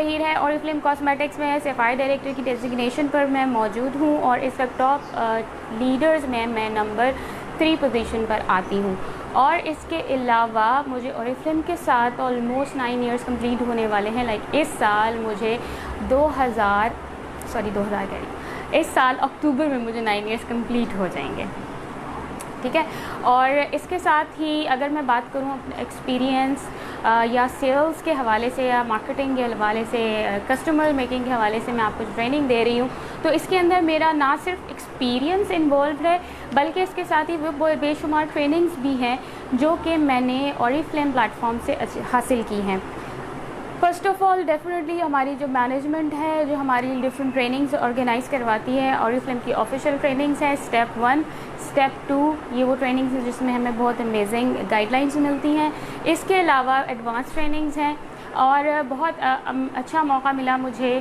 ज़हीर है। Oriflame cosmetics में सफाई डायरेक्टर की डेजिग्नेशन पर मैं मौजूद हूँ और इस वक्त टॉप लीडर्स में मैं नंबर 3 पोजीशन पर आती हूँ। और इसके अलावा मुझे ऑरिफ्लेम के साथ ऑलमोस्ट 9 इयर्स कंप्लीट होने वाले हैं। लाइक इस साल मुझे 2000 कह रही, इस साल अक्टूबर में मुझे 9 इयर्स कंप्लीट हो जाएंगे, ठीक है। और इसके साथ ही अगर मैं बात करूँ अपने एक्सपीरियंस या सेल्स के हवाले से या मार्केटिंग के हवाले से, कस्टमर मेकिंग के हवाले से मैं आपको ट्रेनिंग दे रही हूँ, तो इसके अंदर मेरा ना सिर्फ एक्सपीरियंस इन्वॉल्व है बल्कि इसके साथ ही वो बेशुमार ट्रेनिंग्स भी हैं जो कि मैंने ऑरिफ्लेम प्लेटफॉर्म से हासिल की हैं। फ़र्स्ट ऑफ़ ऑल डेफिनेटली हमारी जो मैनेजमेंट है जो हमारी डिफरेंट ट्रेनिंग्स ऑर्गेनाइज़ करवाती है, ऑरिफ्लेम की ऑफिशियल ट्रेनिंग्स हैं। स्टेप 1, स्टेप 2 ये वो ट्रेनिंग्स हैं जिसमें हमें बहुत अमेजिंग गाइडलाइंस मिलती हैं। इसके अलावा एडवांस ट्रेनिंग्स हैं और बहुत अच्छा मौका मिला मुझे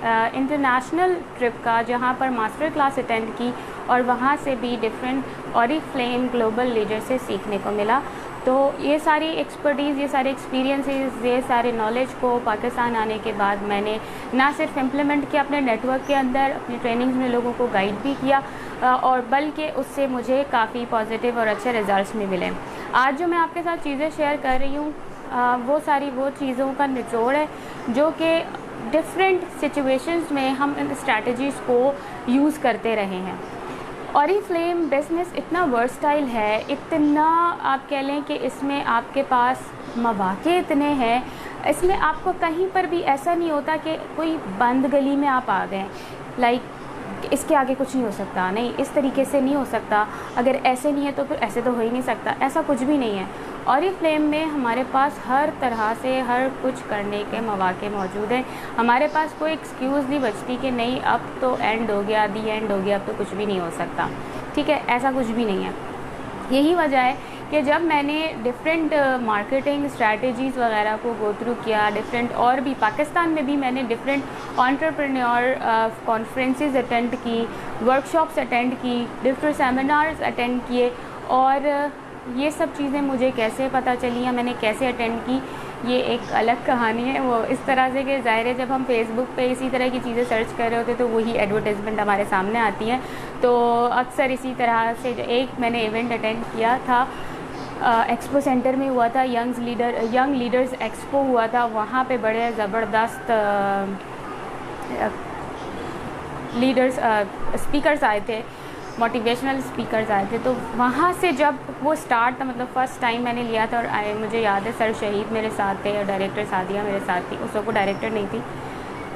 इंटरनेशनल ट्रिप का, जहाँ पर मास्टर क्लास अटेंड की और वहाँ से भी डिफरेंट ऑरिफ्लेम ग्लोबल लीडर से सीखने को मिला। तो ये सारी एक्सपर्टीज़, ये सारे एक्सपीरियंसेस, ये सारे नॉलेज को पाकिस्तान आने के बाद मैंने ना सिर्फ इम्प्लीमेंट किया अपने नेटवर्क के अंदर, अपनी ट्रेनिंग्स में लोगों को गाइड भी किया और बल्कि उससे मुझे काफ़ी पॉजिटिव और अच्छे रिज़ल्ट्स भी मिले। आज जो मैं आपके साथ चीज़ें शेयर कर रही हूँ वो सारी वो चीज़ों का निचोड़ है जो कि डिफरेंट सिचुएशंस में हम इन स्ट्रैटेजीज़ को यूज़ करते रहे हैं। ऑरिफ्लेम बिज़नेस इतना वर्सटाइल है, इतना आप कह लें कि इसमें आपके पास मौके इतने हैं, इसमें आपको कहीं पर भी ऐसा नहीं होता कि कोई बंद गली में आप आ गए, लाइक इसके आगे कुछ नहीं हो सकता, नहीं इस तरीके से नहीं हो सकता, अगर ऐसे नहीं है तो फिर ऐसे तो हो ही नहीं सकता, ऐसा कुछ भी नहीं है। ऑरिफ्लेम में हमारे पास हर तरह से हर कुछ करने के मौके मौजूद हैं। हमारे पास कोई एक्सक्यूज़ नहीं बचती कि नहीं अब तो एंड हो गया, दी एंड हो गया, अब तो कुछ भी नहीं हो सकता, ठीक है, ऐसा कुछ भी नहीं है। यही वजह है कि जब मैंने डिफरेंट मार्केटिंग स्ट्रैटेजीज़ वगैरह को गो थ्रू किया, डिफरेंट और भी पाकिस्तान में भी मैंने डिफरेंट एंटरप्रेन्योर कॉन्फ्रेंसेस अटेंड की, वर्कशॉप्स अटेंड की, डिफरेंट सेमिनार्स अटेंड किए और ये सब चीज़ें मुझे कैसे पता चली या मैंने कैसे अटेंड की, ये एक अलग कहानी है। वो इस तरह से कि ज़ाहिर है जब हम फेसबुक पे इसी तरह की चीज़ें सर्च कर रहे होते तो वही एडवर्टाइजमेंट हमारे सामने आती हैं। तो अक्सर इसी तरह से एक मैंने इवेंट अटेंड किया था, एक्सपो सेंटर में हुआ था, यंग लीडर्स एक्सपो हुआ था, वहाँ पे बड़े ज़बरदस्त लीडर्स स्पीकर्स आए थे, मोटिवेशनल स्पीकर्स आए थे। तो वहाँ से जब वो स्टार्ट था, मतलब फ़र्स्ट टाइम मैंने लिया था और मुझे याद है सर शहीद मेरे साथ थे और डायरेक्टर सादिया मेरे साथ थी, उस वक्त डायरेक्टर नहीं थी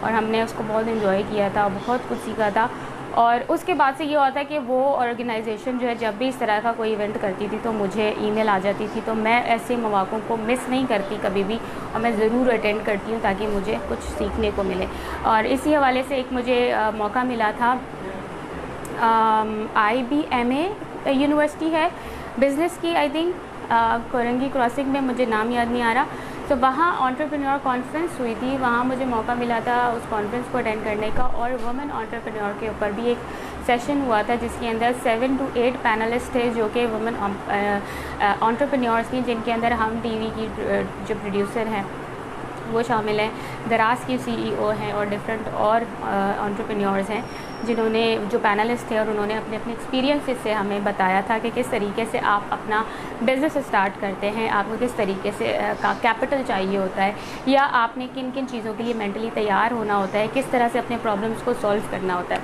और हमने उसको बहुत इन्जॉय किया था, बहुत कुछ सीखा था। और उसके बाद से ये होता है कि वो ऑर्गेनाइजेशन जो है जब भी इस तरह का कोई इवेंट करती थी तो मुझे ईमेल आ जाती थी, तो मैं ऐसे मौक़ों को मिस नहीं करती कभी भी और मैं ज़रूर अटेंड करती हूँ ताकि मुझे कुछ सीखने को मिले। और इसी हवाले से एक मुझे मौका मिला था, IBMA यूनिवर्सिटी है बिज़नेस की, आई थिंक कोरंगी क्रॉसिंग में, मुझे नाम याद नहीं आ रहा। तो वहाँ एंटरप्रेन्योर कॉन्फ्रेंस हुई थी, वहाँ मुझे मौका मिला था उस कॉन्फ्रेंस को अटेंड करने का और वुमेन एंटरप्रेन्योर के ऊपर भी एक सेशन हुआ था जिसके अंदर 7 to 8 पैनलिस्ट थे जो कि वुमेन एंटरप्रेन्योर्स थी, जिनके अंदर हम टीवी की जो प्रोड्यूसर हैं वो शामिल हैं, दराज की CEO हैं और डिफरेंट और एंटरप्रेन्योर्स हैं जिन्होंने जो पैनलिस्ट थे और उन्होंने अपने अपने एक्सपीरियंसेस से हमें बताया था कि किस तरीके से आप अपना बिज़नेस स्टार्ट करते हैं, आपको किस तरीके से का कैपिटल चाहिए होता है या आपने किन किन चीज़ों के लिए मेंटली तैयार होना होता है, किस तरह से अपने प्रॉब्लम्स को सॉल्व करना होता है।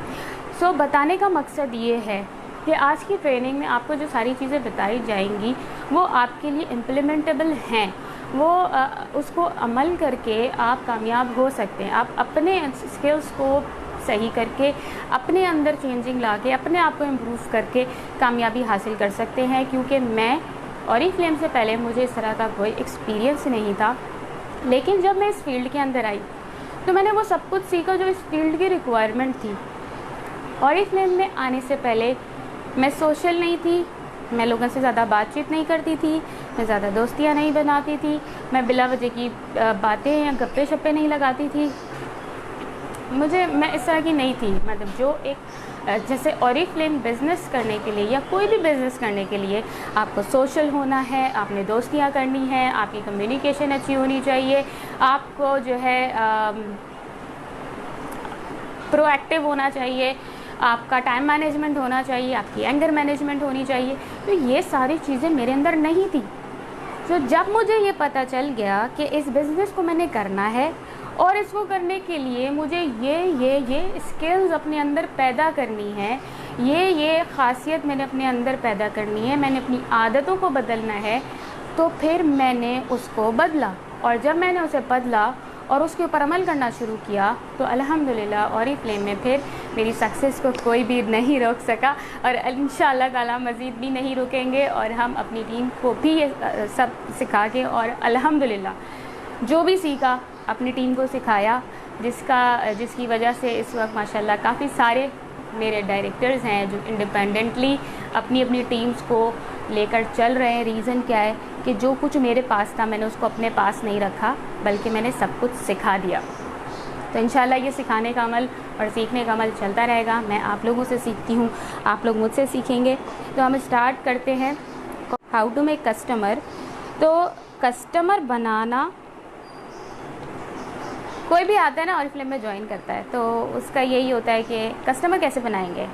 सो बताने का मकसद ये है कि आज की ट्रेनिंग में आपको जो सारी चीज़ें बताई जाएंगी वो आपके लिए इम्प्लीमेंटेबल हैं, वो उसको अमल करके आप कामयाब हो सकते हैं। आप अपने स्किल्स को सही करके अपने अंदर चेंजिंग ला के अपने आप को इम्प्रूव करके कामयाबी हासिल कर सकते हैं। क्योंकि मैं ऑरिफ्लेम से पहले मुझे इस तरह का कोई एक्सपीरियंस नहीं था, लेकिन जब मैं इस फील्ड के अंदर आई तो मैंने वो सब कुछ सीखा जो इस फील्ड की रिक्वायरमेंट थी। ऑरिफ्लेम में आने से पहले मैं सोशल नहीं थी, मैं लोगों से ज़्यादा बातचीत नहीं करती थी, मैं ज़्यादा दोस्तियाँ नहीं बनाती थी, मैं बिला वजह की बातें या गप्पे शप्पे नहीं लगाती थी, मैं इस तरह की नहीं थी। मतलब जो एक जैसे ऑरिफ्लेम बिज़नेस करने के लिए या कोई भी बिज़नेस करने के लिए आपको सोशल होना है, आपने दोस्तियाँ करनी है, आपकी कम्युनिकेशन अच्छी होनी चाहिए, आपको जो है प्रोएक्टिव होना चाहिए, आपका टाइम मैनेजमेंट होना चाहिए, आपकी एंगर मैनेजमेंट होनी चाहिए। तो ये सारी चीज़ें मेरे अंदर नहीं थी। तो जब मुझे ये पता चल गया कि इस बिज़नेस को मैंने करना है और इसको करने के लिए मुझे ये स्किल्स अपने अंदर पैदा करनी है, ये ख़ासियत मैंने अपने अंदर पैदा करनी है, मैंने अपनी आदतों को बदलना है, तो फिर मैंने उसको बदला। और जब मैंने उसे बदला और उसके ऊपर अमल करना शुरू किया तो अल्हम्दुलिल्लाह ऑरिफ्लेम में फिर मेरी सक्सेस को कोई भी नहीं रोक सका और इंशाअल्लाह ताला मज़ीद भी नहीं रुकेंगे। और हम अपनी टीम को भी ये सब सिखा के और अल्हम्दुलिल्लाह जो भी सीखा अपनी टीम को सिखाया, जिसकी वजह से इस वक्त माशाल्लाह काफ़ी सारे मेरे डायरेक्टर्स हैं जो इंडिपेंडेंटली अपनी अपनी टीम्स को लेकर चल रहे हैं। रीज़न क्या है कि जो कुछ मेरे पास था मैंने उसको अपने पास नहीं रखा, बल्कि मैंने सब कुछ सिखा दिया। तो इंशाल्लाह ये सिखाने का अमल और सीखने का अमल चलता रहेगा। मैं आप लोगों से सीखती हूँ, आप लोग मुझसे सीखेंगे। तो हम स्टार्ट करते हैं हाउ टू मेक कस्टमर। तो कस्टमर बनाना, कोई भी आता है ना ऑरिफ्लेम में ज्वाइन करता है तो उसका यही होता है कि कस्टमर कैसे बनाएंगे,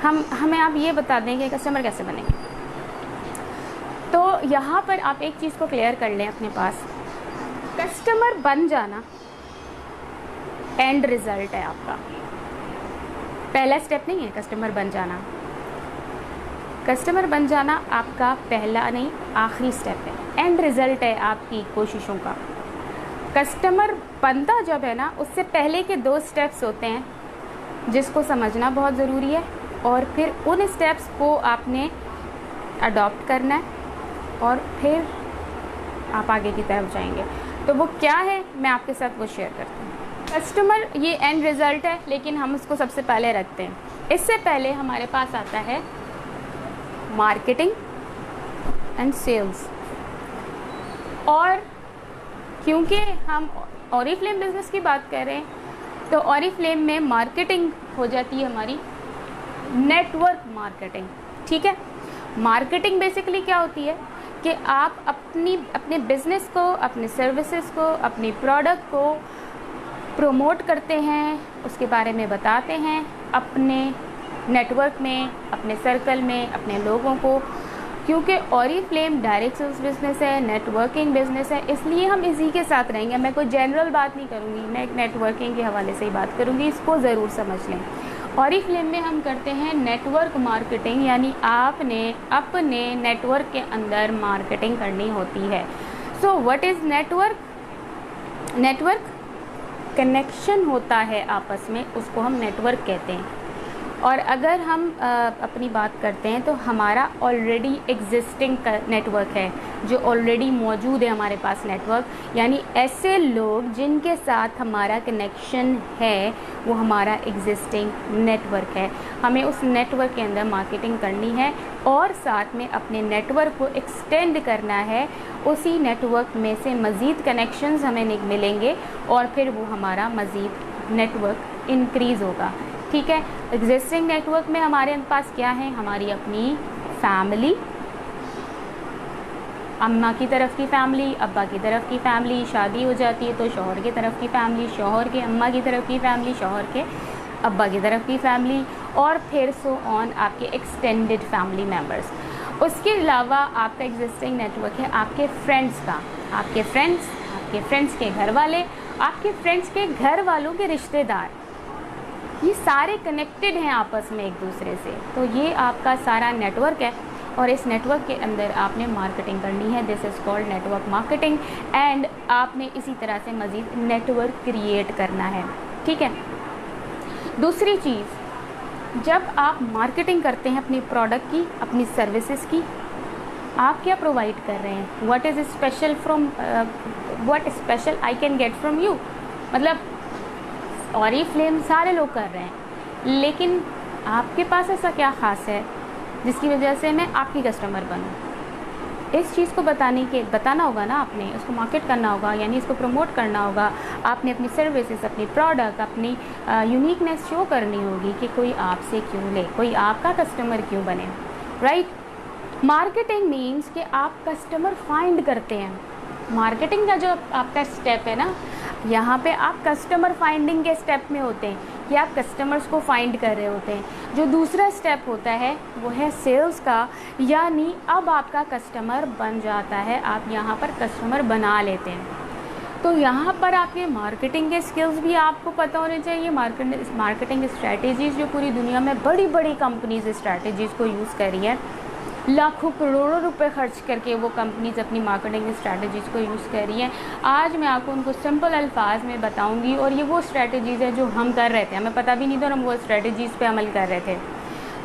हमें आप ये बता दें कि कस्टमर कैसे बनेंगे। तो यहाँ पर आप एक चीज़ को क्लियर कर लें अपने पास, कस्टमर बन जाना एंड रिज़ल्ट है आपका, पहला स्टेप नहीं है कस्टमर बन जाना। कस्टमर बन जाना आपका पहला नहीं आखिरी स्टेप है, एंड रिज़ल्ट है आपकी कोशिशों का। कस्टमर बनता जब है ना, उससे पहले के 2 स्टेप्स होते हैं जिसको समझना बहुत ज़रूरी है, और फिर उन स्टेप्स को आपने अडॉप्ट करना है और फिर आप आगे की तरफ जाएंगे। तो वो क्या है मैं आपके साथ वो शेयर करती हूँ। कस्टमर ये एंड रिज़ल्ट है, लेकिन हम उसको सबसे पहले रखते हैं। इससे पहले हमारे पास आता है मार्केटिंग एंड सेल्स। और क्योंकि हम ऑरिफ्लेम बिज़नेस की बात कर रहे हैं तो ऑरिफ्लेम में मार्केटिंग हो जाती है हमारी नेटवर्क मार्केटिंग। ठीक है, मार्केटिंग बेसिकली क्या होती है कि आप अपने बिज़नेस को, अपने सर्विसेज को, अपनी प्रोडक्ट को प्रमोट करते हैं, उसके बारे में बताते हैं अपने नेटवर्क में, अपने सर्कल में, अपने लोगों को। क्योंकि ऑरिफ्लेम डायरेक्ट सेल्स बिज़नेस है, नेटवर्किंग बिज़नेस है, इसलिए हम इसी के साथ रहेंगे। मैं कोई जनरल बात नहीं करूँगी, मैं नेटवर्किंग के हवाले से ही बात करूँगी, इसको ज़रूर समझ लें। ऑरिफ्लेम में हम करते हैं नेटवर्क मार्केटिंग, यानी आपने अपने नेटवर्क के अंदर मार्केटिंग करनी होती है। So what is network? Network connection होता है आपस में, उसको हम नेटवर्क कहते हैं। और अगर हम अपनी बात करते हैं तो हमारा ऑलरेडी एग्जिस्टिंग नेटवर्क है, जो ऑलरेडी मौजूद है हमारे पास नेटवर्क, यानी ऐसे लोग जिनके साथ हमारा कनेक्शन है वो हमारा एग्जिस्टिंग नेटवर्क है। हमें उस नेटवर्क के अंदर मार्केटिंग करनी है और साथ में अपने नेटवर्क को एक्सटेंड करना है। उसी नेटवर्क में से मज़ीद कनेक्शंस हमें मिलेंगे और फिर वो हमारा मज़ीद नेटवर्क इंक्रीज़ होगा। ठीक है, एग्जिस्टिंग नेटवर्क में हमारे पास क्या है? हमारी अपनी फैमिली, अम्मा की तरफ की फैमिली, अब्बा की तरफ की फैमिली, शादी हो जाती है तो शौहर की तरफ की फैमिली, शौहर के अम्मा की तरफ की फैमिली, शौहर के अब्बा की तरफ की फैमिली, और फिर सो ऑन आपके एक्सटेंडेड फैमिली मेम्बर्स। उसके अलावा आपका एग्जिस्टिंग नेटवर्क है आपके फ्रेंड्स का, आपके फ्रेंड्स के घर वाले, आपके फ्रेंड्स के घर वालों के रिश्तेदार, ये सारे कनेक्टेड हैं आपस में एक दूसरे से। तो ये आपका सारा नेटवर्क है और इस नेटवर्क के अंदर आपने मार्केटिंग करनी है। This is called network marketing, and आपने इसी तरह से मज़ीद नेटवर्क क्रिएट करना है। ठीक है, दूसरी चीज़, जब आप मार्केटिंग करते हैं अपनी प्रोडक्ट की, अपनी सर्विसेज की, आप क्या प्रोवाइड कर रहे हैं? What is special from, what special I can get from you. मतलब ऑरिफ्लेम सारे लोग कर रहे हैं, लेकिन आपके पास ऐसा क्या ख़ास है जिसकी वजह से मैं आपकी कस्टमर बनूं? इस चीज़ को बताना होगा ना, आपने उसको मार्केट करना होगा, यानी इसको प्रमोट करना होगा। आपने अपनी सर्विसेज, अपनी प्रोडक्ट, अपनी यूनिकनेस शो करनी होगी कि कोई आपसे क्यों ले, कोई आपका कस्टमर क्यों बने। राइट, मार्केटिंग मीन्स कि आप कस्टमर फाइंड करते हैं। मार्केटिंग का जो आपका स्टेप है ना, यहाँ पे आप कस्टमर फाइंडिंग के स्टेप में होते हैं कि आप कस्टमर्स को फाइंड कर रहे होते हैं। जो दूसरा स्टेप होता है वो है सेल्स का, यानी अब आपका कस्टमर बन जाता है, आप यहाँ पर कस्टमर बना लेते हैं। तो यहाँ पर आपके मार्केटिंग के स्किल्स भी आपको पता होने चाहिए। मार्केटिंग स्ट्रैटेजीज़ जो पूरी दुनिया में बड़ी बड़ी कंपनीज स्ट्रैटेजीज़ को यूज़ कर रही हैं, लाखों करोड़ों रुपए खर्च करके वो कंपनीज अपनी मार्केटिंग स्ट्रैटेजीज़ को यूज़ कर रही हैं। आज मैं आपको उनको सिंपल अल्फाज में बताऊंगी और ये वो स्ट्रैटेजीज़ है जो हम कर रहे थे, हमें पता भी नहीं था और हम वो स्ट्रैटेजीज़ पे अमल कर रहे थे।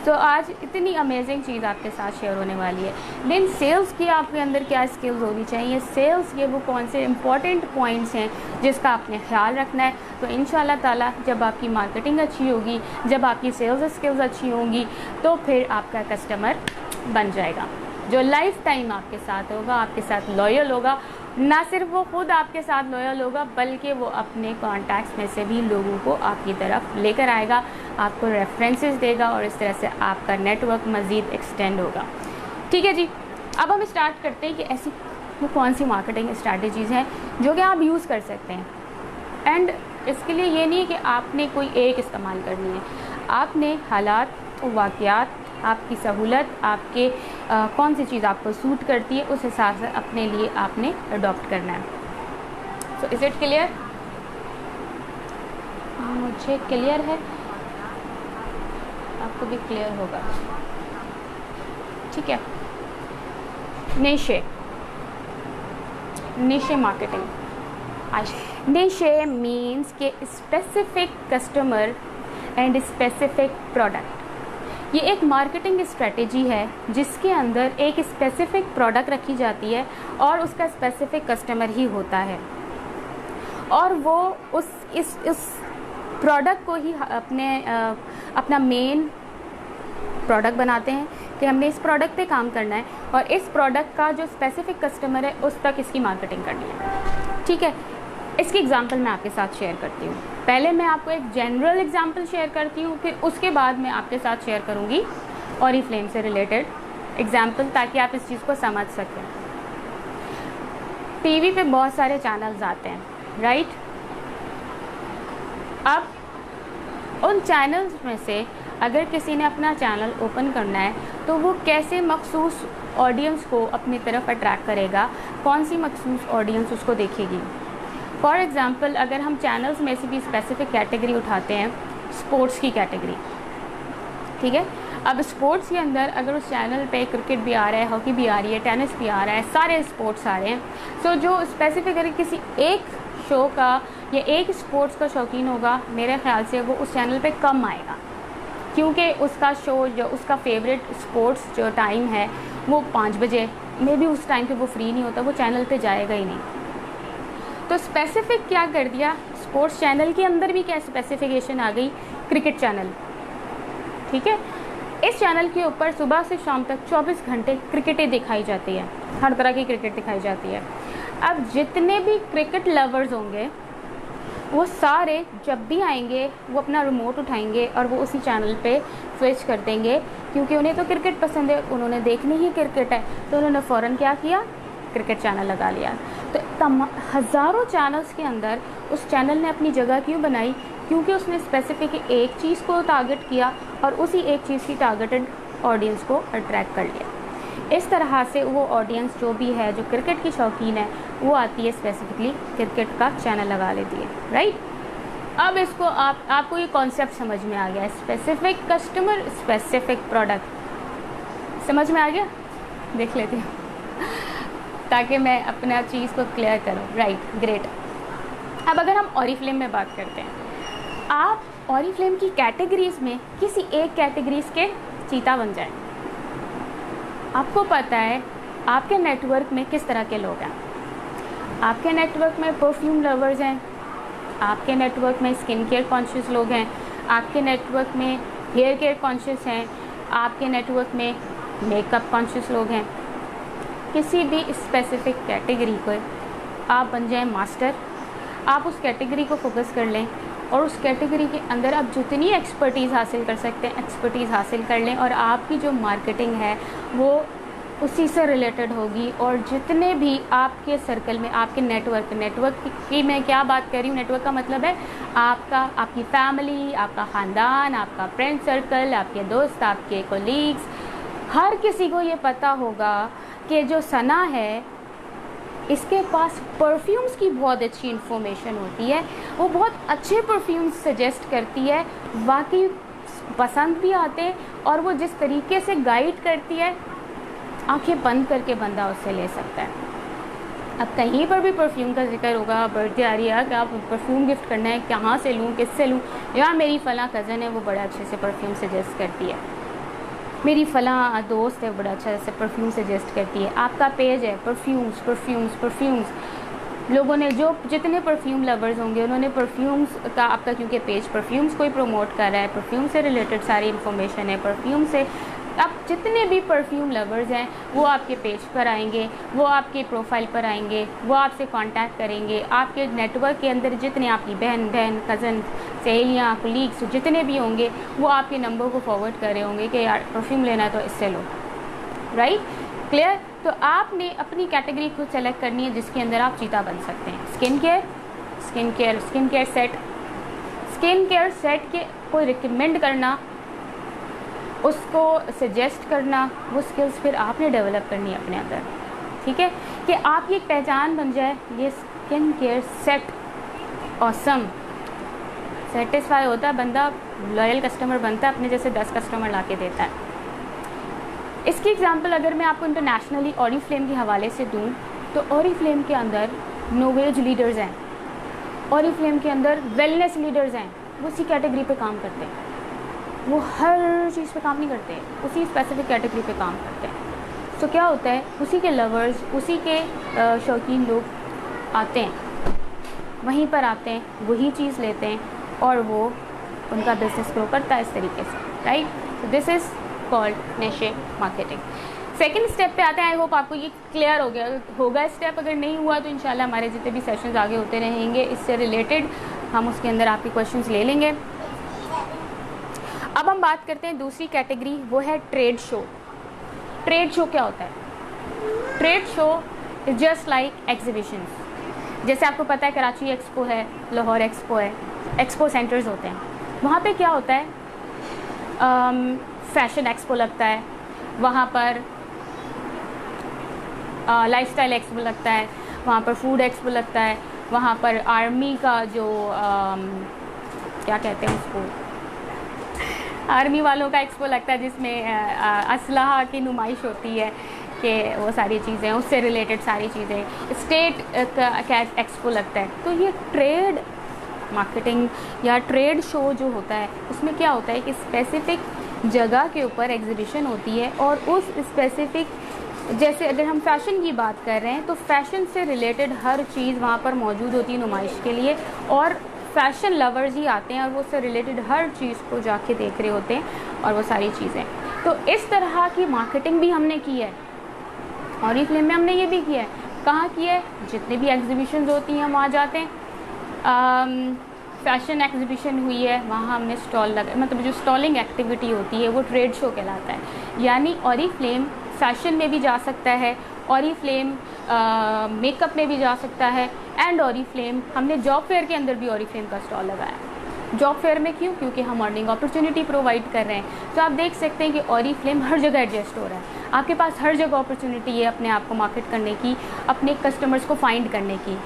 तो आज इतनी अमेजिंग चीज़ आपके साथ शेयर होने वाली है। लेकिन सेल्स की आपके अंदर क्या स्किल्स होनी चाहिए, सेल्स के वो कौन से इंपॉर्टेंट पॉइंट्स हैं जिसका आपने ख्याल रखना है। तो इंशाल्लाह ताला जब आपकी मार्केटिंग अच्छी होगी, जब आपकी सेल्स स्किल्स अच्छी होंगी, तो फिर आपका कस्टमर बन जाएगा जो लाइफ टाइम आपके साथ होगा, आपके साथ लॉयल होगा। ना सिर्फ वो खुद आपके साथ लॉयल होगा बल्कि वो अपने कॉन्टैक्ट्स में से भी लोगों को आपकी तरफ लेकर आएगा, आपको रेफरेंसेस देगा और इस तरह से आपका नेटवर्क मज़ीद एक्सटेंड होगा। ठीक है जी, अब हम स्टार्ट करते हैं कि ऐसी वो कौन सी मार्केटिंग स्ट्रैटेजीज़ हैं जो कि आप यूज़ कर सकते हैं। एंड इसके लिए ये नहीं है कि आपने कोई एक इस्तेमाल करनी है, आपने हालात, वाक़यात, आपकी सहूलत, आपके कौन सी चीज़ आपको सूट करती है उस हिसाब से अपने लिए आपने अडॉप्ट करना है। So is it clear? मुझे क्लियर है, आपको भी क्लियर होगा। ठीक है। निशे मार्केटिंग। निशे मीन्स के specific customer and specific product. ये एक मार्केटिंग स्ट्रेटेजी है जिसके अंदर एक स्पेसिफिक प्रोडक्ट रखी जाती है और उसका स्पेसिफिक कस्टमर ही होता है और वो इस प्रोडक्ट को ही अपना मेन प्रोडक्ट बनाते हैं कि हमने इस प्रोडक्ट पे काम करना है और इस प्रोडक्ट का जो स्पेसिफिक कस्टमर है उस तक इसकी मार्केटिंग करनी है। ठीक है, इसकी एग्जांपल मैं आपके साथ शेयर करती हूँ। पहले मैं आपको एक जनरल एग्जांपल शेयर करती हूँ, फिर उसके बाद मैं आपके साथ शेयर करूँगी ऑरिफ्लेम से रिलेटेड एग्जांपल, ताकि आप इस चीज़ को समझ सकें। टीवी पे बहुत सारे चैनल्स आते हैं, राइट? अब उन चैनल्स में से अगर किसी ने अपना चैनल ओपन करना है तो वो कैसे मखसूस ऑडियंस को अपनी तरफ अट्रैक्ट करेगा, कौन सी मखसूस ऑडियंस उसको देखेगी। फॉर एग्ज़ाम्पल अगर हम चैनल्स में से भी स्पेसिफिक कैटेगरी उठाते हैं, स्पोर्ट्स की कैटेगरी, ठीक है। अब स्पोर्ट्स के अंदर अगर उस चैनल पे क्रिकेट भी आ रहा है, हॉकी भी आ रही है, टेनिस भी आ रहा है, सारे स्पोर्ट्स आ रहे हैं, सो जो स्पेसिफिक अगर किसी एक शो का या एक स्पोर्ट्स का शौकीन होगा, मेरे ख्याल से वो उस चैनल पे कम आएगा, क्योंकि उसका शो जो उसका फेवरेट स्पोर्ट्स जो टाइम है वो 5 बजे, मे बी उस टाइम पे वो फ्री नहीं होता, वो चैनल पे जाएगा ही नहीं। तो स्पेसिफिक क्या कर दिया, स्पोर्ट्स चैनल के अंदर भी क्या स्पेसिफिकेशन आ गई, क्रिकेट चैनल, ठीक है। इस चैनल के ऊपर सुबह से शाम तक 24 घंटे क्रिकेटें दिखाई जाती है, हर तरह की क्रिकेट दिखाई जाती है। अब जितने भी क्रिकेट लवर्स होंगे वो सारे जब भी आएंगे वो अपना रिमोट उठाएंगे और वो उसी चैनल पे स्विच कर देंगे, क्योंकि उन्हें तो क्रिकेट पसंद है, उन्होंने देखनी ही क्रिकेट है, तो उन्होंने फ़ौरन क्या किया, क्रिकेट चैनल लगा लिया। तो हज़ारों चैनल्स के अंदर उस चैनल ने अपनी जगह क्यों बनाई, क्योंकि उसने स्पेसिफिक एक चीज़ को टारगेट किया और उसी एक चीज़ की टारगेटेड ऑडियंस को अट्रैक्ट कर लिया। इस तरह से वो ऑडियंस जो भी है, जो क्रिकेट की शौकीन है, वो आती है स्पेसिफिकली क्रिकेट का चैनल लगा लेती है, राइट। अब इसको आपको ये कॉन्सेप्ट समझ में आ गया, स्पेसिफिक कस्टमर स्पेसिफिक प्रोडक्ट समझ में आ गया। देख लेती हूँ ताकि मैं अपना चीज़ को क्लियर करूँ, राइट, ग्रेट। अब अगर हम ऑरिफ्लेम में बात करते हैं, आप ऑरिफ्लेम की कैटेगरीज़ में किसी एक कैटेगरीज़ के चीता बन जाए। आपको पता है आपके नेटवर्क में किस तरह के लोग हैं, आपके नेटवर्क में परफ्यूम लवर्स हैं, आपके नेटवर्क में स्किन केयर कॉन्शियस लोग हैं, आपके नेटवर्क में हेयर केयर कॉन्शियस हैं, आपके नेटवर्क में मेकअप कॉन्शियस लोग हैं। किसी भी स्पेसिफिक कैटेगरी को आप बन जाएं मास्टर, आप उस कैटेगरी को फोकस कर लें और उस कैटेगरी के अंदर आप जितनी एक्सपर्टीज़ हासिल कर सकते हैं एक्सपर्टीज़ हासिल कर लें और आपकी जो मार्केटिंग है वो उसी से रिलेटेड होगी। और जितने भी आपके सर्कल में आपके नेटवर्क की मैं क्या बात कर रही हूँ, नेटवर्क का मतलब है आपकी फैमिली, आपका ख़ानदान, आपका फ्रेंड सर्कल, आपके दोस्त, आपके कोलीग्स, हर किसी को ये पता होगा कि जो सना है इसके पास परफ्यूम्स की बहुत अच्छी इन्फॉर्मेशन होती है, वो बहुत अच्छे परफ्यूम्स सजेस्ट करती है, बाकी पसंद भी आते हैं, और वो जिस तरीके से गाइड करती है आंखें बंद करके बंदा उससे ले सकता है। अब कहीं पर भी परफ्यूम का जिक्र होगा, बर्थडे आ रही है कि आप परफ्यूम गिफ्ट करना है, कहाँ से लूँ, किससे लूँ, या मेरी फ़लाँ कज़न है वो बड़ा अच्छे से परफ्यूम सजेस्ट करती है, मेरी फ़लाँ दोस्त है बड़ा अच्छा से परफ्यूम सजेस्ट करती है। आपका पेज है परफ्यूम्स, लोगों ने जितने परफ्यूम लवर्स होंगे उन्होंने परफ्यूम्स का, आपका क्योंकि पेज परफ्यूम्स को ही प्रमोट कर रहा है, परफ्यूम से रिलेटेड सारी इन्फॉर्मेशन है, परफ्यूम से आप जितने भी परफ्यूम लवर्स हैं वो आपके पेज पर आएंगे, वो आपके प्रोफाइल पर आएंगे, वो आपसे कांटेक्ट करेंगे। आपके नेटवर्क के अंदर जितने आपकी बहन कज़न, सहेलियाँ, कोलीग्स जितने भी होंगे वो आपके नंबर को फॉरवर्ड कर रहे होंगे कि यार परफ्यूम लेना है तो इससे लो, राइट, क्लियर। तो आपने अपनी कैटेगरी खुद सेलेक्ट करनी है जिसके अंदर आप चीता बन सकते हैं। स्किन केयर सेट के कोई रिकमेंड करना, उसको सजेस्ट करना, वो स्किल्स फिर आपने डेवलप करनी है अपने अंदर, ठीक है, कि आपकी एक पहचान बन जाए, ये skin care set awesome, satisfy होता है बंदा, लॉयल कस्टमर बनता है, अपने जैसे 10 कस्टमर ला के देता है। इसकी एग्जांपल अगर मैं आपको इंटरनेशनली ऑरिफ्लेम के हवाले से दूं तो ऑरिफ्लेम के अंदर नोवेज लीडर्स हैं, ऑरिफ्लेम के अंदर वेलनेस लीडर्स हैं, वो उसी कैटेगरी पे काम करते हैं, वो हर चीज़ पे काम नहीं करते, उसी स्पेसिफिक कैटेगरी पे काम करते हैं। तो क्या होता है, उसी के लवर्स, उसी के शौकीन लोग आते हैं, वहीं पर आते हैं, वही चीज़ लेते हैं और वो उनका बिजनेस ग्रो करता है इस तरीके से, राइट। तो this is called niche marketing. Second step पे आते हैं। आई होप आपको ये क्लियर हो गया होगा स्टेप, अगर नहीं हुआ तो इंशाल्लाह हमारे जितने भी सेशंस आगे होते रहेंगे इससे रिलेटेड हम उसके अंदर आपके क्वेश्चंस ले लेंगे। अब हम बात करते हैं दूसरी कैटेगरी, वो है ट्रेड शो। ट्रेड शो क्या होता है? Trade show is just like exhibitions. जैसे आपको पता है कराची एक्सपो है, लाहौर एक्सपो है, एक्सपो सेंटर्स होते हैं, वहाँ पे क्या होता है, फैशन एक्सपो लगता है, वहाँ पर लाइफस्टाइल एक्सपो लगता है, वहाँ पर फूड एक्सपो लगता है, वहाँ पर आर्मी का जो क्या कहते हैं उसको, आर्मी वालों का एक्सपो लगता है जिसमें असलहा की नुमाइश होती है, कि वो सारी चीज़ें उससे रिलेटेड सारी चीज़ें, स्टेट का एक्सपो लगता है। तो ये ट्रेड मार्केटिंग या ट्रेड शो जो होता है उसमें क्या होता है कि स्पेसिफिक जगह के ऊपर एग्जीबिशन होती है और उस स्पेसिफिक, जैसे अगर हम फैशन की बात कर रहे हैं तो फैशन से रिलेटेड हर चीज़ वहाँ पर मौजूद होती है नुमाइश के लिए, और फैशन लवर्स ही आते हैं और वो उससे रिलेटेड हर चीज़ को जाके देख रहे होते हैं और वो सारी चीज़ें। तो इस तरह की मार्केटिंग भी हमने की है और ये फिल्म में हमने ये भी किया है। कहाँ किया है? जितने भी एग्जीबिशंस होती हैं वहाँ जाते हैं। फैशन एग्जीबिशन हुई है वहाँ हमने स्टॉल लगा, मतलब जो स्टॉलिंग एक्टिविटी होती है वो ट्रेड शो कहलाता है। यानी ऑरिफ्लेम फैशन में भी जा सकता है, ऑरिफ्लेम मेकअप में भी जा सकता है, एंड ऑरिफ्लेम हमने जॉब फेयर के अंदर भी ऑरिफ्लेम का स्टॉल लगाया। जॉब फेयर में क्यों? क्योंकि हम अर्निंग अपॉर्चुनिटी प्रोवाइड कर रहे हैं। तो आप देख सकते हैं कि ऑरिफ्लेम हर जगह एडजस्ट हो रहा है, आपके पास हर जगह अपॉर्चुनिटी है अपने आप को मार्केट करने की, अपने कस्टमर्स को फाइंड करने की,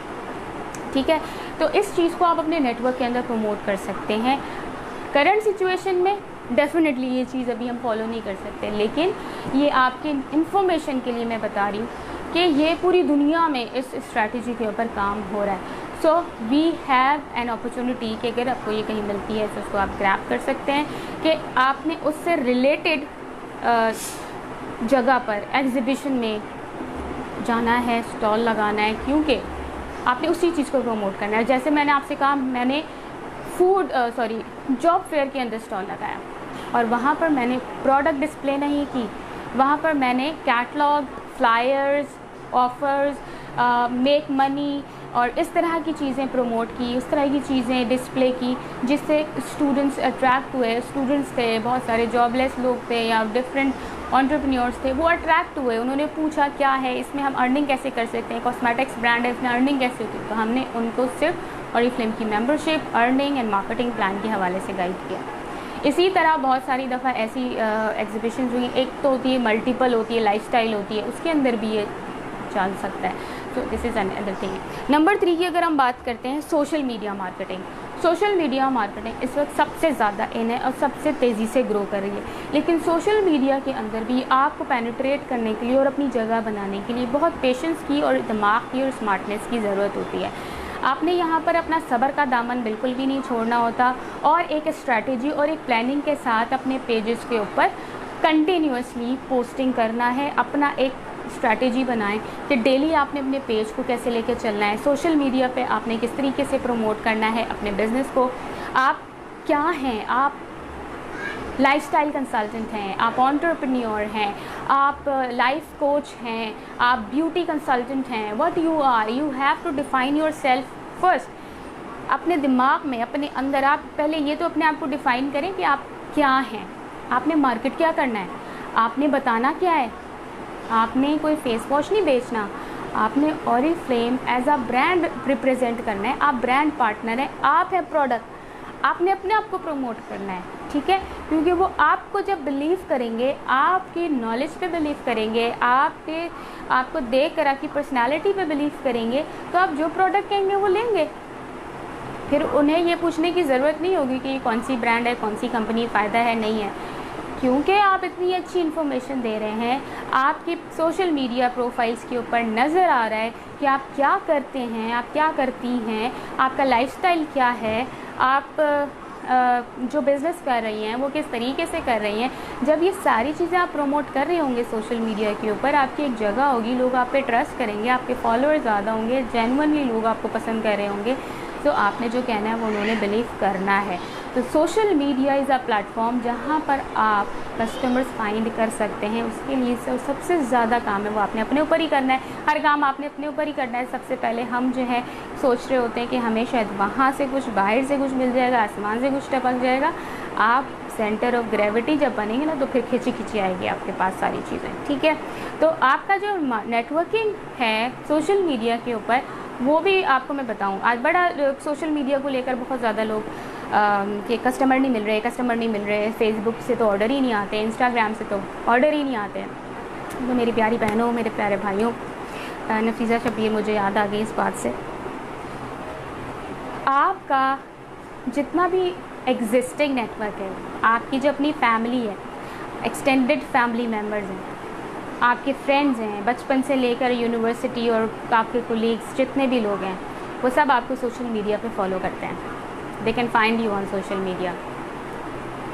ठीक है। तो इस चीज़ को आप अपने नेटवर्क के अंदर प्रमोट कर सकते हैं। करंट सिचुएशन में डेफिनेटली ये चीज़ अभी हम फॉलो नहीं कर सकते, लेकिन ये आपके इंफॉर्मेशन के लिए मैं बता रही हूँ कि ये पूरी दुनिया में इस स्ट्रैटेजी के ऊपर काम हो रहा है। So we have an opportunity कि अगर आपको ये कहीं मिलती है तो उसको आप ग्रैब कर सकते हैं कि आपने उससे रिलेटेड जगह पर एग्जीबिशन में जाना है, स्टॉल लगाना है, क्योंकि आपने उसी चीज़ को प्रमोट करना है। जैसे मैंने आपसे कहा, मैंने जॉब फेयर के अंदर स्टॉल लगाया और वहाँ पर मैंने प्रोडक्ट डिस्प्ले नहीं की, वहाँ पर मैंने catalogue, flyers, offers, make money और इस तरह की चीज़ें प्रमोट की, उस तरह की चीज़ें डिस्प्ले की जिससे स्टूडेंट्स अट्रैक्ट हुए। स्टूडेंट्स थे, बहुत सारे जॉबलेस लोग थे या डिफरेंट एंटरप्रेन्योर्स थे, वो अट्रैक्ट हुए, उन्होंने पूछा क्या है इसमें, हम अर्निंग कैसे कर सकते हैं, कॉस्मेटिक्स ब्रांड है इसमें अर्निंग कैसे होती है। तो हमने उनको सिर्फ ऑरिफ्लेम की membership, earning and marketing plan के हवाले से गाइड किया। इसी तरह बहुत सारी दफ़ा ऐसी एग्जीबिशन हुई, एक तो होती है मल्टीपल होती है, लाइफस्टाइल होती है, उसके अंदर भी ये चल सकता है। तो this is another thing. Number 3 की अगर हम बात करते हैं, social media marketing. Social media marketing इस वक्त सबसे ज़्यादा इन है और सबसे तेज़ी से ग्रो कर रही है, लेकिन सोशल मीडिया के अंदर भी आपको पेनिट्रेट करने के लिए और अपनी जगह बनाने के लिए बहुत पेशेंस की और दिमाग की और स्मार्टनेस की ज़रूरत होती है। आपने यहाँ पर अपना सब्र का दामन बिल्कुल भी नहीं छोड़ना होता और एक स्ट्रैटेजी और एक प्लानिंग के साथ अपने पेजेस के ऊपर कंटिन्यूसली पोस्टिंग करना है। अपना एक स्ट्रैटेजी बनाएं कि डेली आपने अपने पेज को कैसे लेके चलना है, सोशल मीडिया पे आपने किस तरीके से प्रमोट करना है अपने बिज़नेस को। आप क्या हैं, आप लाइफस्टाइल कंसल्टेंट हैं, आप एंटरप्रेन्योर हैं, आप लाइफ कोच हैं, आप ब्यूटी कंसल्टेंट हैं, what you are, you have to define yourself first. अपने दिमाग में, अपने अंदर आप पहले ये तो अपने आप को डिफ़ाइन करें कि आप क्या हैं, आपने मार्केट क्या करना है, आपने बताना क्या है। आपने कोई फेस वॉश नहीं बेचना, आपने Oriflame as a brand represent करना है, आप ब्रांड पार्टनर हैं, आप है प्रोडक्ट, आपने अपने आप को प्रमोट करना है, ठीक है। क्योंकि वो आपको जब बिलीव करेंगे, आपकी नॉलेज पे बिलीव करेंगे, आपको देख कर आपकी पर्सनालिटी पे बिलीव करेंगे, तो आप जो प्रोडक्ट कहेंगे वो लेंगे। फिर उन्हें ये पूछने की ज़रूरत नहीं होगी कि कौन सी ब्रांड है, कौन सी कंपनी फ़ायदा है, नहीं है, क्योंकि आप इतनी अच्छी इन्फॉर्मेशन दे रहे हैं। आपकी सोशल मीडिया प्रोफाइल्स के ऊपर नज़र आ रहा है कि आप क्या करते हैं, आप क्या करती हैं, आपका लाइफस्टाइल क्या है, आप जो बिज़नेस कर रही हैं वो किस तरीके से कर रही हैं। जब ये सारी चीज़ें आप प्रमोट कर रहे होंगे सोशल मीडिया के ऊपर, आपकी एक जगह होगी, लोग आप पे ट्रस्ट करेंगे, आपके फॉलोअर्स ज़्यादा होंगे, जेन्युइनली लोग आपको पसंद कर रहे होंगे, तो आपने जो कहना है वो उन्होंने बिलीव करना है। तो social media is a platform जहाँ पर आप कस्टमर्स फाइंड कर सकते हैं। उसके लिए सबसे ज़्यादा काम है वो आपने अपने ऊपर ही करना है, हर काम आपने अपने ऊपर ही करना है। सबसे पहले हम जो है सोच रहे होते हैं कि हमें शायद वहाँ से कुछ, बाहर से कुछ मिल जाएगा, आसमान से कुछ टपक जाएगा। आप सेंटर ऑफ ग्रेविटी जब बनेंगे ना, तो फिर खिंची खिंची आएगी आपके पास सारी चीज़ें, ठीक है। तो आपका जो नेटवर्किंग है सोशल मीडिया के ऊपर, वो भी आपको मैं बताऊं, आज बड़ा सोशल मीडिया को लेकर बहुत ज़्यादा लोग कि कस्टमर नहीं मिल रहे, फेसबुक से तो ऑर्डर ही नहीं आते, इंस्टाग्राम से तो ऑर्डर ही नहीं आते। तो मेरी प्यारी बहनों, मेरे प्यारे भाइयों, नफीज़ा शबीर मुझे याद आ गई इस बात से। आपका जितना भी एग्जिस्टिंग नेटवर्क है, आपकी जो अपनी फैमिली है, एक्सटेंडेड फैमिली मेम्बर्स हैं, आपके फ्रेंड्स हैं, बचपन से लेकर यूनिवर्सिटी और आपके कोलीग्स जितने भी लोग हैं, वो सब आपको सोशल मीडिया पे फॉलो करते हैं। They can find you on social media.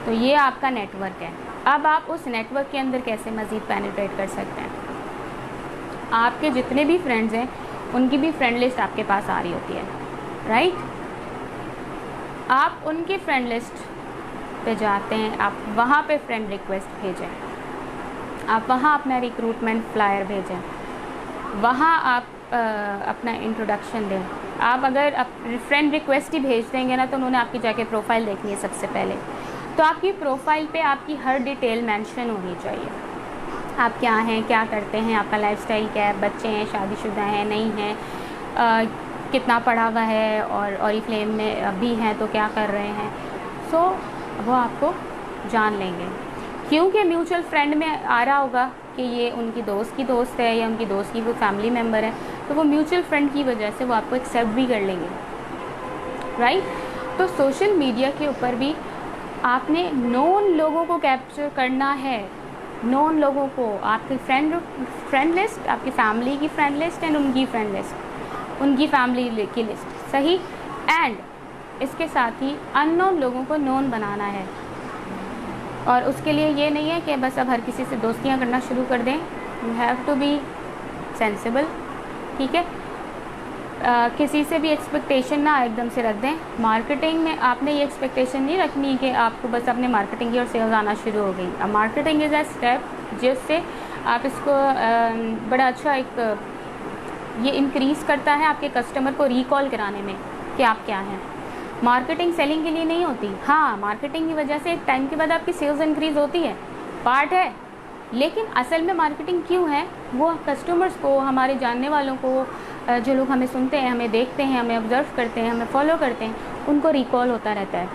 तो ये आपका नेटवर्क है। अब आप उस नेटवर्क के अंदर कैसे मज़ीद पेनिट्रेट कर सकते हैं। आपके जितने भी फ्रेंड्स हैं उनकी भी फ्रेंड लिस्ट आपके पास आ रही होती है, राइट। आप उनकी फ्रेंड लिस्ट पे जाते हैं, आप वहाँ पे फ्रेंड रिक्वेस्ट भेजें, आप वहाँ अपना रिक्रूटमेंट फ्लायर भेजें, वहाँ आप अपना इंट्रोडक्शन दें। आप अगर फ्रेंड रिक्वेस्ट ही भेज देंगे ना, तो उन्होंने आपकी जाके प्रोफाइल देखनी है सबसे पहले। तो आपकी प्रोफाइल पे आपकी हर डिटेल मेंशन होनी चाहिए। आप क्या हैं, क्या करते हैं, आपका लाइफस्टाइल क्या है, बच्चे हैं, शादीशुदा हैं, नहीं हैं, कितना पढ़ा हुआ है, और ऑरिफ्लेम में अभी हैं तो क्या कर रहे हैं। सो वो आपको जान लेंगे, क्योंकि म्यूचुअल फ्रेंड में आ रहा होगा कि ये उनकी दोस्त की दोस्त है या उनकी दोस्त की वो फैमिली मेम्बर है, तो वो म्यूचुअल फ्रेंड की वजह से वो आपको एक्सेप्ट भी कर लेंगे, राइट। तो सोशल मीडिया के ऊपर भी आपने नोन लोगों को कैप्चर करना है, नोन लोगों को, आपकी फ्रेंड लिस्ट, आपकी फैमिली की फ्रेंड लिस्ट एंड उनकी फ्रेंड लिस्ट, उनकी फैमिली की लिस्ट, सही। एंड इसके साथ ही अननोन लोगों को नोन बनाना है। और उसके लिए ये नहीं है कि बस अब हर किसी से दोस्तियाँ करना शुरू कर दें। You have to be sensible, ठीक है। किसी से भी एक्सपेक्टेशन ना एकदम से रख दें। मार्केटिंग में आपने ये एक्सपेक्टेशन नहीं रखनी कि आपको बस अपने मार्केटिंग की और सेल्स आना शुरू हो गई। अब मार्केटिंग इज़ अ स्टेप जिससे आप इसको बड़ा अच्छा एक ये इंक्रीज़ करता है आपके कस्टमर को रिकॉल कराने में कि आप क्या हैं। मार्केटिंग सेलिंग के लिए नहीं होती। हाँ, मार्केटिंग की वजह से एक टाइम के बाद आपकी सेल्स इंक्रीज़ होती है, पार्ट है, लेकिन असल में मार्केटिंग क्यों है, वो कस्टमर्स को, हमारे जानने वालों को, जो लोग हमें सुनते हैं, हमें देखते हैं, हमें ऑब्ज़र्व करते हैं, हमें फॉलो करते हैं, उनको रिकॉल होता रहता है,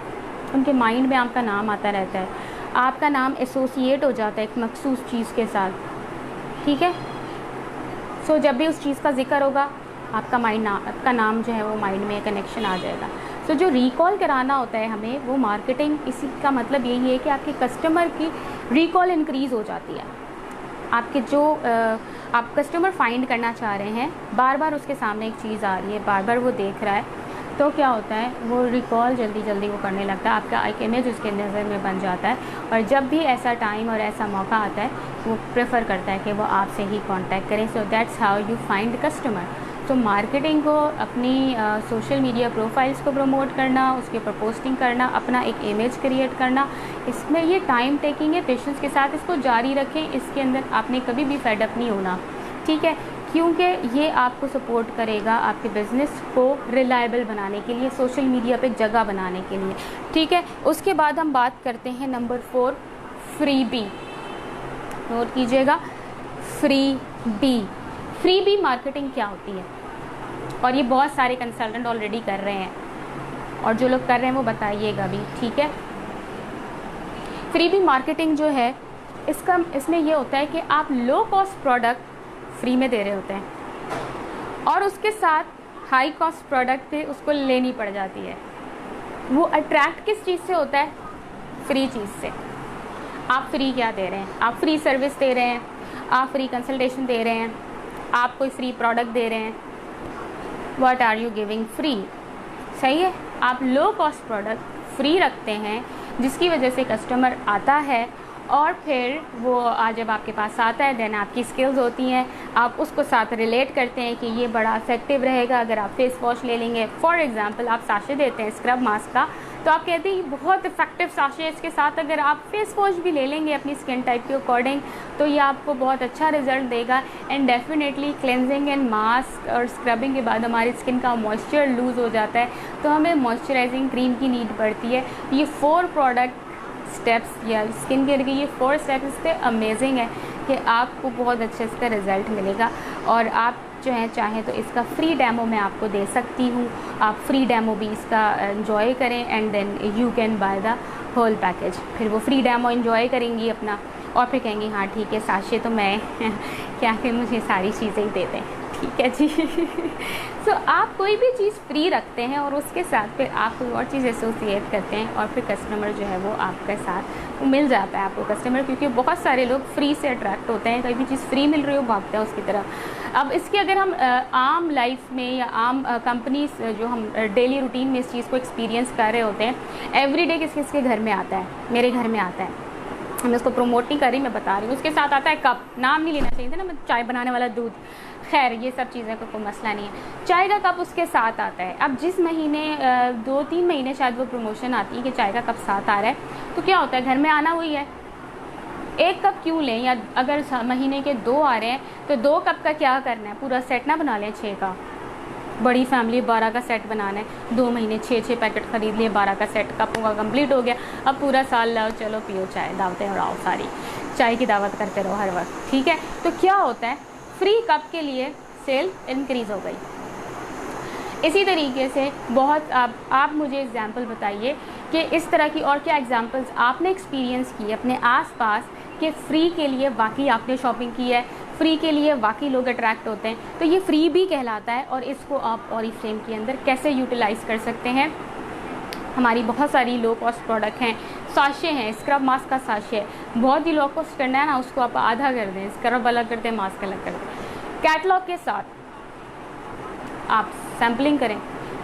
उनके माइंड में आपका नाम आता रहता है, आपका नाम एसोसिएट हो जाता है एक मखसूस चीज़ के साथ, ठीक है। सो जब भी उस चीज़ का जिक्र होगा आपका नाम जो है वो माइंड में कनेक्शन आ जाएगा। सो जो रिकॉल कराना होता है हमें, वो मार्केटिंग, इसी का मतलब यही है कि आपके कस्टमर की रिकॉल इंक्रीज़ हो जाती है। आपके जो आप कस्टमर फाइंड करना चाह रहे हैं, बार बार उसके सामने एक चीज़ आ रही है, बार बार वो देख रहा है, तो क्या होता है, वो रिकॉल जल्दी जल्दी वो करने लगता है, आपका एक इमेज उसके नज़र में बन जाता है, और जब भी ऐसा टाइम और ऐसा मौका आता है, वो प्रेफर करता है कि वो आपसे ही कांटेक्ट करें। So that's how you find customer. तो मार्केटिंग को अपनी सोशल मीडिया प्रोफाइल्स को प्रमोट करना, उसके ऊपर पोस्टिंग करना, अपना एक इमेज क्रिएट करना, इसमें ये टाइम टेकिंग है, पेशेंस के साथ इसको जारी रखें। इसके अंदर आपने कभी भी फेड अप नहीं होना, ठीक है, क्योंकि ये आपको सपोर्ट करेगा आपके बिज़नेस को रिलायबल बनाने के लिए, सोशल मीडिया पे जगह बनाने के लिए, ठीक है। उसके बाद हम बात करते हैं नंबर 4, फ्रीबी। नोट कीजिएगा, फ्रीबी। फ्रीबी मार्केटिंग क्या होती है, और ये बहुत सारे कंसल्टेंट ऑलरेडी कर रहे हैं, और जो लोग कर रहे हैं वो बताइएगा भी, ठीक है। फ्रीबी मार्केटिंग जो है, इसमें ये होता है कि आप लो कॉस्ट प्रोडक्ट फ्री में दे रहे होते हैं, और उसके साथ हाई कॉस्ट प्रोडक्ट पे उसको लेनी पड़ जाती है। वो अट्रैक्ट किस चीज़ से होता है, फ्री चीज़ से। आप फ्री क्या दे रहे हैं, आप फ्री सर्विस दे रहे हैं, आप फ्री कंसल्टेशन दे रहे हैं, आप कोई फ्री प्रोडक्ट दे रहे हैं, what are you giving free, सही है। आप लो कॉस्ट प्रोडक्ट फ्री रखते हैं, जिसकी वजह से कस्टमर आता है, और फिर वो आज जब आपके पास आता है, देन आपकी स्किल्स होती हैं, आप उसको साथ रिलेट करते हैं कि ये बड़ा इफेक्टिव रहेगा अगर आप फेस वॉश ले लेंगे। फॉर एग्जांपल आप साशे देते हैं स्क्रब मास्क का, तो आप कहते हैं बहुत इफेक्टिव साशे है, इसके साथ अगर आप फेस वॉश भी ले लेंगे अपनी स्किन टाइप के अकॉर्डिंग, तो ये आपको बहुत अच्छा रिजल्ट देगा। And definitely cleansing and mask और स्क्रबिंग के बाद हमारी स्किन का मॉइस्चर लूज़ हो जाता है, तो हमें मॉइस्चराइजिंग क्रीम की नीड पड़ती है। ये 4 प्रोडक्ट स्टेप्स या स्किन केयर के ये 4 स्टेप्स इससे अमेजिंग है कि आपको बहुत अच्छा इसका रिज़ल्ट मिलेगा। और आप जो है चाहें तो इसका फ्री डेमो मैं आपको दे सकती हूँ, आप फ्री डेमो भी इसका एंजॉय करें, and then you can buy the whole package. फिर वो फ्री डेमो एंजॉय करेंगी अपना, और फिर कहेंगी हाँ ठीक है साशे तो मैं क्या कि मुझे सारी चीज़ें ही दे दें, ठीक है जी। सो आप कोई भी चीज़ फ्री रखते हैं, और उसके साथ फिर आप कोई और चीज़ एसोसिएट करते हैं, और फिर कस्टमर जो है वो आपके साथ मिल जाता है आपको कस्टमर, क्योंकि बहुत सारे लोग फ्री से अट्रैक्ट होते हैं, कोई भी चीज़ फ्री मिल रही हो भागता है उसकी तरफ। अब इसके अगर हम आम लाइफ में या आम कंपनीज जो हम डेली रूटीन में इस चीज़ को एक्सपीरियंस कर रहे होते हैं, एवरीडे किस किस के घर में आता है, मेरे घर में आता है, मैं उसको प्रमोट नहीं कर रही, मैं बता रही हूँ। उसके साथ आता है कप, नाम नहीं लेना चाहिए था ना, चाय बनाने वाला दूध, खैर ये सब चीज़ें का कोई मसला नहीं है। चाय का कप उसके साथ आता है। अब जिस महीने 2-3 महीने शायद वो प्रमोशन आती है कि चाय का कप साथ आ रहा है, तो क्या होता है, घर में आना हुई है, 1 कप क्यों लें, या अगर महीने के 2 आ रहे हैं तो 2 कप का क्या करना है, पूरा सेट ना बना लें 6 का। बड़ी फैमिली 12 का सेट बनाना है, 2 महीने 6 पैकेट खरीद लिए, 12 का सेट कपों का कंप्लीट हो गया। अब पूरा साल लाओ, चलो पियो चाय, दावतें उड़ाओ, सारी चाय की दावत करते रहो हर वक्त, ठीक है। तो क्या होता है, फ्री कप के लिए सेल इंक्रीज़ हो गई। इसी तरीके से बहुत आप मुझे एग्जांपल बताइए कि इस तरह की और क्या एग्जांपल्स आपने एक्सपीरियंस की अपने आसपास कि फ्री के लिए वाकई आपने शॉपिंग की है, फ्री के लिए वाकई लोग अट्रैक्ट होते हैं, तो ये फ्री भी कहलाता है। और इसको आप ऑरिफ्लेम के अंदर कैसे यूटिलाइज़ कर सकते हैं। हमारी बहुत सारी लो कॉस्ट प्रोडक्ट हैं, साशे हैं, स्क्रब मास्क का साशे है, बहुत ही लो कॉस्ट करना है ना, उसको आप आधा कर दें, स्क्रब अलग कर दें, मास्क अलग कर दें। कैटलॉग के साथ आप सैम्पलिंग करें,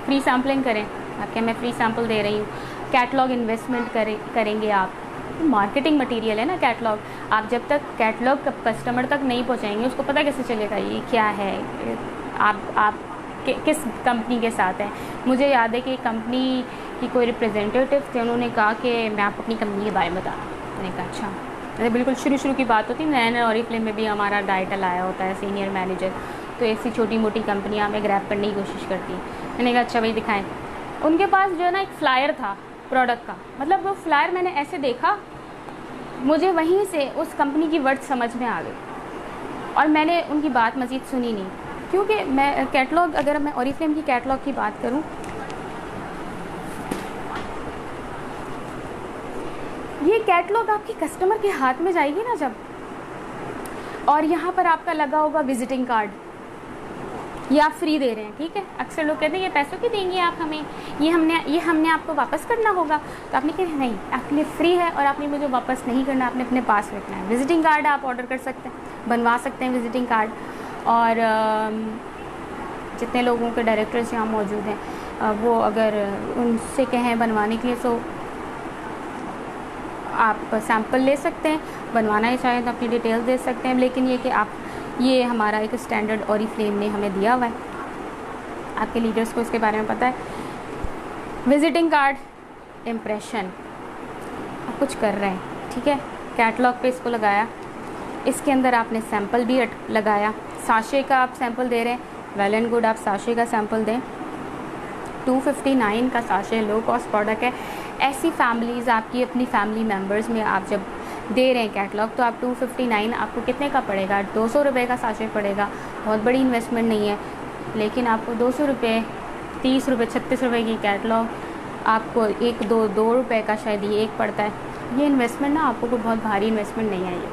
फ्री सैम्पलिंग करें, आपके मैं फ्री सैम्पल दे रही हूँ। कैटलॉग इन्वेस्टमेंट करेंगे आप, मार्केटिंग मटेरियल है ना कैटलॉग। आप जब तक कैटलॉग कस्टमर तक नहीं पहुँचाएंगे, उसको पता कैसे चलेगा ये क्या है, आप किस कंपनी के साथ हैं। मुझे याद है कि कंपनी की कोई रिप्रेजेंटेटिव थे, उन्होंने कहा कि मैं आपको अपनी कंपनी के बारे में बता। मैंने कहा अच्छा, अरे बिल्कुल शुरू की बात होती है, नया नया ऑरिफ्लेम में भी हमारा टाइटल आया होता है सीनियर मैनेजर, तो ऐसी छोटी मोटी कंपनियां हमें ग्रैब करने की कोशिश करती हैं। मैंने कहा अच्छा भाई दिखाएं। उनके पास जो है ना एक फ़्लायर था प्रोडक्ट का, मतलब वो फ्लायर मैंने ऐसे देखा, मुझे वहीं से उस कंपनी की वर्ड समझ में आ गई और मैंने उनकी बात मज़ीद सुनी नहीं, क्योंकि मैं कैटलॉग, अगर मैं ऑरिफ्लेम की कैटलॉग की बात करूं, ये कैटलॉग आपकी कस्टमर के हाथ में जाएगी ना जब, और यहाँ पर आपका लगा होगा विजिटिंग कार्ड, ये आप फ्री दे रहे हैं, ठीक है। अक्सर लोग कहते हैं ये पैसों की देंगे आप हमें, ये हमने आपको वापस करना होगा, तो आपने कहा नहीं, आपके लिए फ्री है और आपने मुझे वापस नहीं करना, आपने अपने पास रखना है। विजिटिंग कार्ड आप ऑर्डर कर सकते हैं, बनवा सकते हैं विजिटिंग कार्ड, और जितने लोगों के डायरेक्टर्स यहाँ मौजूद हैं वो अगर उनसे कहें बनवाने के लिए, तो आप सैम्पल ले सकते हैं, बनवाना ही चाहें तो अपनी डिटेल्स दे सकते हैं। लेकिन ये कि आप, ये हमारा एक स्टैंडर्ड ऑरिफ्लेम ने हमें दिया हुआ है, आपके लीडर्स को इसके बारे में पता है। विजिटिंग कार्ड, इम्प्रेशन, आप कुछ कर रहे हैं, ठीक है, कैटलॉग पे इसको लगाया, इसके अंदर आपने सैम्पल भी लगाया, साशे का आप सैम्पल दे रहे हैं, वेल एंड गुड, आप साशे का सैम्पल दें। 259 का साशे लो कॉस्ट प्रोडक्ट है। ऐसी फैमिलीज़, आपकी अपनी फैमिली मेम्बर्स में आप जब दे रहे हैं कैटलॉग, तो आप 259 आपको कितने का पड़ेगा, 200 रुपये का साशे पड़ेगा। बहुत बड़ी इन्वेस्टमेंट नहीं है, लेकिन आपको 200 रुपये, 30 रुपये, 36 रुपये की कैटलॉग आपको 2 रुपये का शायद ये एक पड़ता है। ये इन्वेस्टमेंट ना आपको कोई बहुत भारी इन्वेस्टमेंट नहीं है ये,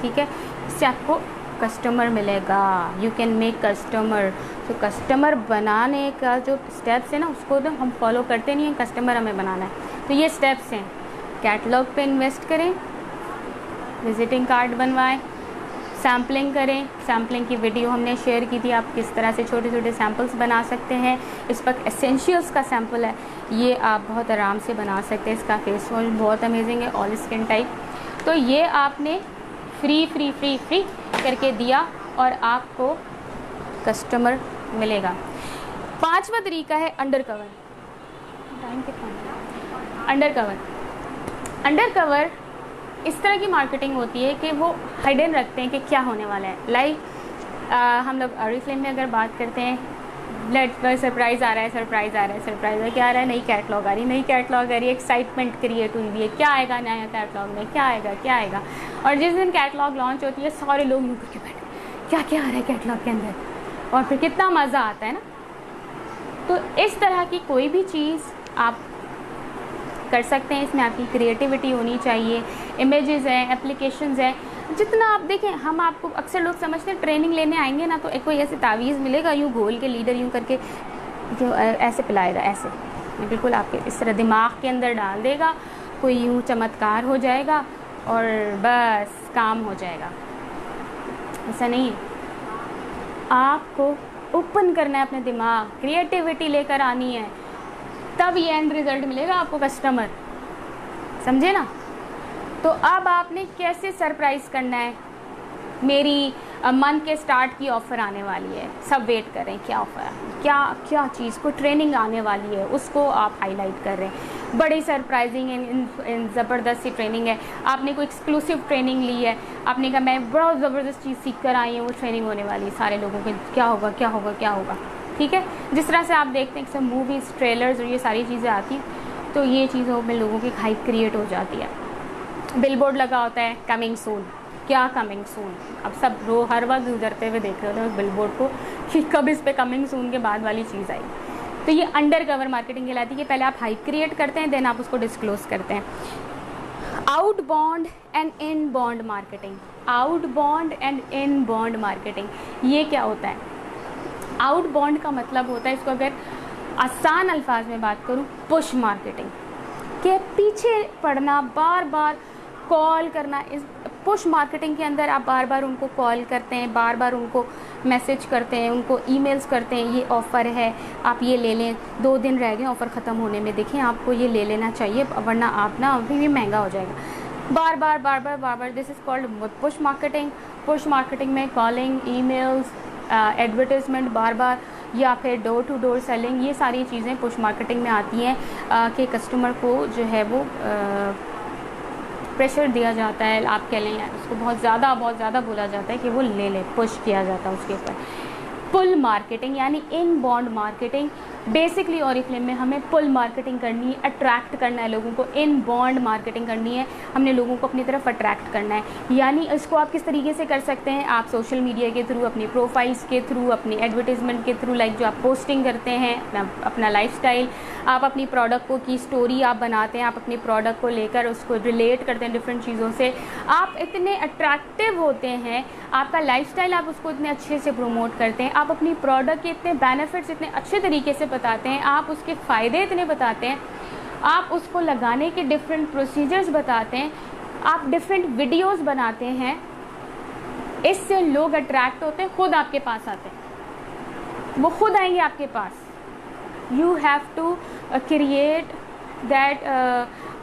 ठीक है। इससे आपको कस्टमर मिलेगा, यू कैन मेक कस्टमर। तो कस्टमर बनाने का जो स्टेप्स है ना, उसको तो हम फॉलो करते नहीं हैं, कस्टमर हमें बनाना है। तो ये स्टेप्स हैं, कैटलॉग पे इन्वेस्ट करें, विजिटिंग कार्ड बनवाएं, सैम्पलिंग करें। सैम्पलिंग की वीडियो हमने शेयर की थी, आप किस तरह से छोटे छोटे सैम्पल्स बना सकते हैं। इस वक्त एसेंशियल्स का सैम्पल है, ये आप बहुत आराम से बना सकते हैं। इसका फेस वॉश बहुत अमेजिंग है, ऑल स्किन टाइप। तो ये आपने फ्री फ्री फ्री फ्री करके दिया और आपको कस्टमर मिलेगा। 5वां तरीका है अंडर कवर। टाइम कितना? Under cover. अंडर कवर इस तरह की मार्केटिंग होती है कि वो हिडन रखते हैं कि क्या होने वाला है। लाइक हम लोग ऑरिफ्लेम में अगर बात करते हैं, सरप्राइज़ आ रहा है, सरप्राइज़ आ रहा है, सरप्राइज़ है, क्या आ रहा है, नई कैटलॉग आ रही है, नई कैटलॉग आ रही है, एक्साइटमेंट क्रिएट हुई है, क्या आएगा नया कैटलॉग में, क्या आएगा, क्या आएगा। और जिस दिन कैटलॉग लॉन्च होती है, सारे लोग यूँ करके बैठे, क्या क्या आ रहा है कैटलॉग के अंदर, और फिर कितना मज़ा आता है ना। तो इस तरह की कोई भी चीज़ आप कर सकते हैं, इसमें आपकी क्रिएटिविटी होनी चाहिए, इमेजेस हैं, एप्लीकेशंस हैं, जितना आप देखें। हम आपको अक्सर लोग समझते हैं ट्रेनिंग लेने आएंगे ना तो एक कोई ऐसे तावीज़ मिलेगा, यूँ घोल के लीडर यूँ करके जो ऐसे पिलाएगा, ऐसे बिल्कुल आपके इस तरह दिमाग के अंदर डाल देगा, कोई यूँ चमत्कार हो जाएगा और बस काम हो जाएगा। ऐसा नहीं है, आपको ओपन करना है अपने दिमाग, क्रिएटिविटी लेकर आनी है, तब ये एंड रिज़ल्ट मिलेगा आपको, कस्टमर। समझे ना। तो अब आपने कैसे सरप्राइज़ करना है। मेरी मंथ के स्टार्ट की ऑफ़र आने वाली है, सब वेट कर रहे हैं क्या ऑफ़र है, क्या क्या चीज़ को ट्रेनिंग आने वाली है, उसको आप हाईलाइट कर रहे हैं। बड़ी सरप्राइजिंग इन ज़बरदस्त सी ट्रेनिंग है, आपने कोई एक्सक्लूसिव ट्रेनिंग ली है, आपने कहा मैं बहुत ज़बरदस्त चीज़ सीख कर आई हूँ, वो ट्रेनिंग होने वाली है, सारे लोगों के क्या होगा क्या होगा क्या होगा, ठीक है। जिस तरह से आप देखते हैं कि सब मूवीज़, ट्रेलर्स और ये सारी चीज़ें आती हैं, तो ये चीज़ों में लोगों की हाइप क्रिएट हो जाती है। बिलबोर्ड लगा होता है कमिंग सून, क्या कमिंग सून, अब सब हर वक्त गुजरते हुए देख रहे होते हैं उस बिलबोर्ड को कि कब इस पे कमिंग सून के बाद वाली चीज़ आई। तो ये अंडर कवर मार्केटिंग कहलाती है कि पहले आप हाइप क्रिएट करते हैं, देन आप उसको डिस्क्लोज करते हैं। Out bond and in bond marketing. Out bond and in bond marketing, ये क्या होता है। आउट बॉन्ड का मतलब होता है, इसको अगर आसान अल्फाज में बात करूँ, पुश मार्केटिंग के पीछे पड़ना, बार बार कॉल करना। इस पुश मार्केटिंग के अंदर आप बार बार उनको कॉल करते हैं, बार बार उनको मैसेज करते हैं, उनको ईमेल्स करते हैं, ये ऑफ़र है आप ये ले लें, 2 दिन रह गए ऑफ़र ख़त्म होने में, देखिए आपको ये ले लेना चाहिए वरना आप ना अभी भी महंगा हो जाएगा। बार बार बार बार बार बार, this is called push marketing. Push marketing में कॉलिंग, ईमेल्स, एडवर्टाइजमेंट बार बार, या फिर डोर टू डोर सेलिंग, ये सारी चीज़ें पुश मार्केटिंग में आती हैं कि कस्टमर को जो है वो प्रेशर दिया जाता है, आप कह लें यार उसको बहुत ज़्यादा बोला जाता है कि वो ले ले, पुश किया जाता है उसके ऊपर। पुल मार्केटिंग यानी इनबाउंड मार्केटिंग। बेसिकली ओरिफ्लेम में हमें पुल मार्केटिंग करनी है, अट्रैक्ट करना है लोगों को, इनबाउंड मार्केटिंग करनी है, हमने लोगों को अपनी तरफ अट्रैक्ट करना है। यानी इसको आप किस तरीके से कर सकते हैं, आप सोशल मीडिया के थ्रू, अपनी प्रोफाइल्स के थ्रू, अपनी एडवर्टीज़मेंट के थ्रू, लाइक जो आप पोस्टिंग करते हैं, अपना लाइफस्टाइल, आप अपनी प्रोडक्ट को की स्टोरी आप बनाते हैं, आप अपनी प्रोडक्ट को लेकर उसको रिलेट करते हैं डिफरेंट चीज़ों से, आप इतने अट्रैक्टिव होते हैं, आपका लाइफस्टाइल आप उसको इतने अच्छे से प्रमोट करते हैं, आप अपनी प्रोडक्ट के इतने बेनिफिट्स इतने अच्छे तरीके से बताते हैं, आप उसके फ़ायदे इतने बताते हैं, आप उसको लगाने के डिफरेंट प्रोसीजर्स बताते हैं, आप डिफरेंट वीडियोस बनाते हैं, इससे लोग अट्रैक्ट होते हैं, खुद आपके पास आते हैं, वो खुद आएंगे आपके पास। You have to create that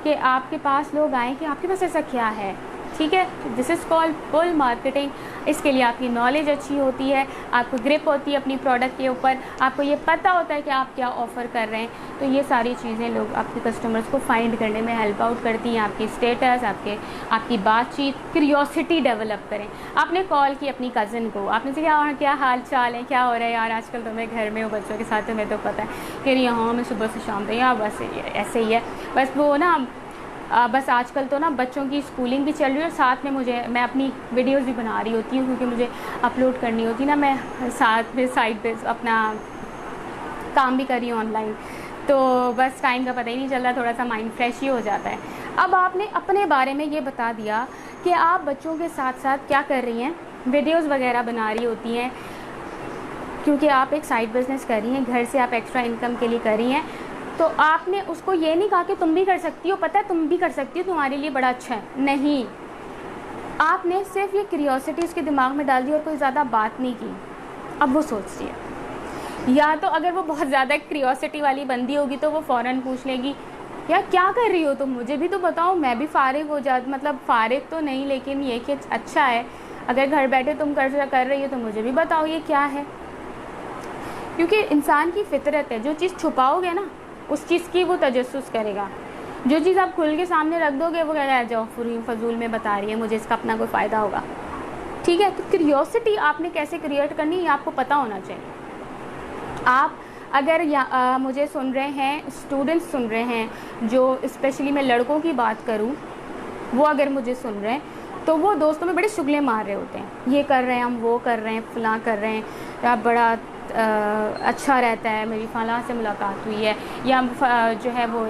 कि आपके पास लोग आएँ कि आपके पास ऐसा क्या है, ठीक है। This is called pull marketing. इसके लिए आपकी नॉलेज अच्छी होती है, आपको ग्रिप होती है अपनी प्रोडक्ट के ऊपर, आपको ये पता होता है कि आप क्या ऑफ़र कर रहे हैं, तो ये सारी चीज़ें लोग आपके कस्टमर्स को फाइंड करने में हेल्प आउट करती हैं। आपकी स्टेटस, आपकी बातचीत, क्यूरियोसिटी डेवलप करें। आपने कॉल की अपनी कज़न को, आपने से क्या हाल चाल है, क्या हो रहा है यार, आजकल तो मैं घर में हूँ बच्चों के साथ, तो मैं तो पता है कि यहाँ मैं सुबह से शाम तक यार बस ऐसे ही है, बस वो ना बस आजकल तो ना बच्चों की स्कूलिंग भी चल रही है और साथ में मैं अपनी वीडियोस भी बना रही होती हूँ, क्योंकि मुझे अपलोड करनी होती ना, मैं साथ में साइड पे अपना काम भी कर रही हूँ ऑनलाइन, तो बस टाइम का पता ही नहीं चल रहा, थोड़ा सा माइंड फ्रेश ही हो जाता है। अब आपने अपने बारे में ये बता दिया कि आप बच्चों के साथ साथ क्या कर रही हैं, वीडियोज़ वगैरह बना रही होती हैं, क्योंकि आप एक साइड बिज़नेस कर रही हैं, घर से आप एक्स्ट्रा इनकम के लिए कर रही हैं, तो आपने उसको ये नहीं कहा कि तुम भी कर सकती हो, पता है तुम भी कर सकती हो, तुम्हारे लिए बड़ा अच्छा है, नहीं, आपने सिर्फ ये क्यूरियोसिटी उसके दिमाग में डाल दी और कोई ज़्यादा बात नहीं की। अब वो सोचती है, या तो अगर वो बहुत ज़्यादा क्यूरियोसिटी वाली बंदी होगी तो वो फ़ौरन पूछ लेगी, यार क्या कर रही हो तुम, मुझे भी तो बताओ, मैं भी फ़ारिग हो जा, मतलब फ़ारिग तो नहीं, लेकिन ये कि अच्छा है अगर घर बैठे तुम कर रही हो तो मुझे भी बताओ ये क्या है। क्योंकि इंसान की फितरत है, जो चीज़ छुपाओगे ना उस चीज़ की वो तजस्सुस करेगा, जो चीज़ आप खुल के सामने रख दोगे वो कहेगा जाओ फजूल में बता रही है, मुझे इसका अपना कोई फ़ायदा होगा, ठीक है। तो क्यूरियोसिटी आपने कैसे क्रिएट करनी है ये आपको पता होना चाहिए। आप अगर मुझे सुन रहे हैं, स्टूडेंट्स सुन रहे हैं, जो स्पेशली मैं लड़कों की बात करूं, वो अगर मुझे सुन रहे हैं तो वो दोस्तों में बड़े शुगले मार रहे होते हैं, ये कर रहे हैं हम, वो कर रहे हैं, फ़लाँ कर रहे हैं, या बड़ा अच्छा रहता है, मेरी फ़लाँ से मुलाकात हुई है, या जो है वो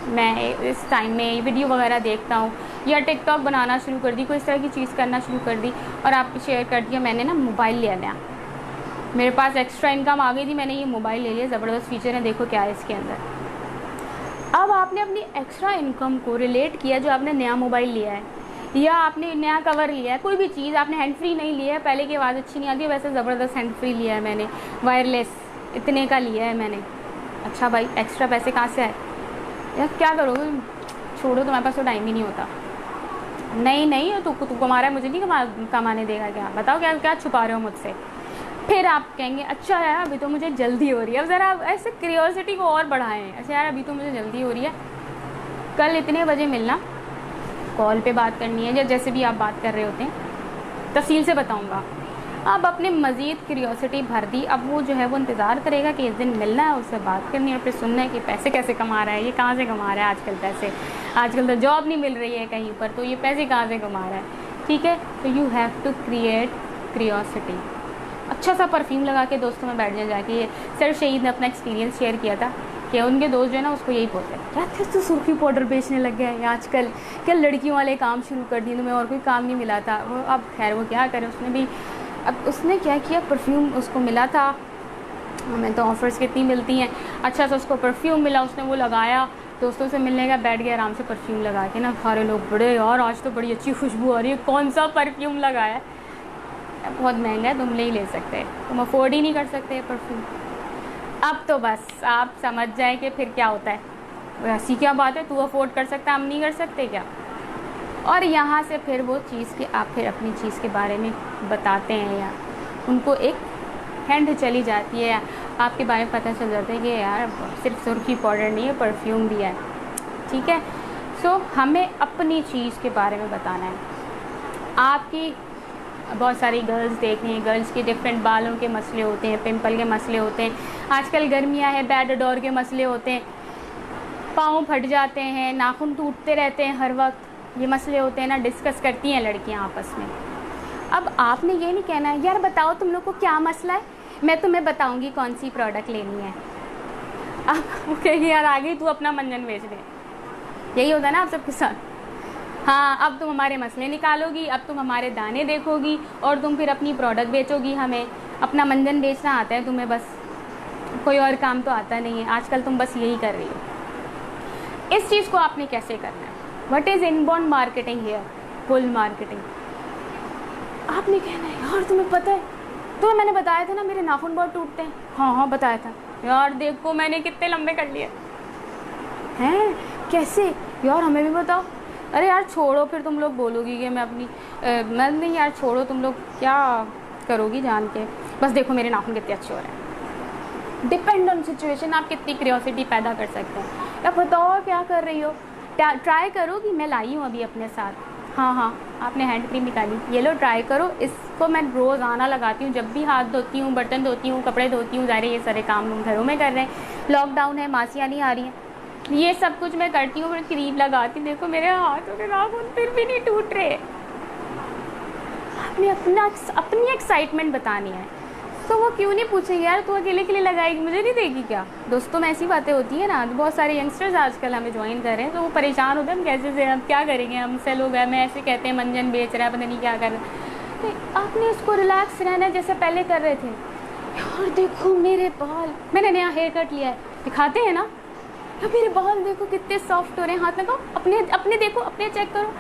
मैं इस टाइम में वीडियो वगैरह देखता हूँ, या टिकटॉक बनाना शुरू कर दी, कोई इस तरह की चीज़ करना शुरू कर दी और आप शेयर कर दिया, मैंने ना मोबाइल ले लिया, मेरे पास एक्स्ट्रा इनकम आ गई थी, मैंने ये मोबाइल ले लिया, ज़बरदस्त फीचर है, देखो क्या है इसके अंदर। अब आपने अपनी एक्स्ट्रा इनकम को रिलेट किया, जो आपने नया मोबाइल लिया है या आपने नया कवर लिया है, कोई भी चीज़ आपने हैंड फ्री नहीं लिया है, पहले की आवाज़ अच्छी नहीं आती है, वैसे ज़बरदस्त हैंड फ्री लिया है मैंने, वायरलेस इतने का लिया है मैंने। अच्छा भाई एक्स्ट्रा पैसे कहाँ से आए, यार क्या करोगे, छोड़ो, तुम्हारे पास तो टाइम ही नहीं होता। नहीं तू कमा रहा है, मुझे नहीं कमाने देगा क्या, बताओ क्या क्या छुपा रहे हो मुझसे। फिर आप कहेंगे अच्छा यार अभी तो मुझे जल्दी हो रही है, अब ज़रा ऐसे क्यूरियोसिटी को और बढ़ाएं, अच्छा यार अभी तो मुझे जल्दी हो रही है, कल इतने बजे मिलना, कॉल पे बात करनी है या जैसे भी आप बात कर रहे होते हैं, तफसील से बताऊंगा। अब अपने मज़ीद क्यूरियोसिटी भर दी, अब वो जो है वो इंतज़ार करेगा कि इस दिन मिलना है, उससे बात करनी है और फिर सुनना है कि पैसे कैसे कमा रहा है, ये कहाँ से कमा रहा है आजकल पैसे, आजकल तो जॉब नहीं मिल रही है कहीं पर, तो ये पैसे कहाँ से कमा रहा है, ठीक है। तो you have to create curiosity. अच्छा सा परफ्यूम लगा के दोस्तों में बैठ जाके, ये सर शहीद ने अपना एक्सपीरियंस शेयर किया था कि उनके दोस्त जो है ना उसको यही बोलते हैं, क्या थे तो सुर्खी पाउडर बेचने लग गया है आजकल, क्या लड़कियों वाले काम शुरू कर दिए, तुम्हें और कोई काम नहीं मिला था। वो अब खैर वो क्या करे, उसने भी अब उसने क्या किया, परफ्यूम उसको मिला था, हमें तो ऑफ़र्स कितनी मिलती हैं, अच्छा सा उसको परफ्यूम मिला, उसने वो लगाया, दोस्तों से मिलने का बैठ गया आराम से परफ्यूम लगा के ना, सारे लोग बड़े यार आज तो बड़ी अच्छी खुशबू आ रही है, कौन सा परफ्यूम लगाया, बहुत महंगा है, तुम ले ही ले सकते हैं, तुम अफोर्ड ही नहीं कर सकते परफ्यूम। अब तो बस आप समझ जाएं कि फिर क्या होता है, ऐसी क्या बात है, तू अफोर्ड कर सकता है हम नहीं कर सकते क्या। और यहाँ से फिर वो चीज़ कि आप फिर अपनी चीज़ के बारे में बताते हैं, या उनको एक हैंड चली जाती है, आपके बारे में पता चल जाता है कि यार सिर्फ सुर्खी पाउडर नहीं है, परफ्यूम भी है, ठीक है। सो हमें अपनी चीज़ के बारे में बताना है, आपकी बहुत सारी गर्ल्स देख रही हैं, गर्ल्स के डिफरेंट बालों के मसले होते हैं, पिंपल के मसले होते हैं, आजकल गर्मियाँ हैं, बैड डोर के मसले होते हैं, पाँव फट जाते हैं, नाखून टूटते रहते हैं हर वक्त, ये मसले होते हैं ना, डिस्कस करती हैं लड़कियाँ आपस में। अब आपने ये नहीं कहना है यार बताओ तुम लोग को क्या मसला है, मैं तुम्हें बताऊँगी कौन सी प्रोडक्ट लेनी है। अब वो कहेगी यार आ गई तू अपना मंजन बेच दे, यही होता है ना आप सबके साथ। हाँ, अब तुम हमारे मसले निकालोगी, अब तुम हमारे दाने देखोगी और तुम फिर अपनी प्रोडक्ट बेचोगी। हमें अपना मंजन बेचना आता है तुम्हें, बस कोई और काम तो आता नहीं है, आजकल तुम बस यही कर रही हो। इस चीज़ को आपने कैसे करना है? What is inbound marketing here? Pull marketing. आपने कहना है यार तुम्हें पता है, तुम्हें मैंने बताया था ना मेरे नाखून बहुत टूटते हैं। हाँ हाँ बताया था यार, देखो मैंने कितने लंबे कर लिए हैं। कैसे यार हमें भी बताओ। अरे यार छोड़ो, फिर तुम लोग बोलोगी कि मैं अपनी मैं नहीं यार छोड़ो, तुम लोग क्या करोगी जान के, बस देखो मेरे नाखून कितने अच्छे हो रहे हैं। डिपेंड ऑन सिचुएशन आप कितनी क्यूरियोसिटी पैदा कर सकते हैं। या बताओ क्या कर रही हो, ट्राई करोगी, मैं लाई हूँ अभी अपने साथ। हाँ हाँ आपने हैंड क्रीम निकाली, ये लो ट्राई करो। इसको मैं रोज़ाना लगाती हूँ, जब भी हाथ धोती हूँ, बर्तन धोती हूँ, कपड़े धोती हूँ। ज़ाहिर ये सारे काम हम घरों में कर रहे हैं, लॉकडाउन है, मासियाँ नहीं आ रही हैं, ये सब कुछ मैं करती हूँ, फिर क्रीम लगाती हूँ। देखो मेरे हाथों के नाखून फिर भी नहीं टूट रहे। आपने अपनी एक्साइटमेंट बतानी है, तो वो क्यों नहीं पूछेंगे यार तू अकेले के लिए लगाएगी, मुझे नहीं देगी क्या? दोस्तों में ऐसी बातें होती है ना। बहुत सारे यंगस्टर्स आजकल हमें ज्वाइन कर रहे हैं, तो वो परेशान होते हैं हम कैसे से, हम क्या करेंगे, हमसे लोग हैं, मैं ऐसे कहते हैं मंजन बेच रहा है, पता नहीं क्या कर रहा है। तो आपने इसको रिलैक्स रहना जैसे पहले कर रहे थे। यार देखो मेरे बाल, मैंने नया हेयर कट लिया है, दिखाते हैं ना, या मेरे बाल देखो कितने सॉफ्ट हो रहे हैं, हाथ लगाओ, अपने देखो, अपने चेक करो।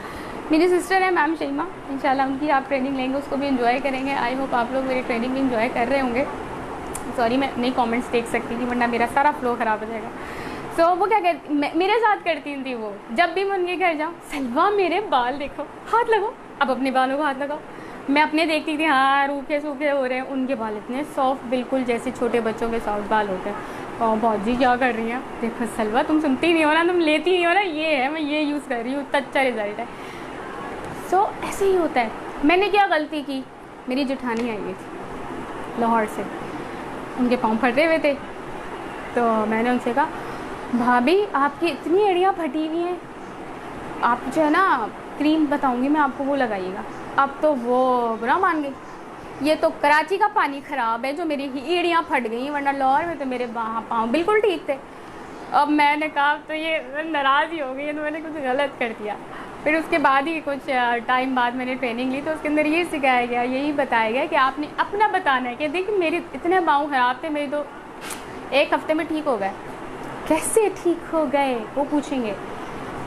मेरी सिस्टर है मैम शैमा, इंशाल्लाह उनकी आप ट्रेनिंग लेंगे, उसको भी एंजॉय करेंगे। आई होप आप लोग मेरी ट्रेनिंग भी एंजॉय कर रहे होंगे। सॉरी मैं नहीं कमेंट्स देख सकती थी, वरना मेरा सारा फ्लो ख़राब हो जाएगा। सो वो क्या कहती, मेरे साथ करती थी वो, जब भी मैं उनके घर जाऊँ, सलवा मेरे बाल देखो, हाथ लगाओ, अब अपने बालों को हाथ लगाओ। मैं अपने देखती थी, हाँ रूखे सूखे हो रहे हैं, उनके बाल इतने सॉफ्ट, बिल्कुल जैसे छोटे बच्चों के सॉफ्ट बाल होते हैं। और बहुत जी क्या कर रही हैं, देखो सलवा तुम सुनती नहीं हो ना, तुम लेती नहीं हो ना, ये है मैं ये यूज़ कर रही हूँ, इतना अच्छा रिजल्ट है। सो ऐसे ही होता है। मैंने क्या गलती की, मेरी जेठानी आई हुई थी लाहौर से, उनके पाँव फटे हुए थे, तो मैंने उनसे कहा भाभी आपकी इतनी एड़ियाँ फटी हुई हैं, आप जो है ना क्रीम बताऊँगी मैं आपको, वो लगाइएगा। अब तो वो बुरा मान गई, ये तो कराची का पानी ख़राब है जो मेरी एड़ियाँ फट गई, वरना लाहौर में तो मेरे पाँव बिल्कुल ठीक थे। अब मैंने कहा तो ये नाराज़ ही हो गई, तो मैंने कुछ गलत कर दिया। फिर उसके बाद ही कुछ टाइम बाद मैंने ट्रेनिंग ली, तो उसके अंदर ये सिखाया गया, यही बताया गया कि आपने अपना बताना है कि देखिए मेरे इतने पाँव ख़राब थे, मेरे तो 1 हफ़्ते में ठीक हो गए। कैसे ठीक हो गए वो पूछेंगे,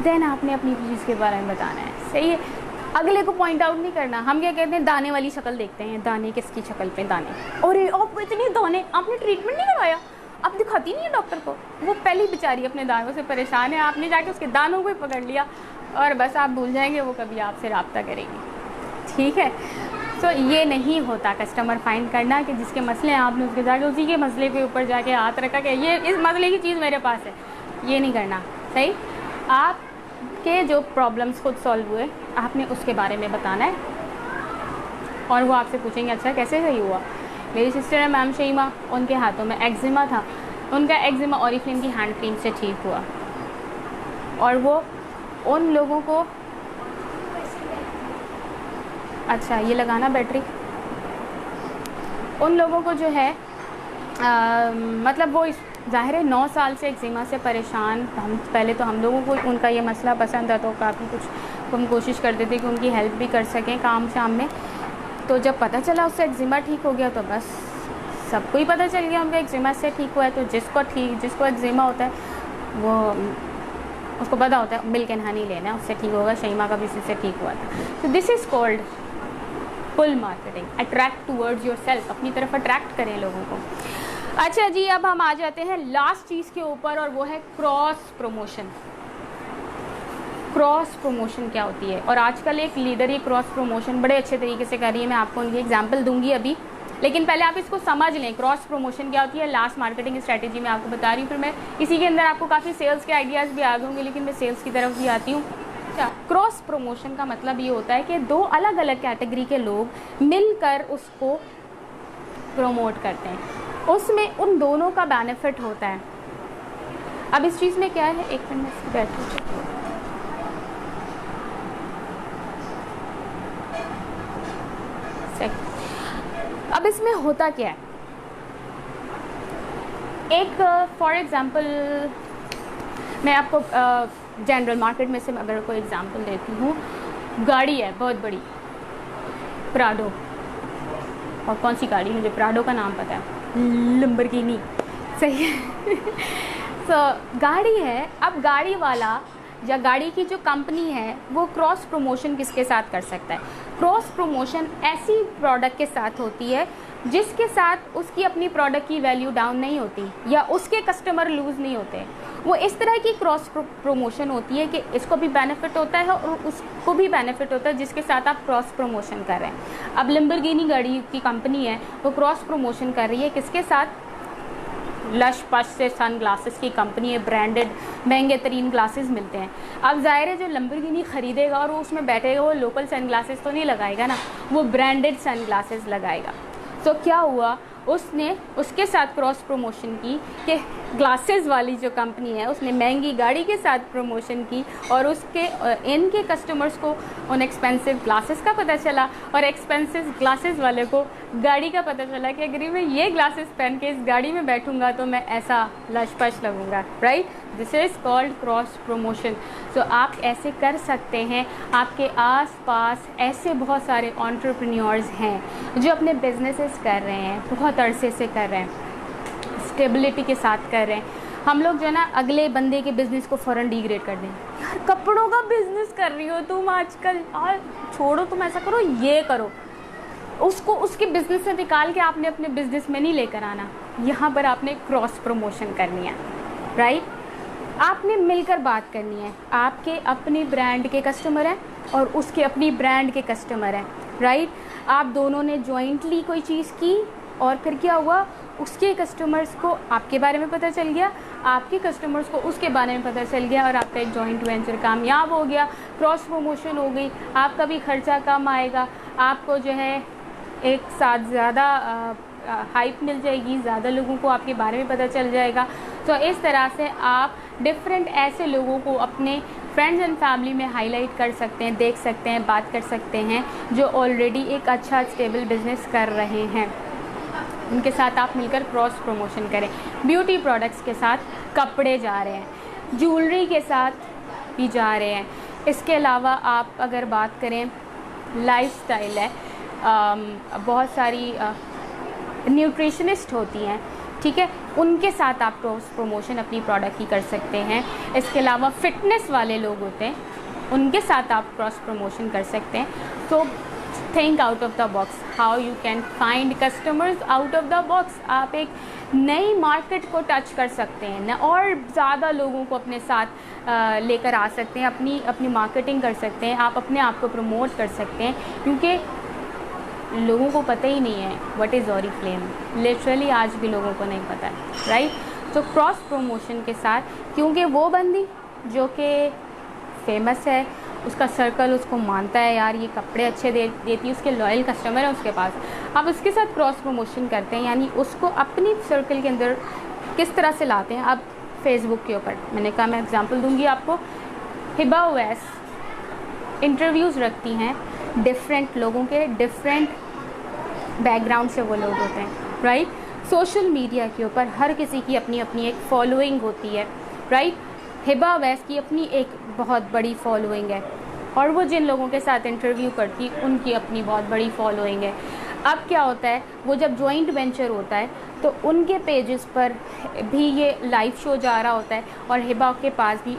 देन आपने अपनी चीज़ के बारे में बताना है। सही है, अगले को पॉइंट आउट नहीं करना। हम क्या कहते हैं, दाने वाली शक्ल देखते हैं, दाने किसकी शक्ल पे दाने, और आपको इतने दाने, आपने ट्रीटमेंट नहीं करवाया, आप दिखाती नहीं है डॉक्टर को। वो पहली बेचारी अपने दानों से परेशान है, आपने जाके उसके दानों को ही पकड़ लिया और बस आप भूल जाएंगे वो कभी आपसे रब्ता करेंगी। ठीक है, तो ये नहीं होता कस्टमर फाइंड करना कि जिसके मसले हैं आपने उसके जाके उसी के मसले के ऊपर जाके हाथ रखा कि ये इस मसले की चीज़ मेरे पास है, ये नहीं करना। सही, आप के जो प्रॉब्लम्स खुद सॉल्व हुए आपने उसके बारे में बताना है, और वो आपसे पूछेंगे अच्छा कैसे सही हुआ। मेरी सिस्टर है मैम शैमा, उनके हाथों में एक्जिमा था, उनका एक्जिमा ऑरिफ्लेम की हैंड क्रीम से ठीक हुआ। और वो उन लोगों को, अच्छा ये लगाना बैटरी, उन लोगों को जो है मतलब वो ज़ाहिर है 9 साल से एक्जिमा से परेशान, हम पहले तो हम लोगों को उनका ये मसला पसंद था, तो काफ़ी कुछ हम कोशिश करते थे कि उनकी हेल्प भी कर सकें काम शाम में। तो जब पता चला उससे एक्जिमा ठीक हो गया, तो बस सबको ही पता चल गया उनका एक्जिमा से ठीक हुआ है। तो जिसको एक्जिमा होता है वो उसको पता होता है मिल्क एंड हनी लेना है, उससे ठीक होगा। शैमा का भी इससे ठीक हुआ था। तो this is called pull marketing, attract towards yourself, अपनी तरफ अट्रैक्ट करें लोगों को। अच्छा जी, अब हम आ जाते हैं लास्ट चीज़ के ऊपर, और वो है क्रॉस प्रमोशन। क्रॉस प्रमोशन क्या होती है, और आजकल एक लीडर ये क्रॉस प्रमोशन बड़े अच्छे तरीके से कर रही है। मैं आपको उनकी एग्जांपल दूंगी अभी, लेकिन पहले आप इसको समझ लें क्रॉस प्रमोशन क्या होती है। लास्ट मार्केटिंग स्ट्रैटेजी मैं आपको बता रही हूँ, फिर मैं इसी के अंदर आपको काफ़ी सेल्स के आइडियाज़ भी आ गए होंगे, लेकिन मैं सेल्स की तरफ भी आती हूँ। क्रॉस प्रमोशन का मतलब ये होता है कि दो अलग अलग कैटेगरी के लोग मिलकर उसको प्रमोट करते हैं, उसमें उन दोनों का बेनिफिट होता है। अब इस चीज़ में क्या है, एक मिनट बैठो। अब इसमें होता क्या है, एक फॉर एग्ज़ाम्पल मैं आपको जनरल मार्केट में से अगर कोई एग्ज़ाम्पल देती हूँ, गाड़ी है बहुत बड़ी प्राडो, और कौन सी गाड़ी, मुझे प्राडो का नाम पता है, लंबरगिनी, सही है। तो गाड़ी है, अब गाड़ी वाला या गाड़ी की जो कंपनी है वो क्रॉस प्रमोशन किसके साथ कर सकता है? क्रॉस प्रमोशन ऐसी प्रोडक्ट के साथ होती है जिसके साथ उसकी अपनी प्रोडक्ट की वैल्यू डाउन नहीं होती या उसके कस्टमर लूज़ नहीं होते। वो इस तरह की क्रॉस प्रमोशन होती है कि इसको भी बेनिफिट होता है और उसको भी बेनिफिट होता है जिसके साथ आप क्रॉस प्रमोशन कर रहे हैं। अब लैम्बोर्गिनी गाड़ी की कंपनी है, वो क्रॉस प्रमोशन कर रही है किसके साथ? लश पश से सन ग्लासेस की कंपनी है, ब्रांडेड महंगे तरीन ग्लासेस मिलते हैं। अब ज़ाहिर है जो लैम्बोर्गिनी ख़रीदेगा और वो उसमें बैठेगा वो लोकल सन ग्लासेस तो नहीं लगाएगा ना, वो ब्रांडेड सन ग्लासेस लगाएगा। तो क्या हुआ, उसने उसके साथ क्रॉस प्रमोशन की कि ग्लासेस वाली जो कंपनी है उसने महंगी गाड़ी के साथ प्रमोशन की और उसके इनके कस्टमर्स को उन एक्सपेंसिव ग्लासेस का पता चला और एक्सपेंसिव ग्लासेस वाले को गाड़ी का पता चला कि अगर मैं ये ग्लासेस पहन के इस गाड़ी में बैठूंगा तो मैं ऐसा लश-पश लगूंगा, right? This is called cross promotion. So आप ऐसे कर सकते हैं। आपके आसपास ऐसे बहुत सारे एंटरप्रेन्योर्स हैं जो अपने बिजनेसेस कर रहे हैं, बहुत अरसे से कर रहे हैं, स्टेबिलिटी के साथ कर रहे हैं। हम लोग जो है ना अगले बंदे के बिज़नेस को फ़ौरन डिग्रेड कर दें, यार कपड़ों का बिज़नेस कर रही हो तुम आजकल, और छोड़ो तुम ऐसा करो ये करो, उसको उसके बिज़नेस से निकाल के आपने अपने बिज़नेस में नहीं लेकर आना। यहाँ पर आपने क्रॉस प्रमोशन करनी है, राइट? आपने मिलकर बात करनी है। आपके अपने ब्रांड के कस्टमर हैं और उसके अपनी ब्रांड के कस्टमर हैं, राइट? आप दोनों ने जॉइंटली कोई चीज़ की और फिर क्या हुआ, उसके कस्टमर्स को आपके बारे में पता चल गया, आपके कस्टमर्स को उसके बारे में पता चल गया और आपका एक जॉइंट वेंचर कामयाब हो गया, क्रॉस प्रमोशन हो गई, आपका भी खर्चा कम आएगा, आपको जो है एक साथ ज़्यादा हाइप मिल जाएगी, ज़्यादा लोगों को आपके बारे में पता चल जाएगा। तो इस तरह से आप डिफरेंट ऐसे लोगों को अपने फ्रेंड्स एंड फैमिली में हाईलाइट कर सकते हैं, देख सकते हैं, बात कर सकते हैं जो ऑलरेडी एक अच्छा स्टेबल बिजनेस कर रहे हैं। उनके साथ आप मिलकर क्रॉस प्रमोशन करें। ब्यूटी प्रोडक्ट्स के साथ कपड़े जा रहे हैं, ज्वेलरी के साथ भी जा रहे हैं। इसके अलावा आप अगर बात करें लाइफस्टाइल है, बहुत सारी न्यूट्रिशनिस्ट होती हैं, ठीक है, उनके साथ आप क्रॉस प्रमोशन अपनी प्रोडक्ट की कर सकते हैं। इसके अलावा फिटनेस वाले लोग होते हैं, उनके साथ आप क्रॉस प्रमोशन कर सकते हैं। तो think out of the box, how you can find customers out of the box. आप एक नई मार्केट को टच कर सकते हैं ना, और ज़्यादा लोगों को अपने साथ लेकर आ सकते हैं, अपनी मार्केटिंग कर सकते हैं, आप अपने आप को प्रमोट कर सकते हैं, क्योंकि लोगों को पता ही नहीं है व्हाट इज़ ऑरिफ्लेम। लिटरली आज भी लोगों को नहीं पता है, राइट? तो क्रॉस प्रमोशन के साथ, क्योंकि वो बंदी जो कि फेमस है, उसका सर्कल उसको मानता है, यार ये कपड़े अच्छे देती है, उसके लॉयल कस्टमर है उसके पास, आप उसके साथ क्रॉस प्रमोशन करते हैं, यानी उसको अपनी सर्कल के अंदर किस तरह से लाते हैं। अब फेसबुक के ऊपर मैंने कहा, मैं एग्जांपल दूंगी आपको, हिबा उवैस इंटरव्यूज़ रखती हैं डिफरेंट लोगों के, डिफरेंट बैकग्राउंड से वो लोग होते हैं, राइट? सोशल मीडिया के ऊपर हर किसी की अपनी अपनी एक फॉलोइंग होती है, राइट? हिबा उवैस की अपनी एक बहुत बड़ी फॉलोइंग है और वो जिन लोगों के साथ इंटरव्यू करती उनकी अपनी बहुत बड़ी फॉलोइंग है। अब क्या होता है, वो जब जॉइंट वेंचर होता है तो उनके पेजेस पर भी ये लाइव शो जा रहा होता है और हिबा के पास भी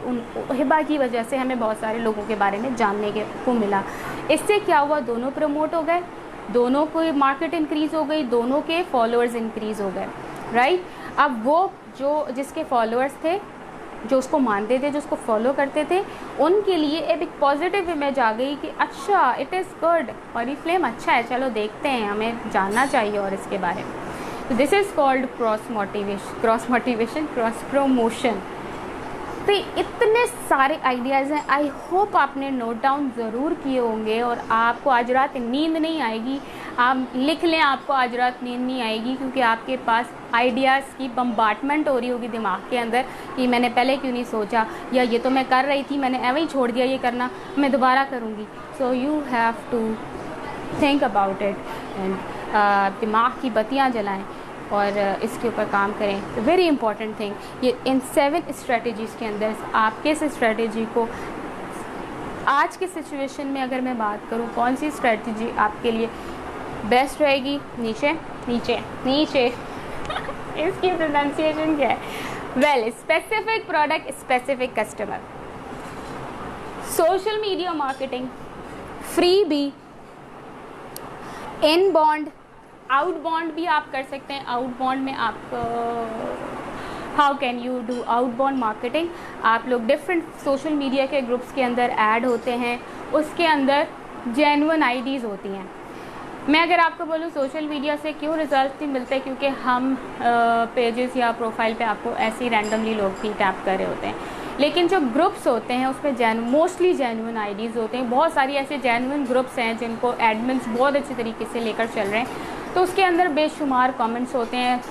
हिबा की वजह से हमें बहुत सारे लोगों के बारे में जानने को मिला। इससे क्या हुआ, दोनों प्रमोट हो गए, दोनों को मार्केट इंक्रीज़ हो गई, दोनों के फॉलोअर्स इंक्रीज़ हो गए, राइट? अब वो जो जिसके फॉलोअर्स थे, जो उसको मानते थे, जो उसको फॉलो करते थे, उनके लिए एक पॉजिटिव इमेज आ गई कि अच्छा इट इज़ गुड, ऑरिफ्लेम अच्छा है, चलो देखते हैं, हमें जानना चाहिए और इसके बारे में। तो this is called cross motivation, cross promotion. तो इतने सारे आइडियाज़ हैं, आई होप आपने नोट डाउन ज़रूर किए होंगे और आपको आज रात नींद नहीं आएगी। आप लिख लें, आपको आज रात नींद नहीं आएगी, क्योंकि आपके पास आइडियाज़ की बम्बार्टमेंट हो रही होगी दिमाग के अंदर कि मैंने पहले क्यों नहीं सोचा, या ये तो मैं कर रही थी, मैंने ऐਵੇਂ ही छोड़ दिया ये करना, मैं दोबारा करूँगी। So you have to think about it and दिमाग की बत्तियाँ जलाएँ और इसके ऊपर काम करें। वेरी इंपॉर्टेंट थिंग, ये इन 7 स्ट्रेटजीज़ के अंदर आप किस स्ट्रेटजी को आज के सिचुएशन में अगर मैं बात करूं, कौन सी स्ट्रेटजी आपके लिए बेस्ट रहेगी? नीचे नीचे नीचे इसकी प्रोनाउंसिएशन क्या है? Well, specific product, specific customer, social media marketing, freebie, inbound, outbound भी आप कर सकते हैं। आउटबाउंड में आप how can you do outbound marketing? आप लोग डिफरेंट सोशल मीडिया के ग्रुप्स के अंदर ऐड होते हैं, उसके अंदर जेन्युइन आईडीज़ होती हैं। मैं अगर आपको बोलूँ सोशल मीडिया से क्यों रिजल्ट नहीं मिलते, क्योंकि हम पेजेस या प्रोफाइल पे आपको ऐसे ही रैंडमली लोग भी टैप कर रहे होते हैं, लेकिन जो ग्रुप्स होते हैं उसमें मोस्टली जेन्युइन आईडीज़ होते हैं। बहुत सारी ऐसे जेन्युइन ग्रुप्स हैं जिनको एडमिन्स बहुत अच्छे तरीके से लेकर चल रहे हैं, तो उसके अंदर बेशुमार कमेंट्स होते हैं,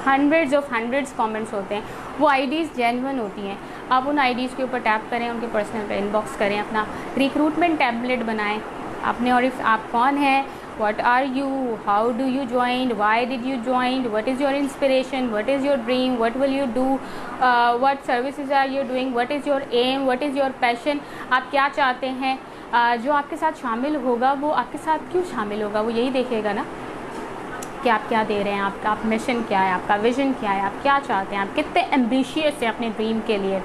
हंड्रेड्स कमेंट्स होते हैं, वो आईडीज़ जेन्युइन होती हैं। आप उन आईडीज़ के ऊपर टैप करें, उनके पर्सनल पे इनबॉक्स करें, अपना रिक्रूटमेंट टैबलेट बनाएं आपने, और इफ़ आप कौन हैं, what are you, how do you join, why did you join, what is your inspiration, what is your dream, what will you do, what services are you doing, what is your aim, what is your passion, आप क्या चाहते हैं। जो आपके साथ शामिल होगा वो आपके साथ क्यों शामिल होगा, वो यही देखेगा ना कि आप क्या दे रहे हैं, आपका मिशन क्या है, आपका विजन क्या है, आप क्या चाहते हैं, आप कितने एम्बिशियस हैं अपने ड्रीम के लिए,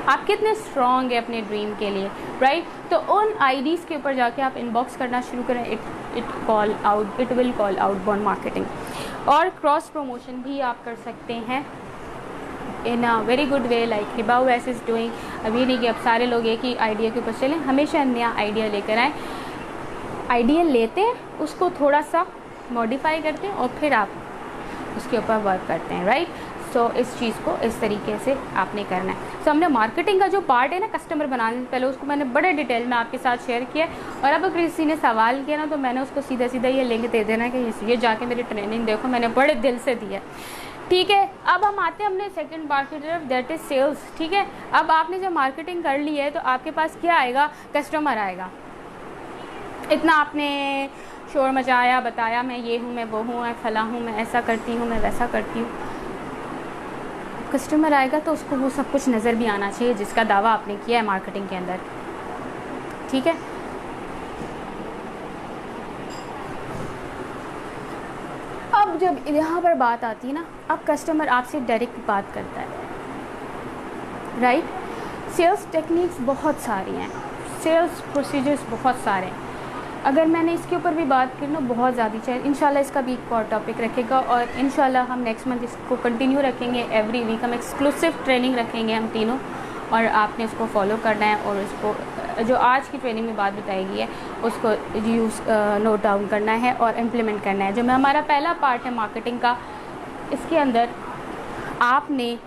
आप कितने स्ट्रॉन्ग हैं अपने ड्रीम के लिए, राइट। तो उन आईडीज़ के ऊपर जाके आप इनबॉक्स करना शुरू करें। It will call outbound marketing. और क्रॉस प्रमोशन भी आप कर सकते हैं in a very good way, like Hiba वैस इज़ डूइंग। अभी नहीं कि अब सारे लोग एक ही आइडिया के ऊपर चलें, हमेशा नया आइडिया लेकर आएँ। आइडिया लेते हैं, उसको थोड़ा सा मॉडिफाई करते हैं और फिर आप उसके ऊपर वर्क करते हैं, राइट। सो इस चीज़ को इस तरीके से आपने करना है। सो हमने मार्केटिंग का जो पार्ट है ना कस्टमर बनाने से पहले, उसको मैंने बड़े डिटेल में आपके साथ शेयर किया। और अब अगर किसी ने सवाल किया ना तो मैंने उसको सीधा सीधा ये लिंक दे देना कि ये जाके मेरी ट्रेनिंग देखो, मैंने बड़े दिल से दिया, ठीक है। अब हम आते हैं अपने सेकंड पार्ट की तरफ, दैट इज़ सेल्स, ठीक है। अब आपने जब मार्केटिंग कर ली है तो आपके पास क्या आएगा? कस्टमर आएगा। इतना आपने शोर मचाया, बताया मैं ये हूँ, मैं वो हूँ, मैं फला हूँ, मैं ऐसा करती हूँ, मैं वैसा करती हूँ। कस्टमर आएगा तो उसको वो सब कुछ नज़र भी आना चाहिए जिसका दावा आपने किया है मार्केटिंग के अंदर, ठीक है। अब जब यहाँ पर बात आती है ना, अब कस्टमर आपसे डायरेक्ट बात करता है, राइट। सेल्स टेक्निक्स बहुत सारी हैं, सेल्स प्रोसीजर्स बहुत सारे हैं। अगर मैंने इसके ऊपर भी बात की ना बहुत ज़्यादा चाहिए, इंशाल्लाह इसका भी एक और टॉपिक रखेगा और इंशाल्लाह हम नेक्स्ट मंथ इसको कंटिन्यू रखेंगे। एवरी वीक हम एक्सक्लूसिव ट्रेनिंग रखेंगे हम तीनों, और आपने उसको फॉलो करना है और उसको जो आज की ट्रेनिंग में बात बताई गई है उसको यूज़ नोट डाउन करना है और इम्प्लीमेंट करना है। जो मैं हमारा पहला पार्ट है मार्केटिंग का, इसके अंदर आपने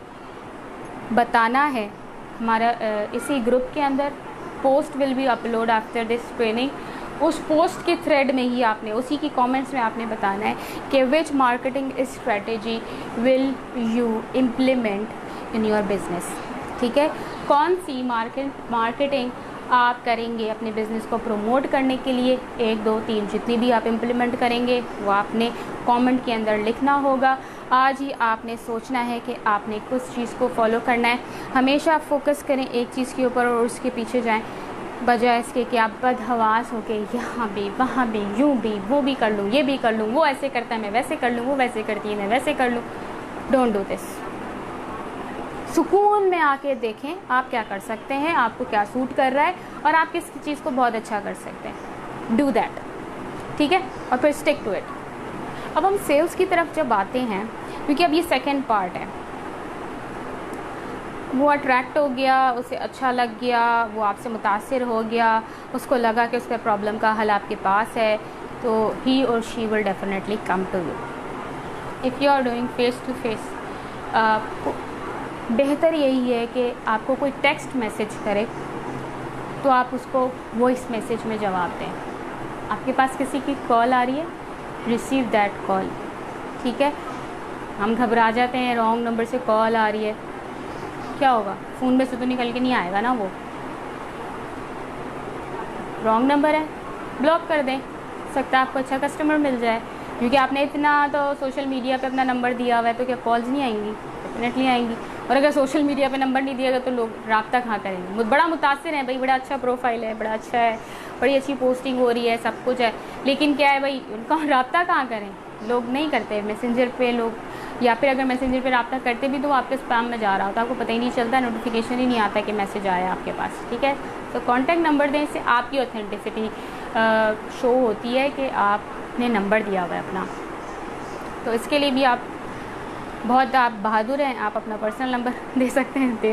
बताना है हमारा इसी ग्रुप के अंदर post will be upload after this training. उस पोस्ट के थ्रेड में ही आपने उसी की कमेंट्स में आपने बताना है कि which marketing strategy will you implement in your business, ठीक है। कौन सी मार्केटिंग आप करेंगे अपने बिज़नेस को प्रमोट करने के लिए, 1 2 3 जितनी भी आप इम्प्लीमेंट करेंगे वो आपने कमेंट के अंदर लिखना होगा। आज ही आपने सोचना है कि आपने कुछ चीज़ को फॉलो करना है। हमेशा फोकस करें एक चीज़ के ऊपर और उसके पीछे जाएं, बजाय इसके कि आप बदहवास हो के यहाँ भी वहाँ भी यूँ भी वो भी कर लूँ, ये भी कर लूँ, वो ऐसे करता है मैं वैसे कर लूँ, वो वैसे करती है मैं वैसे कर लूँ। Don't do this. सुकून में आके देखें आप क्या कर सकते हैं, आपको क्या सूट कर रहा है और आप किस चीज़ को बहुत अच्छा कर सकते हैं। डू दैट, ठीक है, और फिर स्टिक टू इट। अब हम सेल्स की तरफ जब आते हैं, क्योंकि अब ये सेकेंड पार्ट है, वो अट्रैक्ट हो गया, उसे अच्छा लग गया, वो आपसे मुतासिर हो गया, उसको लगा कि उसका प्रॉब्लम का हल आपके पास है, तो ही और she will definitely come to you. If you are doing face to face बेहतर यही है कि आपको कोई टेक्स्ट मैसेज करे तो आप उसको वॉइस मैसेज में जवाब दें। आपके पास किसी की कॉल आ रही है, रिसीव दैट कॉल, ठीक है। हम घबरा जाते हैं, रॉन्ग नंबर से कॉल आ रही है, क्या होगा, फ़ोन में से तो निकल के नहीं आएगा ना, वो रॉन्ग नंबर है, ब्लॉक कर दें। सकता है आपको अच्छा कस्टमर मिल जाए, क्योंकि आपने इतना तो सोशल मीडिया पे अपना नंबर दिया हुआ है, तो क्या कॉल्स नहीं आएंगी? डेफिनेटली आएंगी। और अगर सोशल मीडिया पे नंबर नहीं दिएगा तो लोग राब्ता कहाँ करेंगे? बड़ा मुतासिर है भाई, बड़ा अच्छा प्रोफाइल है, बड़ा अच्छा है, बड़ी अच्छी पोस्टिंग हो रही है, सब कुछ है, लेकिन क्या है भाई, उनका राब्ता कहाँ करें? लोग नहीं करते मैसेंजर पे लोग, या फिर अगर मैसेंजर पे राब्ता करते भी तो वो आपके स्पैम में जा रहा होता है, आपको पता ही नहीं चलता, नोटिफिकेशन ही नहीं आता कि मैसेज आया आपके पास, ठीक है। तो कॉन्टैक्ट नंबर दें, इससे आपकी ऑथेंटिसिटी शो होती है कि आपने नंबर दिया हुआ है अपना। तो इसके लिए भी आप बहुत आप बहादुर हैं, आप अपना पर्सनल नंबर दे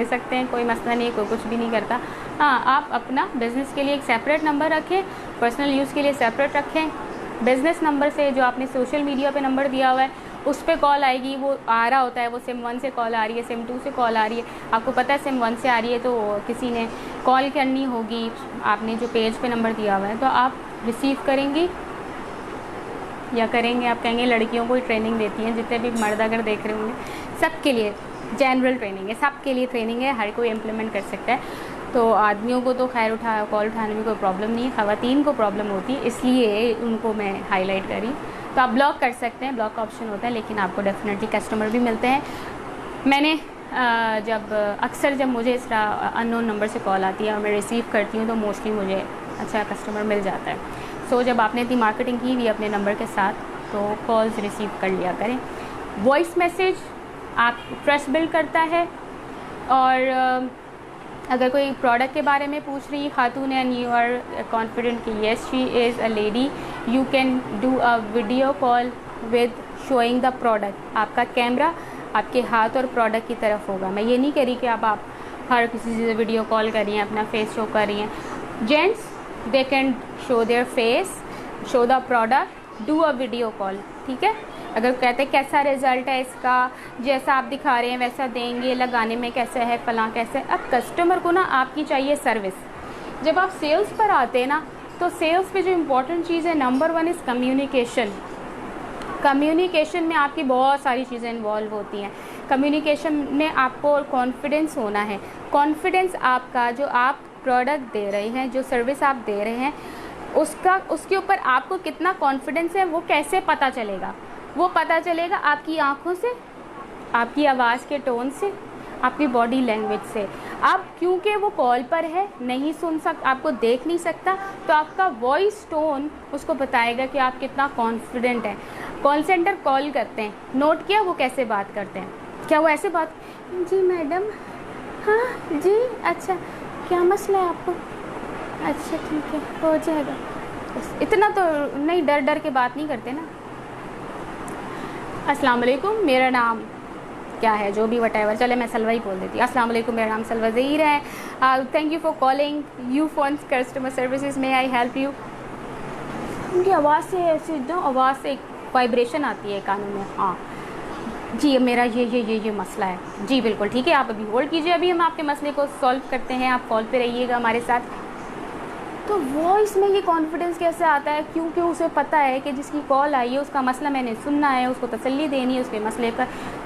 सकते हैं, कोई मसला नहीं, कोई कुछ भी नहीं करता। हाँ, आप अपना बिज़नेस के लिए एक सेपरेट नंबर रखें, पर्सनल यूज़ के लिए सेपरेट रखें। बिज़नेस नंबर से जो आपने सोशल मीडिया पे नंबर दिया हुआ है उस पर कॉल आएगी, वो आ रहा होता है, वो सिम 1 से कॉल आ रही है, सिम 2 से कॉल आ रही है, आपको पता है सिम 1 से आ रही है तो किसी ने कॉल करनी होगी, आपने जो पेज पे नंबर दिया हुआ है, तो आप रिसीव करेंगी या करेंगे। आप कहेंगे लड़कियों को ही ट्रेनिंग देती हैं, जितने भी मर्द अगर देख रहे होंगे, सबके लिए जनरल ट्रेनिंग है, सबके लिए ट्रेनिंग है, हर कोई इम्प्लीमेंट कर सकता है। तो आदमियों को तो खैर कॉल उठाने में कोई प्रॉब्लम नहीं है, ख़वातीन को प्रॉब्लम होती है, इसलिए उनको मैं हाईलाइट करी। तो आप ब्लॉक कर सकते हैं, ब्लॉक का ऑप्शन होता है, लेकिन आपको डेफिनेटली कस्टमर भी मिलते हैं। मैंने जब मुझे इस तरह अननोन नंबर से कॉल आती है और मैं रिसीव करती हूँ तो मोस्टली मुझे अच्छा कस्टमर मिल जाता है। सो जब आपने इतनी मार्केटिंग की हुई अपने नंबर के साथ तो कॉल्स रिसीव कर लिया करें। वॉइस मैसेज आप ट्रस्ट बिल्ड करता है, और अगर कोई प्रोडक्ट के बारे में पूछ रही खातून एंड यू आर कॉन्फिडेंट कि yes she is a lady, you can do a video call with showing the product. आपका कैमरा आपके हाथ और प्रोडक्ट की तरफ होगा। मैं ये नहीं कह रही कि अब आप हर किसी से वीडियो कॉल कर रही हैं, अपना फेस शो कर रही हैं। Gents they can show their face, show the product, do a video call, ठीक है। अगर कहते हैं कैसा रिज़ल्ट है इसका, जैसा आप दिखा रहे हैं वैसा देंगे, लगाने में कैसा है, फलां कैसे। अब कस्टमर को ना आपकी चाहिए सर्विस। जब आप सेल्स पर आते हैं ना, तो सेल्स पे जो इम्पोर्टेंट चीज़ है नंबर 1 इज़ कम्युनिकेशन। कम्युनिकेशन में आपकी बहुत सारी चीज़ें इन्वॉल्व होती हैं। कम्युनिकेशन में आपको कॉन्फिडेंस होना है। कॉन्फिडेंस आपका, जो आप प्रोडक्ट दे रहे हैं, जो सर्विस आप दे रहे हैं, उसके ऊपर आपको कितना कॉन्फिडेंस है वो कैसे पता चलेगा? वो पता चलेगा आपकी आंखों से, आपकी आवाज़ के टोन से, आपकी बॉडी लैंग्वेज से। अब क्योंकि वो कॉल पर है, नहीं सुन सकता, आपको देख नहीं सकता, तो आपका वॉइस टोन उसको बताएगा कि आप कितना कॉन्फिडेंट हैं। कॉल सेंटर कॉल करते हैं, नोट किया वो कैसे बात करते हैं? क्या वो ऐसे बात, जी मैडम, हाँ जी, अच्छा क्या मसला है आपको, अच्छा ठीक है हो जाएगा, इतना तो नहीं, डर डर के बात नहीं करते ना। अस्सलाम वालेकुम, मेरा नाम क्या है, जो भी वटेवर, चले मैं सलवा ही बोल देती हूँ। अस्सलाम वालेकुम, मेरा नाम सलवा ज़हीर है। Thank you for calling you phone customer services, में आई हेल्प यू। उनकी आवाज़ से ऐसे जो आवाज़ से एक वाइब्रेशन आती है कानों में। हाँ जी, मेरा ये मसला है जी, बिल्कुल ठीक है, आप अभी होल्ड कीजिए, अभी हम आपके मसले को सॉल्व करते हैं, आप कॉल पे रहिएगा हमारे साथ। तो वॉइस में ये कॉन्फिडेंस कैसे आता है? क्योंकि उसे पता है कि जिसकी कॉल आई है उसका मसला मैंने सुनना है, उसको तसल्ली देनी है, उसके मसले का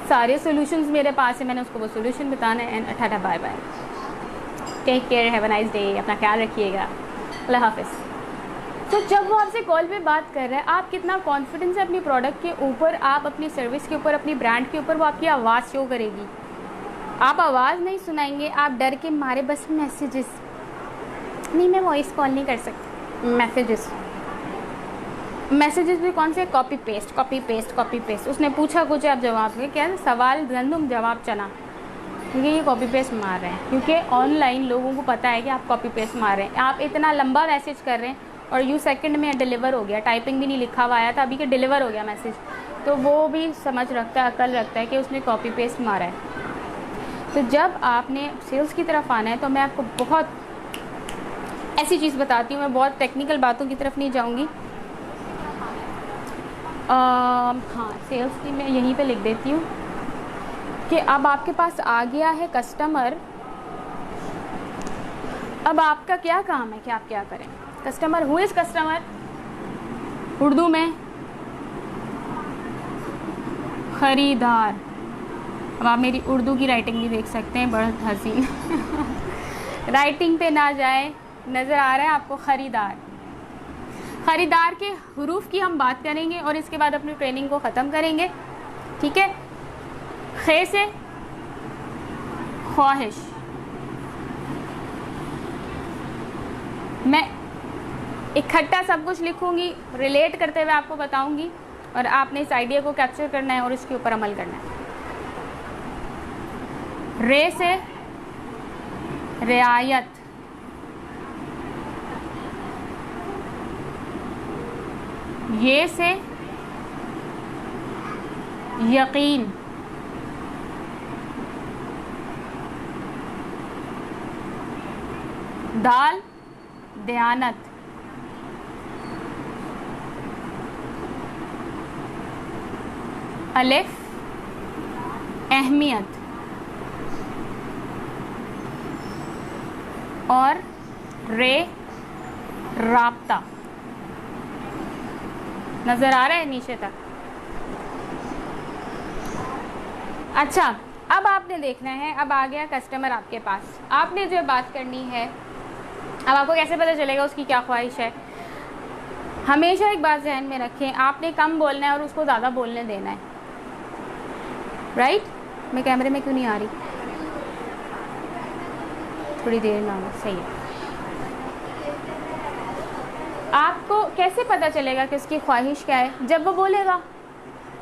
सारे सॉल्यूशंस मेरे पास है, मैंने उसको वो सॉल्यूशन बताना है। And tata bye bye, take care, have a nice day, अपना ख्याल रखिएगा, अल्लाह हाफिज़। तो जब वो आपसे कॉल पे बात कर रहा है, आप कितना कॉन्फिडेंस है अपनी प्रोडक्ट के ऊपर, आप अपनी सर्विस के ऊपर, अपनी ब्रांड के ऊपर, वो आपकी आवाज़ शो करेगी। आप आवाज़ नहीं सुनाएंगे, आप डर के मारे बस मैसेजेस, नहीं मैं वॉइस कॉल नहीं कर सकती, मैसेजेस भी कौन से, कॉपी पेस्ट। उसने पूछा कुछ, आप जवाब दें, क्या सवाल गंदम जवाब चना, क्योंकि ये कॉपी पेस्ट मार रहे हैं। क्योंकि ऑनलाइन लोगों को पता है कि आप कॉपी पेस्ट मार रहे हैं। आप इतना लंबा मैसेज कर रहे हैं और यू सेकंड में डिलीवर हो गया, टाइपिंग भी नहीं लिखा हुआ आया था, अभी के डिलीवर हो गया मैसेज, तो वो भी समझ रखता है, अकल रखता है कि उसने कॉपी पेस्ट मारा है। तो जब आपने सेल्स की तरफ आना है, तो मैं आपको बहुत ऐसी चीज़ बताती हूँ, मैं बहुत टेक्निकल बातों की तरफ नहीं जाऊँगी। हाँ, सेल्स की मैं यहीं पे लिख देती हूँ कि अब आपके पास आ गया है कस्टमर। अब आपका क्या काम है कि आप क्या करें? Customer, who is customer? Urdu में ख़रीदार। अब आप मेरी उर्दू की राइटिंग भी देख सकते हैं, बड़ा हसीन राइटिंग पे ना जाए, नज़र आ रहा है आपको ख़रीदार। ख़रीदार के हरूफ की हम बात करेंगे और इसके बाद अपनी ट्रेनिंग को ख़त्म करेंगे, ठीक है। खे से ख्वाहिश। मैं इकट्ठा सब कुछ लिखूंगी, रिलेट करते हुए आपको बताऊंगी और आपने इस आइडिया को कैप्चर करना है और इसके ऊपर अमल करना है। रे से रियायत। ये से यकीन। दाल दयानत। अलिफ अहमियत और रे राब्ता। नज़र आ रहा है नीचे तक? अच्छा, अब आपने देखना है, अब आ गया कस्टमर आपके पास, आपने जो बात करनी है। अब आपको कैसे पता चलेगा उसकी क्या ख्वाहिश है? हमेशा एक बात ध्यान में रखें, आपने कम बोलना है और उसको ज़्यादा बोलने देना है, राइट? मैं कैमरे में क्यों नहीं आ रही? थोड़ी देर में आऊँगा, सही है। आपको कैसे पता चलेगा कि उसकी ख्वाहिश क्या है? जब वो बोलेगा।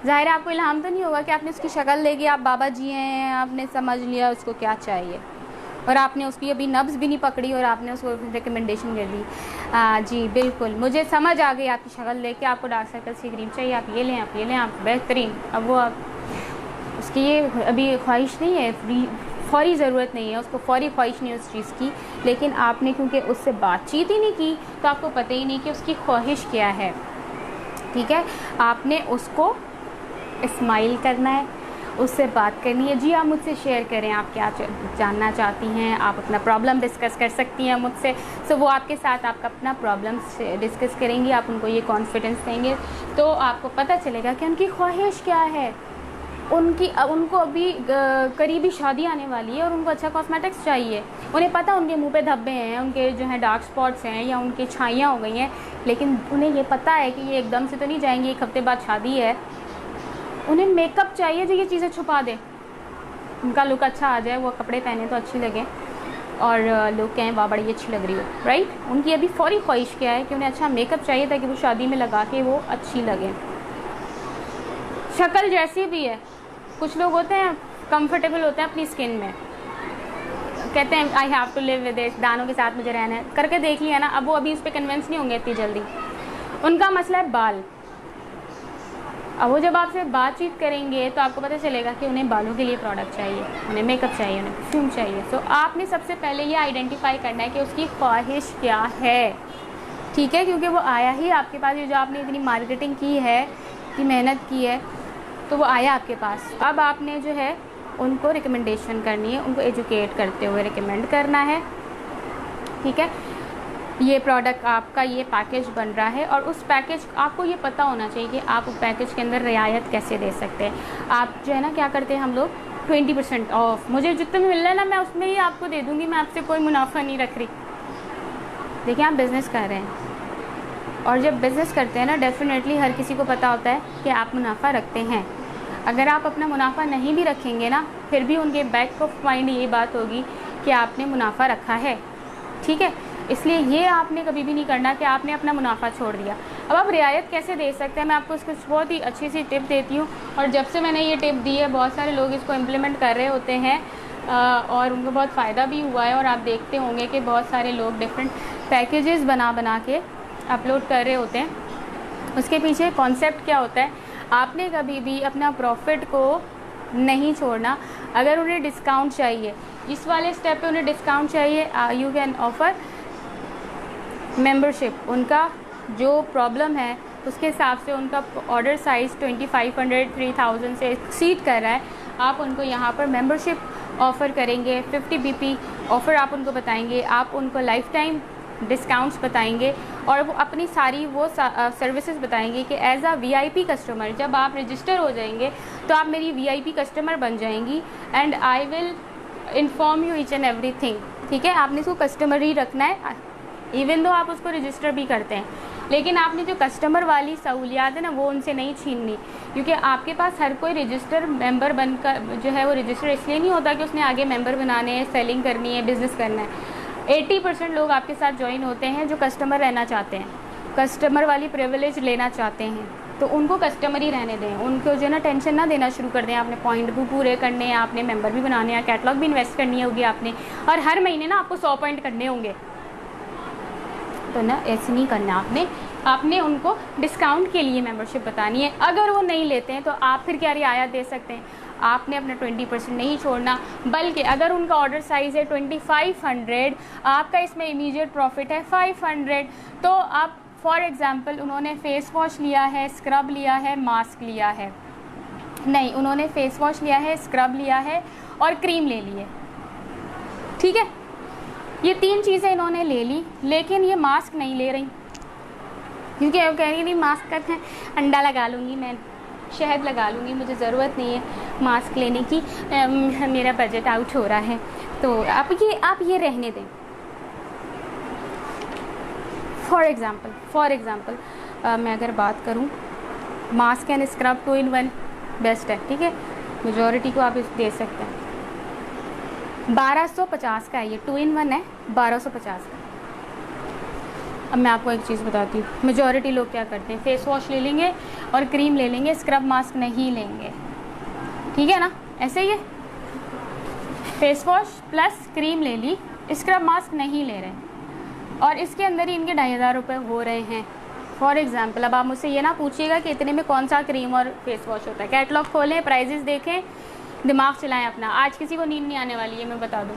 ज़ाहिर है आपको इल्हाम तो नहीं होगा कि आपने उसकी शक्ल देखी, आप बाबा जी हैं, आपने समझ लिया उसको क्या चाहिए और आपने उसकी अभी नब्ज़ भी नहीं पकड़ी और आपने उसको रिकमेंडेशन कर दी। जी बिल्कुल, मुझे समझ आ गई आपकी शक्ल देख के, आपको डार्क सर्कल्स की क्रीम चाहिए, आप ये लें, आप ये लें, आप बेहतरीन। अब वो उसकी ये अभी ख्वाहिश नहीं है, फ़ौरी ज़रूरत नहीं है उसको, फ़ौरी ख्वाहिश नहीं है उस चीज़ की, लेकिन आपने क्योंकि उससे बातचीत ही नहीं की तो आपको पता ही नहीं कि उसकी ख्वाहिश क्या है, ठीक है। आपने उसको स्माइल करना है, उससे बात करनी है। जी आप मुझसे शेयर करें, आप क्या जानना चाहती हैं, आप अपना प्रॉब्लम डिस्कस कर सकती हैं मुझसे। सो वो आपके साथ आपका अपना प्रॉब्लम डिस्कस करेंगी, आप उनको ये कॉन्फिडेंस देंगे तो आपको पता चलेगा कि उनकी ख्वाहिश क्या है। उनको अभी करीबी शादी आने वाली है और उनको अच्छा कॉस्मेटिक्स चाहिए। उन्हें पता उनके मुंह पे धब्बे हैं, उनके जो हैं डार्क स्पॉट्स हैं या उनकी छाइयाँ हो गई हैं, लेकिन उन्हें ये पता है कि ये एकदम से तो नहीं जाएंगी, 1 हफ्ते बाद शादी है। उन्हें मेकअप चाहिए जो ये चीज़ें छुपा दे, उनका लुक अच्छा आ जाए, वो कपड़े पहने तो अच्छी लगे और लोग कहें वाह बड़ी अच्छी लग रही हो, राइट। उनकी अभी फ़ौरी ख्वाहिश क्या है कि उन्हें अच्छा मेकअप चाहिए ताकि वो शादी में लगा के वो अच्छी लगे। शक्ल जैसी भी है, कुछ लोग होते हैं कंफर्टेबल होते हैं अपनी स्किन में, कहते हैं I have to live with it, दानों के साथ मुझे रहना है, करके देख लिया ना, अब वो अभी उस पर कन्विंस नहीं होंगे इतनी जल्दी। उनका मसला है बाल। अब वो जब आपसे बातचीत करेंगे तो आपको पता चलेगा कि उन्हें बालों के लिए प्रोडक्ट चाहिए, उन्हें मेकअप चाहिए, उन्हें परफ्यूम चाहिए। तो आपने सबसे पहले ये आइडेंटिफाई करना है कि उसकी ख्वाहिश क्या है, ठीक है, क्योंकि वो आया ही आपके पास, ये जो आपने इतनी मार्केटिंग की है, इतनी मेहनत की है, तो वो आया आपके पास। अब आपने जो है उनको रिकमेंडेशन करनी है, उनको एजुकेट करते हुए रिकमेंड करना है, ठीक है। ये प्रोडक्ट आपका ये पैकेज बन रहा है और उस पैकेज आपको ये पता होना चाहिए कि आप उस पैकेज के अंदर रियायत कैसे दे सकते हैं। आप जो है ना क्या करते हैं हम लोग 20% ऑफ, मुझे जितना मिल रहा है ना मैं उसमें ही आपको दे दूँगी, मैं आपसे कोई मुनाफा नहीं रख रही। देखिए आप बिज़नेस कर रहे हैं और जब बिज़नेस करते हैं ना डेफिनेटली हर किसी को पता होता है कि आप मुनाफा रखते हैं। अगर आप अपना मुनाफा नहीं भी रखेंगे ना, फिर भी उनके बैक ऑफ माइंड ये बात होगी कि आपने मुनाफा रखा है, ठीक है। इसलिए ये आपने कभी भी नहीं करना कि आपने अपना मुनाफा छोड़ दिया। अब आप रियायत कैसे दे सकते हैं, मैं आपको इसको बहुत ही अच्छी सी टिप देती हूँ और जब से मैंने ये टिप दी है बहुत सारे लोग इसको इम्प्लीमेंट कर रहे होते हैं और उनको बहुत फ़ायदा भी हुआ है। और आप देखते होंगे कि बहुत सारे लोग डिफरेंट पैकेजेस बना के अपलोड कर रहे होते हैं। उसके पीछे कॉन्सेप्ट क्या होता है, आपने कभी भी अपना प्रॉफिट को नहीं छोड़ना। अगर उन्हें डिस्काउंट चाहिए, इस वाले स्टेप पे उन्हें डिस्काउंट चाहिए, यू कैन ऑफ़र मेंबरशिप। उनका जो प्रॉब्लम है उसके हिसाब से उनका ऑर्डर साइज़ 2500 3000 से एक्सीड कर रहा है, आप उनको यहाँ पर मेंबरशिप ऑफ़र करेंगे, 50 BP ऑफ़र आप उनको बताएंगे, आप उनको लाइफ टाइम डिस्काउंट्स बताएंगे और वो अपनी सारी वो सर्विसेज बताएंगे कि एज अ VIP कस्टमर जब आप रजिस्टर हो जाएंगे तो आप मेरी VIP कस्टमर बन जाएंगी and I will inform you each and everything. ठीक है, आपने इसको कस्टमर ही रखना है, इवन दो आप उसको रजिस्टर भी करते हैं, लेकिन आपने जो कस्टमर वाली सहूलियात है ना वो उनसे नहीं छीननी, क्योंकि आपके पास हर कोई रजिस्टर मेंबर बनकर जो है वो रजिस्टर इसलिए नहीं होता कि उसने आगे मेंबर बनाने हैं, सेलिंग करनी है, बिज़नेस करना है। 80% लोग आपके साथ ज्वाइन होते हैं जो कस्टमर रहना चाहते हैं, कस्टमर वाली प्रिविलेज लेना चाहते हैं, तो उनको कस्टमर ही रहने दें, उनको जो है ना टेंशन ना देना शुरू कर दें। आपने पॉइंट भी पूरे करने हैं, आपने मेंबर भी बनाने हैं, कैटलॉग भी इन्वेस्ट करनी होगी आपने, और हर महीने ना आपको 100 पॉइंट करने होंगे। तो ना ऐसे नहीं करना आपने उनको डिस्काउंट के लिए मेंबरशिप बतानी है। अगर वो नहीं लेते हैं तो आप फिर क्या रियायत दे सकते हैं, आपने अपना 20% नहीं छोड़ना, बल्कि अगर उनका ऑर्डर साइज़ है 2500, आपका इसमें इमीडिएट प्रॉफिट है 500, तो आप फॉर एग्ज़ाम्पल उन्होंने फ़ेस वॉश लिया है, स्क्रब लिया है, मास्क लिया है, नहीं उन्होंने फ़ेस वॉश लिया है, स्क्रब लिया है और क्रीम ले ली है, ठीक है, ये 3 चीज़ें इन्होंने ले ली, लेकिन ये मास्क नहीं ले रही, क्योंकि वो कह रही नहीं मास्क का अंडा लगा लूँगी मैं, शहद लगा लूँगी, मुझे ज़रूरत नहीं है मास्क लेने की, मेरा बजट आउट हो रहा है, तो आप ये रहने दें। फॉर एग्ज़ाम्पल मैं अगर बात करूँ, mask and scrub 2 in 1 best है, ठीक है, मेजॉरिटी को आप इस दे सकते हैं। 1250 का है ये, 2 in 1 है, 1250 का। अब मैं आपको एक चीज़ बताती हूँ, मेजॉरिटी लोग क्या करते हैं, फेस वॉश ले लेंगे और क्रीम ले लेंगे, स्क्रब मास्क नहीं लेंगे, ठीक है ना, ऐसे ही है, फेस वॉश प्लस क्रीम ले ली, स्क्रब मास्क नहीं ले रहे, और इसके अंदर ही इनके 2500 रुपये हो रहे हैं। फॉर एग्ज़ाम्पल अब आप मुझसे ये ना पूछिएगा कि इतने में कौन सा क्रीम और फेस वॉश होता है, कैटलॉग खोलें, प्राइजेस देखें, दिमाग चलाएं अपना, आज किसी को नींद नहीं आने वाली है, मैं बता दूँ,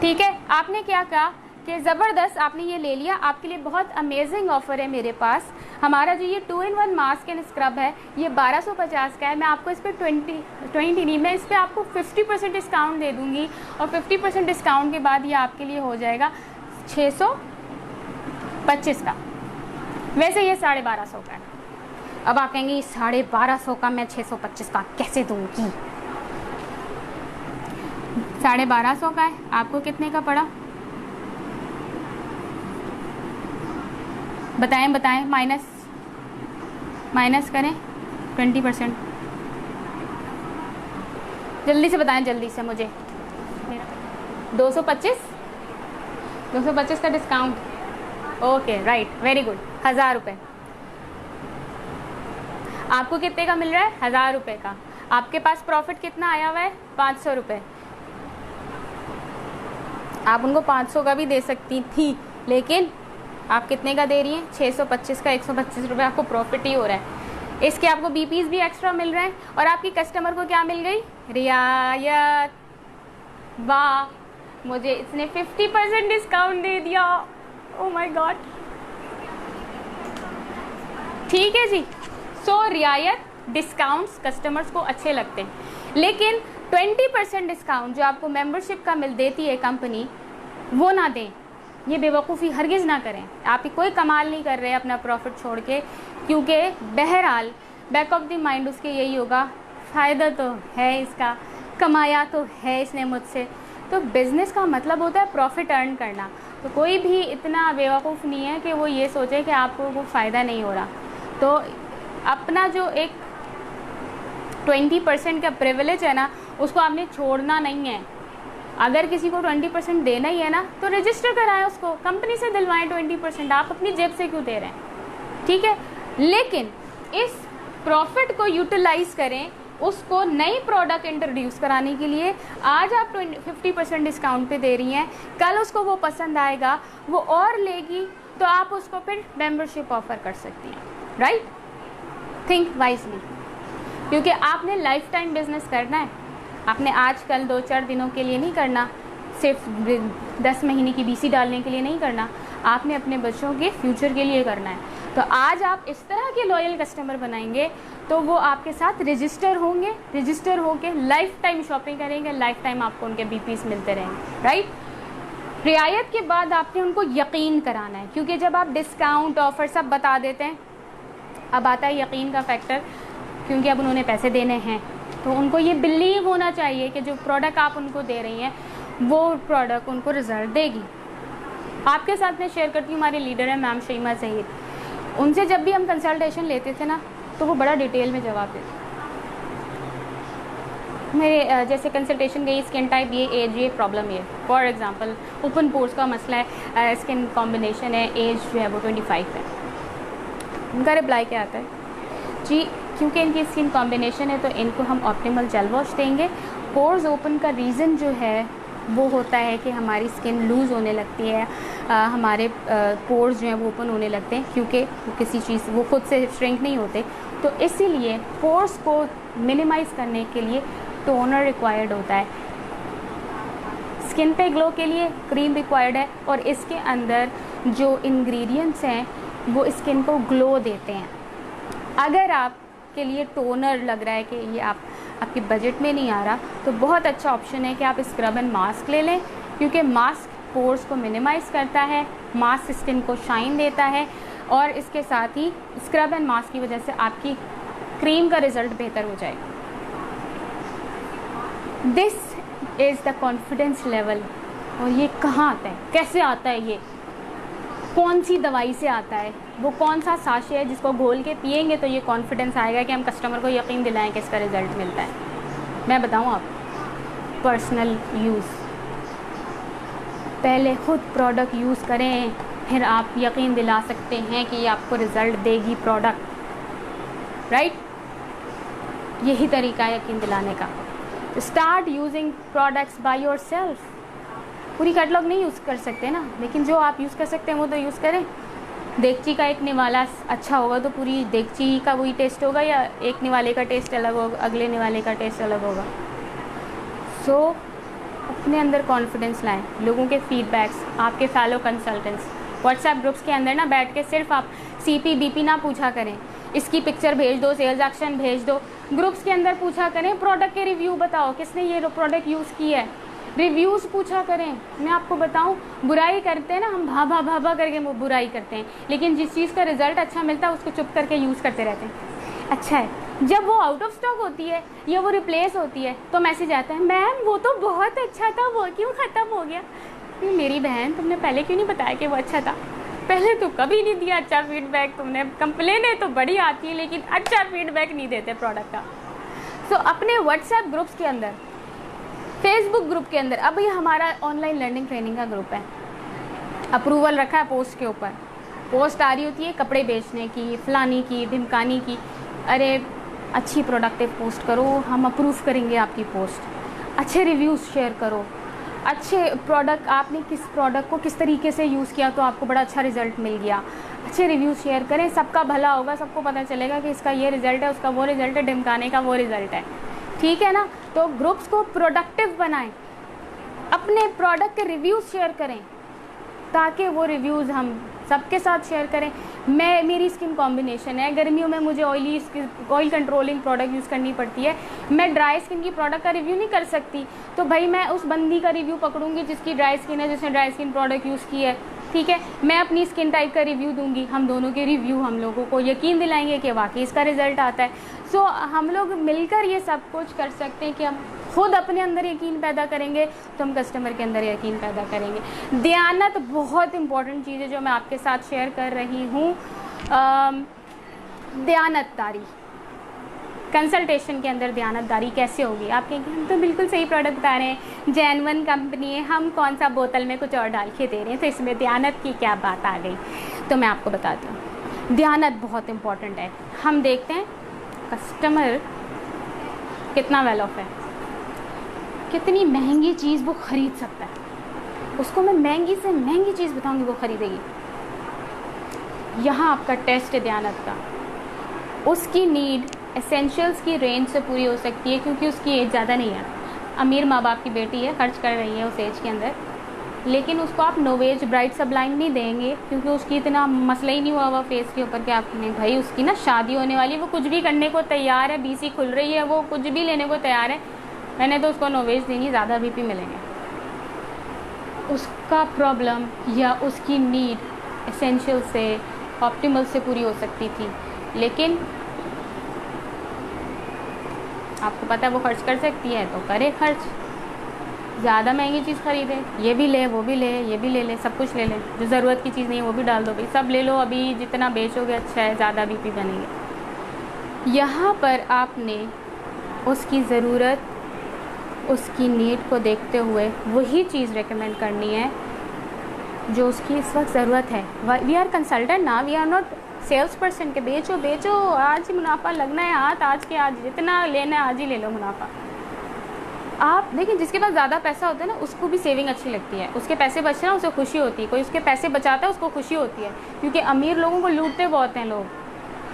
ठीक है। आपने क्या कहा कि ज़बरदस्त, आपने ये ले लिया, आपके लिए बहुत अमेजिंग ऑफ़र है मेरे पास, हमारा जो ये 2 in 1 मास्क एंड स्क्रब है ये 1250 का है, मैं आपको इस पर 20 नहीं, मैं इस पर आपको 50% डिस्काउंट दे दूँगी, और 50% डिस्काउंट के बाद ये आपके लिए हो जाएगा 625 का, वैसे ये 1250 का है। अब आप कहेंगे 1250 का मैं 625 का कैसे दूँगी, 1250 का है, आपको कितने का पड़ा बताएं, माइनस करें 20%, जल्दी से बताएं, जल्दी से मुझे। 225 का discount, okay right, very good, 1000 रुपये आपको कितने का मिल रहा है, 1000 रुपये का। आपके पास प्रॉफिट कितना आया हुआ है, 500 रुपये, आप उनको 500 का भी दे सकती थी, लेकिन आप कितने का दे रही हैं, 625 का, 125 रुपये आपको प्रॉफिट ही हो रहा है, इसके आपको BPs भी एक्स्ट्रा मिल रहे हैं, और आपकी कस्टमर को क्या मिल गई, रियायत। वाह, मुझे इसने 50% डिस्काउंट दे दिया, ओ माय गॉड, ठीक है जी। सो रियायत, डिस्काउंट्स कस्टमर्स को अच्छे लगते हैं, लेकिन 20% डिस्काउंट जो आपको मेंबरशिप का मिल देती है कंपनी, वो ना दें, ये बेवकूफ़ी हरगिज़ ना करें। आप कोई कमाल नहीं कर रहे अपना प्रॉफिट छोड़ के, क्योंकि बहरहाल बैक ऑफ द माइंड उसके यही होगा, फ़ायदा तो है इसका, कमाया तो है इसने मुझसे, तो बिज़नेस का मतलब होता है प्रॉफिट अर्न करना, तो कोई भी इतना बेवकूफ़ नहीं है कि वो ये सोचे कि आपको वो फ़ायदा नहीं हो रहा। तो अपना जो एक 20% का प्रिविलेज है ना, उसको आपने छोड़ना नहीं है। अगर किसी को 20% देना ही है ना, तो रजिस्टर कराएं उसको, कंपनी से दिलवाएं 20%, आप अपनी जेब से क्यों दे रहे हैं, ठीक है। लेकिन इस प्रॉफिट को यूटिलाइज़ करें, उसको नई प्रोडक्ट इंट्रोड्यूस कराने के लिए। आज आप 50% डिस्काउंट पे दे रही हैं, कल उसको वो पसंद आएगा, वो और लेगी, तो आप उसको फिर मेंबरशिप ऑफ़र कर सकती हैं, राइट। थिंक वाइजली, क्योंकि आपने लाइफ टाइम बिजनेस करना है, आपने आजकल 2-4 दिनों के लिए नहीं करना, सिर्फ 10 महीने की BC डालने के लिए नहीं करना, आपने अपने बच्चों के फ्यूचर के लिए करना है। तो आज आप इस तरह के लॉयल कस्टमर बनाएंगे तो वो आपके साथ रजिस्टर होंगे, रजिस्टर होके लाइफ टाइम शॉपिंग करेंगे, लाइफ टाइम आपको उनके बीपीस मिलते रहेंगे, राइट। रियायत के बाद आपने उनको यकीन कराना है, क्योंकि जब आप डिस्काउंट ऑफ़र सब बता देते हैं, अब आता है यकीन का फैक्टर, क्योंकि अब उन्होंने पैसे देने हैं तो उनको ये बिलीव होना चाहिए कि जो प्रोडक्ट आप उनको दे रही हैं वो प्रोडक्ट उनको रिज़ल्ट देगी। आपके साथ मैं शेयर करती हूँ, हमारे लीडर हैं मैम शईमा सईद, उनसे जब भी हम कंसल्टेशन लेते थे ना तो वो बड़ा डिटेल में जवाब देते। मेरे जैसे कंसल्टेशन गई, स्किन टाइप ये, एज ये, प्रॉब्लम ये, फॉर एग्जांपल ओपन पोर्स का मसला है, स्किन कॉम्बिनेशन है, एज जो है वो 25 है। उनका रिप्लाई क्या आता है, जी क्योंकि इनकी स्किन कॉम्बिनेशन है तो इनको हम ऑप्टिमल जेल वॉश देंगे। पोर्स ओपन का रीज़न जो है वो होता है कि हमारी स्किन लूज़ होने लगती है, हमारे पोर्स जो हैं वो ओपन होने लगते हैं, क्योंकि वो किसी चीज़ वो खुद से श्रिंक नहीं होते, तो इसीलिए पोर्स को मिनिमाइज़ करने के लिए टोनर रिक्वायर्ड होता है। स्किन पे ग्लो के लिए क्रीम रिक्वायर्ड है, और इसके अंदर जो इंग्रेडिएंट्स हैं वो स्किन को ग्लो देते हैं। अगर आपके लिए टोनर लग रहा है कि ये आपके बजट में नहीं आ रहा, तो बहुत अच्छा ऑप्शन है कि आप स्क्रब एंड मास्क ले लें, क्योंकि मास्क पोर्स को मिनिमाइज़ करता है, मास्क स्किन को शाइन देता है, और इसके साथ ही स्क्रब एंड मास्क की वजह से आपकी क्रीम का रिज़ल्ट बेहतर हो जाएगा। This is the confidence level. और ये कहाँ आता है, कैसे आता है, ये कौन सी दवाई से आता है, वो कौन सा साशे है जिसको घोल के पिएंगे तो ये कॉन्फिडेंस आएगा कि हम कस्टमर को यकीन दिलाएं कि इसका रिज़ल्ट मिलता है। मैं बताऊं आप, पर्सनल यूज़, पहले ख़ुद प्रोडक्ट यूज़ करें, फिर आप यकीन दिला सकते हैं कि ये आपको रिज़ल्ट देगी प्रोडक्ट, राइट। यही तरीका है यकीन दिलाने का। Start using products by yourself. पूरी कैटलॉग नहीं यूज़ कर सकते ना, लेकिन जो आप यूज़ कर सकते हैं वो तो यूज़ करें। देगची का एक निवाला अच्छा होगा तो पूरी देगची का वही टेस्ट होगा, या एक निवाले का टेस्ट अलग होगा, अगले निवाले का टेस्ट अलग होगा। सो अपने अंदर कॉन्फिडेंस लाएं। लोगों के फीडबैक्स, आपके फैलो कंसल्टेंट्स, व्हाट्सएप ग्रुप्स के अंदर ना बैठ के सिर्फ आप CP BP ना पूछा करें, इसकी पिक्चर भेज दो, सेल्स एक्शन भेज दो। ग्रुप्स के अंदर पूछा करें, प्रोडक्ट के रिव्यू बताओ, किसने ये प्रोडक्ट यूज़ किया है, रिव्यूज़ पूछा करें। मैं आपको बताऊं, बुराई करते हैं ना हम, भाभा करके वो बुराई करते हैं, लेकिन जिस चीज़ का रिज़ल्ट अच्छा मिलता है उसको चुप करके यूज़ करते रहते हैं। अच्छा है, जब वो आउट ऑफ स्टॉक होती है या वो रिप्लेस होती है तो मैसेज आता है, मैम वो तो बहुत अच्छा था, वो क्यों ख़त्म हो गया। मेरी बहन, तुमने पहले क्यों नहीं बताया कि वो अच्छा था, पहले तो कभी नहीं दिया अच्छा फीडबैक तुमने। कंप्लेनें तो बड़ी आती है लेकिन अच्छा फीडबैक नहीं देते प्रोडक्ट का। सो अपने व्हाट्सएप ग्रुप्स के अंदर, फेसबुक ग्रुप के अंदर, अब ये हमारा ऑनलाइन लर्निंग ट्रेनिंग का ग्रुप है, अप्रूवल रखा है पोस्ट के ऊपर, पोस्ट आ रही होती है कपड़े बेचने की, फलानी की, ढिमकानी की, अरे अच्छी प्रोडक्टिव पोस्ट करो, हम अप्रूव करेंगे आपकी पोस्ट। अच्छे रिव्यूज़ शेयर करो, अच्छे प्रोडक्ट, आपने किस प्रोडक्ट को किस तरीके से यूज़ किया तो आपको बड़ा अच्छा रिज़ल्ट मिल गया, अच्छे रिव्यूज़ शेयर करें, सबका भला होगा, सबको पता चलेगा कि इसका ये रिज़ल्ट है, उसका वो रिज़ल्ट है, ढिमकाने का वो रिज़ल्ट है, ठीक है ना। तो ग्रुप्स को प्रोडक्टिव बनाएं, अपने प्रोडक्ट के रिव्यूज़ शेयर करें ताकि वो रिव्यूज़ हम सबके साथ शेयर करें। मेरी स्किन कॉम्बिनेशन है, गर्मियों में मुझे ऑयल कंट्रोलिंग प्रोडक्ट यूज़ करनी पड़ती है, मैं ड्राई स्किन की प्रोडक्ट का रिव्यू नहीं कर सकती, तो भाई मैं उस बंदी का रिव्यू पकड़ूंगी जिसकी ड्राई स्किन है, जिसने ड्राई स्किन प्रोडक्ट यूज़ की है, ठीक है। मैं अपनी स्किन टाइप का रिव्यू दूंगी, हम दोनों के रिव्यू हम लोगों को यकीन दिलाएंगे कि वाकई इसका रिज़ल्ट आता है। सो हम लोग मिलकर ये सब कुछ कर सकते हैं कि हम खुद अपने अंदर यकीन पैदा करेंगे तो हम कस्टमर के अंदर यकीन पैदा करेंगे। दयानत बहुत इंपॉर्टेंट चीज़ है जो मैं आपके साथ शेयर कर रही हूँ। दयानतदारी, कंसल्टेशन के अंदर दयानतदारी कैसे होगी। आप कहेंगे हम तो बिल्कुल सही प्रोडक्ट बता रहे हैं, जेन्युइन कंपनी है, हम कौन सा बोतल में कुछ और डाल के दे रहे हैं, तो इसमें दयानत की क्या बात आ गई। तो मैं आपको बताती हूँ, दयानत बहुत इंपॉर्टेंट है। हम देखते हैं कस्टमर कितना वेल ऑफ है, कितनी महंगी चीज़ वो ख़रीद सकता है, उसको मैं महंगी से महंगी चीज़ बताऊंगी वो ख़रीदेगी। यहाँ आपका टेस्ट है दयानत का, उसकी नीड एसेंशियल्स की रेंज से पूरी हो सकती है क्योंकि उसकी एज ज़्यादा नहीं है, अमीर माँ बाप की बेटी है, खर्च कर रही है उस एज के अंदर, लेकिन उसको आप नोवेज ब्राइट सबलाइन नहीं देंगे, क्योंकि उसकी इतना मसला ही नहीं हुआ फेस के ऊपर कि आपने भाई उसकी ना शादी होने वाली है, वो कुछ भी करने को तैयार है, बीसी खुल रही है, वो कुछ भी लेने को तैयार है, मैंने तो उसको नोवेज देनी, ज़्यादा बीपी मिलेंगे। उसका प्रॉब्लम या उसकी नीड एसेंशियल से ऑप्टिमल से पूरी हो सकती थी, लेकिन आपको पता है वो खर्च कर सकती है तो करे खर्च, ज़्यादा महंगी चीज़ ख़रीदे, ये भी ले वो भी ले, ये भी ले ले, सब कुछ ले ले, जो ज़रूरत की चीज़ नहीं है वो भी डाल दो, भाई सब ले लो, अभी जितना बेचोगे अच्छा है, ज़्यादा बीपी बनेंगे। यहाँ पर आपने उसकी ज़रूरत, उसकी नीड को देखते हुए वही चीज़ रेकमेंड करनी है जो उसकी इस वक्त ज़रूरत है। वी आर कंसल्टेंट ना, we are not sales person के बेचो बेचो, आज ही मुनाफा लगना है, आज के आज जितना लेना है आज ही ले लो मुनाफा। आप देखिए जिसके पास ज़्यादा पैसा होता है ना उसको भी सेविंग अच्छी लगती है, उसके पैसे बच रहे हैं उसे खुशी होती है, कोई उसके पैसे बचाता है उसको खुशी होती है, क्योंकि अमीर लोगों को लूटते बहुत हैं लोग।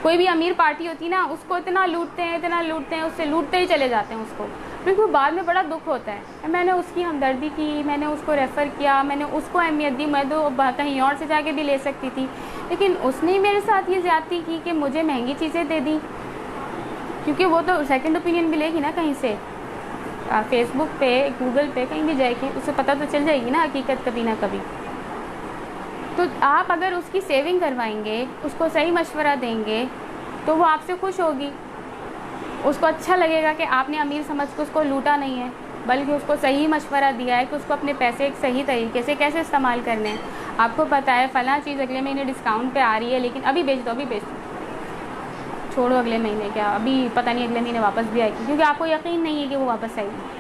कोई भी अमीर पार्टी होती है ना उसको इतना लूटते हैं, उससे लूटते ही चले जाते हैं उसको, क्योंकि बाद में बड़ा दुख होता है। मैंने उसकी हमदर्दी की, मैंने उसको रेफ़र किया, मैंने उसको अहमियत दी, मैं तो कहीं और से जाके भी ले सकती थी, लेकिन उसने मेरे साथ ये ज़्यादती की कि मुझे महंगी चीज़ें दे दी, क्योंकि वो तो सेकंड ओपिनियन भी लेगी ना कहीं से, फेसबुक पे, गूगल पे, कहीं भी जाएगी, उसे पता तो चल जाएगी ना हकीकत कभी ना कभी। तो आप अगर उसकी सेविंग करवाएंगे, उसको सही मशवरा देंगे तो वो आपसे खुश होगी, उसको अच्छा लगेगा कि आपने अमीर समझ के उसको लूटा नहीं है, बल्कि उसको सही मशवरा दिया है कि उसको अपने पैसे एक सही तरीके से कैसे इस्तेमाल करने हैं। आपको पता है फ़लाँ चीज़ अगले महीने डिस्काउंट पे आ रही है, लेकिन अभी बेच दो, अभी बेच दो, छोड़ो अगले महीने, क्या अभी पता नहीं अगले महीने वापस भी आएगी, क्योंकि आपको यकीन नहीं है कि वो वापस आएगी।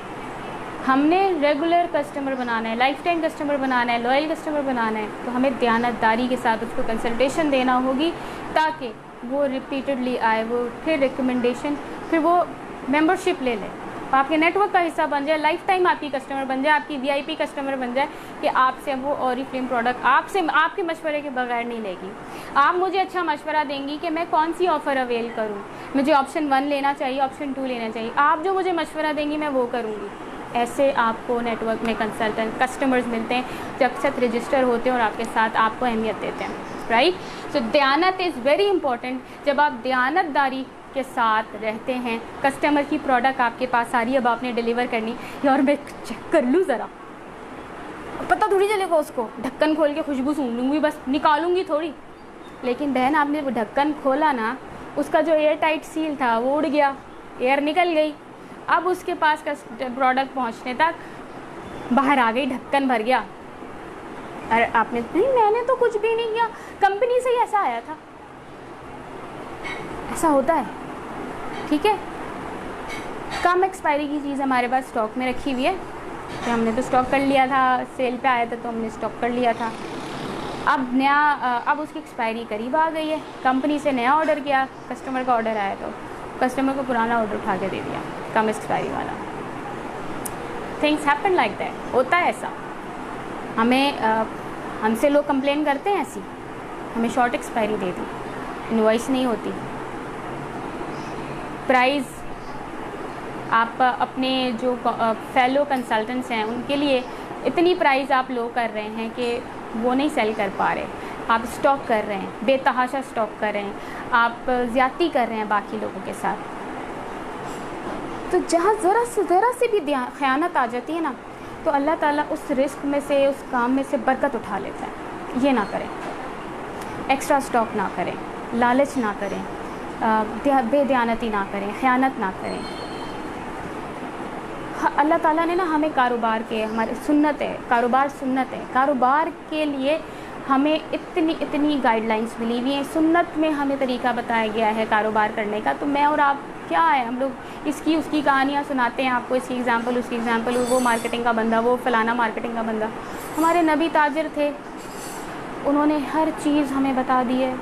हमने रेगुलर कस्टमर बनाना है, लाइफ टाइम कस्टमर बनाना है, लॉयल कस्टमर बनाना है, तो हमें दयानतदारी के साथ उसको कंसल्टेशन देना होगी, ताकि वो रिपीटेडली आए, वो फिर रिकमेंडेशन, फिर वो मेंबरशिप ले ले, आपके नेटवर्क का हिस्सा बन जाए, लाइफ टाइम आपकी कस्टमर बन जाए, आपकी VIP कस्टमर बन जाए, कि आपसे वो ऑरिफ्लेम प्रोडक्ट आपसे आपके मशवरे के बगैर नहीं लेगी। आप मुझे अच्छा मशवरा देंगी कि मैं कौन सी ऑफ़र अवेल करूँ, मुझे ऑप्शन 1 लेना चाहिए, ऑप्शन 2 लेना चाहिए, आप जो मुझे मशवरा देंगी मैं वो करूँगी। ऐसे आपको नेटवर्क में कंसल्टेंट कस्टमर्स मिलते हैं जो अक्सर रजिस्टर होते हैं और आपके साथ आपको अहमियत देते हैं, right. So दयानत is very important. जब आप दयानतदारी के साथ रहते हैं, कस्टमर की प्रोडक्ट आपके पास आ रही है, अब आपने डिलीवर करनी, यार मैं चेक कर लूँ ज़रा, पता थोड़ी चलेगा उसको, ढक्कन खोल के खुशबू सूंघ लूँगी, बस निकालूंगी थोड़ी। लेकिन बहन आपने वो ढक्कन खोला ना, उसका जो एयर टाइट सील था वो उड़ गया, एयर निकल गई, अब उसके पास का प्रोडक्ट पहुंचने तक बाहर आ गई, ढक्कन भर गया। अरे आपने नहीं, मैंने तो कुछ भी नहीं किया, कंपनी से ही ऐसा आया था। ऐसा होता है, ठीक है। कम एक्सपायरी की चीज़ हमारे पास स्टॉक में रखी हुई है, तो हमने तो स्टॉक कर लिया था, सेल पे आया था तो हमने स्टॉक कर लिया था। अब अब उसकी एक्सपायरी करीब आ गई है, कंपनी से नया ऑर्डर किया, कस्टमर का ऑर्डर आया तो कस्टमर को पुराना ऑर्डर उठा के दे दिया, कम एक्सपायरी वाला। थिंग्स हैपन लाइक दैट, होता है ऐसा। हमसे लोग कंप्लेन करते हैं ऐसी, हमें शॉर्ट एक्सपायरी दे दी, इनवॉइस नहीं होती। प्राइस आप अपने जो फेलो कंसल्टेंट्स हैं उनके लिए इतनी प्राइस आप लो कर रहे हैं कि वो नहीं सेल कर पा रहे, आप स्टॉक कर रहे हैं, बेतहाशा स्टॉक कर रहे हैं, आप ज़्यादती कर रहे हैं बाकी लोगों के साथ। तो जहाँ ज़रा सी भी ख़यानत आ जाती है ना, तो अल्लाह ताला उस रिस्क में से, उस काम में से बरकत उठा लेता है। ये ना करें, एक्स्ट्रा स्टॉक ना करें, लालच ना करें, बेदयानती ना करें, ख़यानत ना करें। अल्लाह ताला ने ना हमें कारोबार के, हमारे सुन्नत है, कारोबार सुन्नत है, कारोबार के लिए हमें इतनी गाइडलाइंस मिली हुई हैं, सुन्नत में हमें तरीका बताया गया है कारोबार करने का। तो मैं और आप क्या है, हम लोग इसकी उसकी कहानियाँ सुनाते हैं आपको, इसकी एग्ज़ाम्पल उसकी एग्ज़ाम्पल, वो मार्केटिंग का बंदा, वो फ़लाना मार्केटिंग का बंदा। हमारे नबी ताजिर थे, उन्होंने हर चीज़ हमें बता दी है।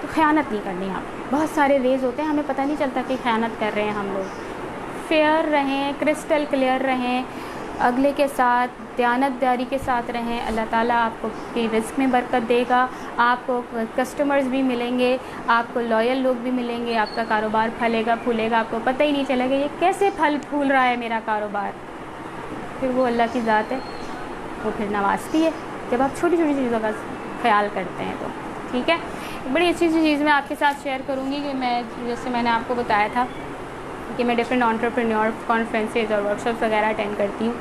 तो ख़यानत नहीं करनी आप। बहुत सारे वेज़ होते हैं, हमें पता नहीं चलता कि ख़यानत कर रहे हैं हम लोग। फेयर रहें, क्रिस्टल क्लियर रहें, अगले के साथ दयानतदारी के साथ रहें। अल्लाह ताला आपको के रिस्क में बरकत देगा, आपको कस्टमर्स भी मिलेंगे, आपको लॉयल लोग भी मिलेंगे, आपका कारोबार फलेगा फूलेगा, आपको पता ही नहीं चलेगा ये कैसे फल फूल रहा है मेरा कारोबार। फिर वो अल्लाह की ज़ात है। वो फिर नवाजती है जब आप छोटी छोटी चीज़ों का ख्याल करते हैं तो। ठीक है, बड़ी अच्छी सी चीज़ मैं आपके साथ शेयर करूँगी कि मैं जैसे मैंने आपको बताया था कि मैं डिफरेंट एंटरप्रेन्योर कॉन्फ्रेंसेज और वर्कशॉप्स वगैरह अटेंड करती हूँ,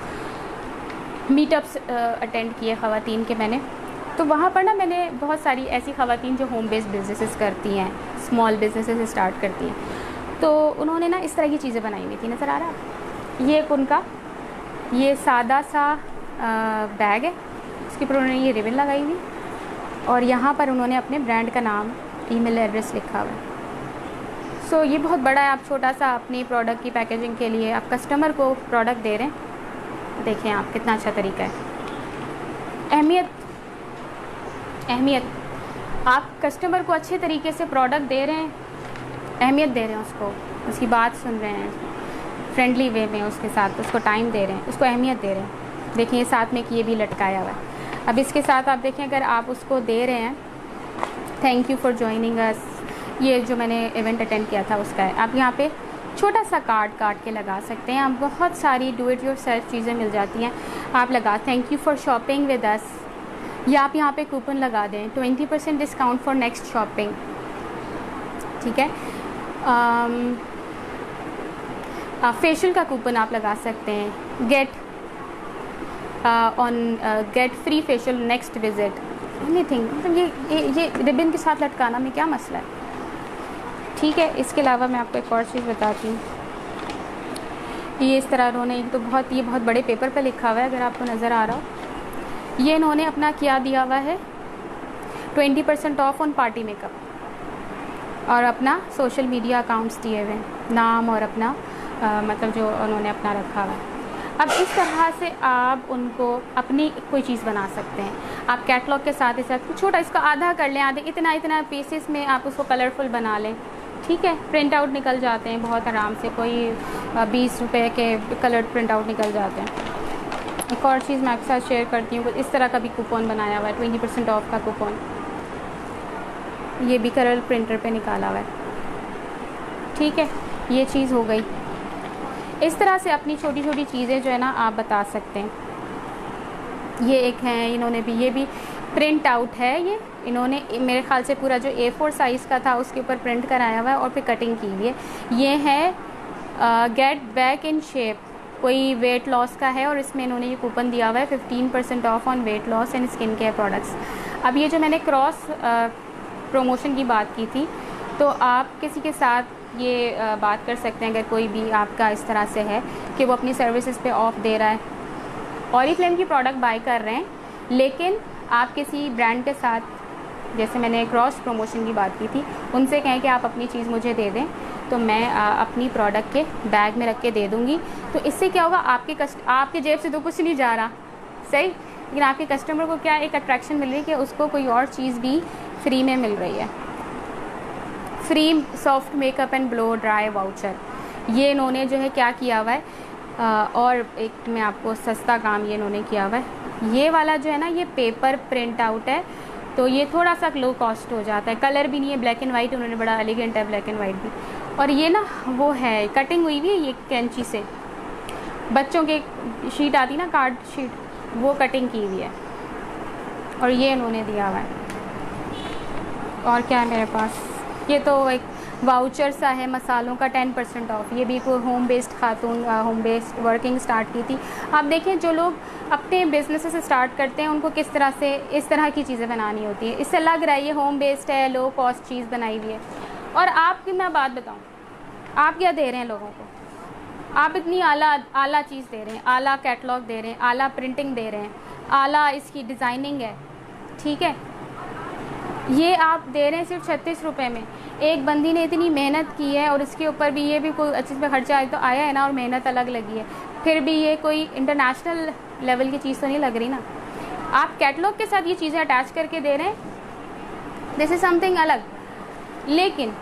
मीटअप्स अटेंड किए ख़वातीन के मैंने। तो वहाँ पर ना मैंने बहुत सारी ऐसी ख़वातीन जो होम बेस्ड बिजनेसेस करती हैं, स्मॉल बिजनेसेस स्टार्ट करती हैं, तो उन्होंने ना इस तरह की चीज़ें बनाई हुई थी। नज़र आ रहा, ये एक उनका ये सादा सा बैग है, उसके ऊपर उन्होंने ये रिबन लगाई हुई और यहाँ पर उन्होंने अपने ब्रांड का नाम, ईमेल एड्रेस लिखा हुआ है। सो ये बहुत बड़ा है। आप छोटा सा अपनी प्रोडक्ट की पैकेजिंग के लिए आप कस्टमर को प्रोडक्ट दे रहे हैं, देखें आप कितना अच्छा तरीका है। अहमियत आप कस्टमर को अच्छे तरीके से प्रोडक्ट दे रहे हैं, अहमियत दे रहे हैं उसको, उसकी बात सुन रहे हैं फ्रेंडली वे में, उसके साथ उसको टाइम दे रहे हैं, उसको अहमियत दे रहे हैं। देखिए ये साथ में कि ये भी लटकाया हुआ है। अब इसके साथ आप देखें, अगर आप उसको दे रहे हैं thank you for joining us, ये जो मैंने इवेंट अटेंड किया था उसका है, आप यहाँ पे छोटा सा कार्ड काट के लगा सकते हैं। आप बहुत सारी डू इट योरसेल्फ चीज़ें मिल जाती हैं, आप लगा thank you for shopping with us, या आप यहाँ पे कूपन लगा दें 20% डिस्काउंट फॉर नेक्स्ट शॉपिंग। ठीक है, फेशियल का कूपन आप लगा सकते हैं, get free facial next visit, anything. मतलब ये रिबन के साथ लटकाना में क्या मसला है। ठीक है, इसके अलावा मैं आपको एक और चीज़ बताती हूँ। ये इस तरह उन्होंने एक तो बहुत बड़े पेपर पे लिखा हुआ है, अगर आपको नज़र आ रहा हो, ये इन्होंने अपना क्या दिया हुआ है 20% ऑफ ऑन पार्टी मेकअप, और अपना सोशल मीडिया अकाउंट्स दिए हुए, नाम और अपना मतलब जो उन्होंने अपना रखा हुआ है। अब इस तरह से आप उनको अपनी कोई चीज़ बना सकते हैं। आप कैटलॉग के साथ ही साथ छोटा इसका आधा कर लें, आधे इतना पीसेस में आप उसको कलरफुल बना लें। ठीक है, प्रिंट आउट निकल जाते हैं बहुत आराम से, कोई 20 रुपये के कलर प्रिंट आउट निकल जाते हैं। एक और चीज़ मैं आपके साथ शेयर करती हूँ, इस तरह का भी कूपन बनाया हुआ है 20% ऑफ का कूपन, ये भी कलर प्रिंटर पे निकाला हुआ है। ठीक है, ये चीज़ हो गई। इस तरह से अपनी छोटी छोटी चीज़ें जो है ना आप बता सकते हैं। ये एक है, इन्होंने भी, ये भी प्रिंट आउट है, ये इन्होंने मेरे ख्याल से पूरा जो A4 साइज़ का था उसके ऊपर प्रिंट कराया हुआ है और फिर कटिंग की हुई है। ये है गेट बैक इन शेप, कोई वेट लॉस का है और इसमें इन्होंने ये कूपन दिया हुआ है 15% of on weight loss and skin care products. अब ये जो मैंने क्रॉस प्रमोशन की बात की थी, तो आप किसी के साथ ये बात कर सकते हैं, अगर कोई भी आपका इस तरह से है कि वो अपनी सर्विसेज पे ऑफ दे रहा है, ऑरिफ्लेम की प्रोडक्ट बाय कर रहे हैं, लेकिन आप किसी ब्रांड के साथ, जैसे मैंने क्रॉस प्रमोशन की बात की थी, उनसे कहें कि आप अपनी चीज़ मुझे दे दें तो मैं अपनी प्रोडक्ट के बैग में रख के दे दूँगी। तो इससे क्या होगा, आपके जेब से तो कुछ नहीं जा रहा, सही, लेकिन आपके कस्टमर को क्या एक अट्रैक्शन मिल रही है कि उसको कोई और चीज़ भी फ्री में मिल रही है। Free soft makeup and blow dry voucher, ये इन्होंने जो है क्या किया हुआ है, और एक मैं आपको सस्ता काम ये इन्होंने किया हुआ है। ये वाला जो है ना, ये पेपर प्रिंट आउट है, तो ये थोड़ा सा लो कॉस्ट हो जाता है, कलर भी नहीं है, ब्लैक एंड वाइट, उन्होंने बड़ा एलिगेंट है ब्लैक एंड वाइट भी। और ये ना वो है कटिंग हुई हुई है, ये कैंची से, बच्चों के शीट आती ना, कार्ड शीट, वो कटिंग की हुई है, और ये इन्होंने दिया हुआ है। और क्या है मेरे पास, ये तो एक वाउचर सा है मसालों का 10% ऑफ, ये भी कोई होम बेस्ड खातून होम बेस्ड वर्किंग स्टार्ट की थी। आप देखें जो लोग अपने बिजनेस से स्टार्ट करते हैं उनको किस तरह से इस तरह की चीज़ें बनानी होती है। इससे लग रहा है ये होम बेस्ड है, लो कॉस्ट चीज़ बनाई हुई है। और आपकी मैं बात बताऊं, आप क्या दे रहे हैं लोगों को, आप इतनी आला चीज़ दे रहे हैं, आला कैटलॉग दे रहे हैं, आला प्रिंटिंग दे रहे हैं, आला इसकी डिज़ाइनिंग है। ठीक है, ये आप दे रहे हैं सिर्फ 36 रुपये में। एक बंदी ने इतनी मेहनत की है और इसके ऊपर भी ये भी कोई अच्छे से खर्चा तो आया है ना, और मेहनत अलग लगी है, फिर भी ये कोई इंटरनेशनल लेवल की चीज़ तो नहीं लग रही ना। आप कैटलॉग के साथ ये चीज़ें अटैच करके दे रहे हैं, दिस इज़ समथिंग अलग। लेकिन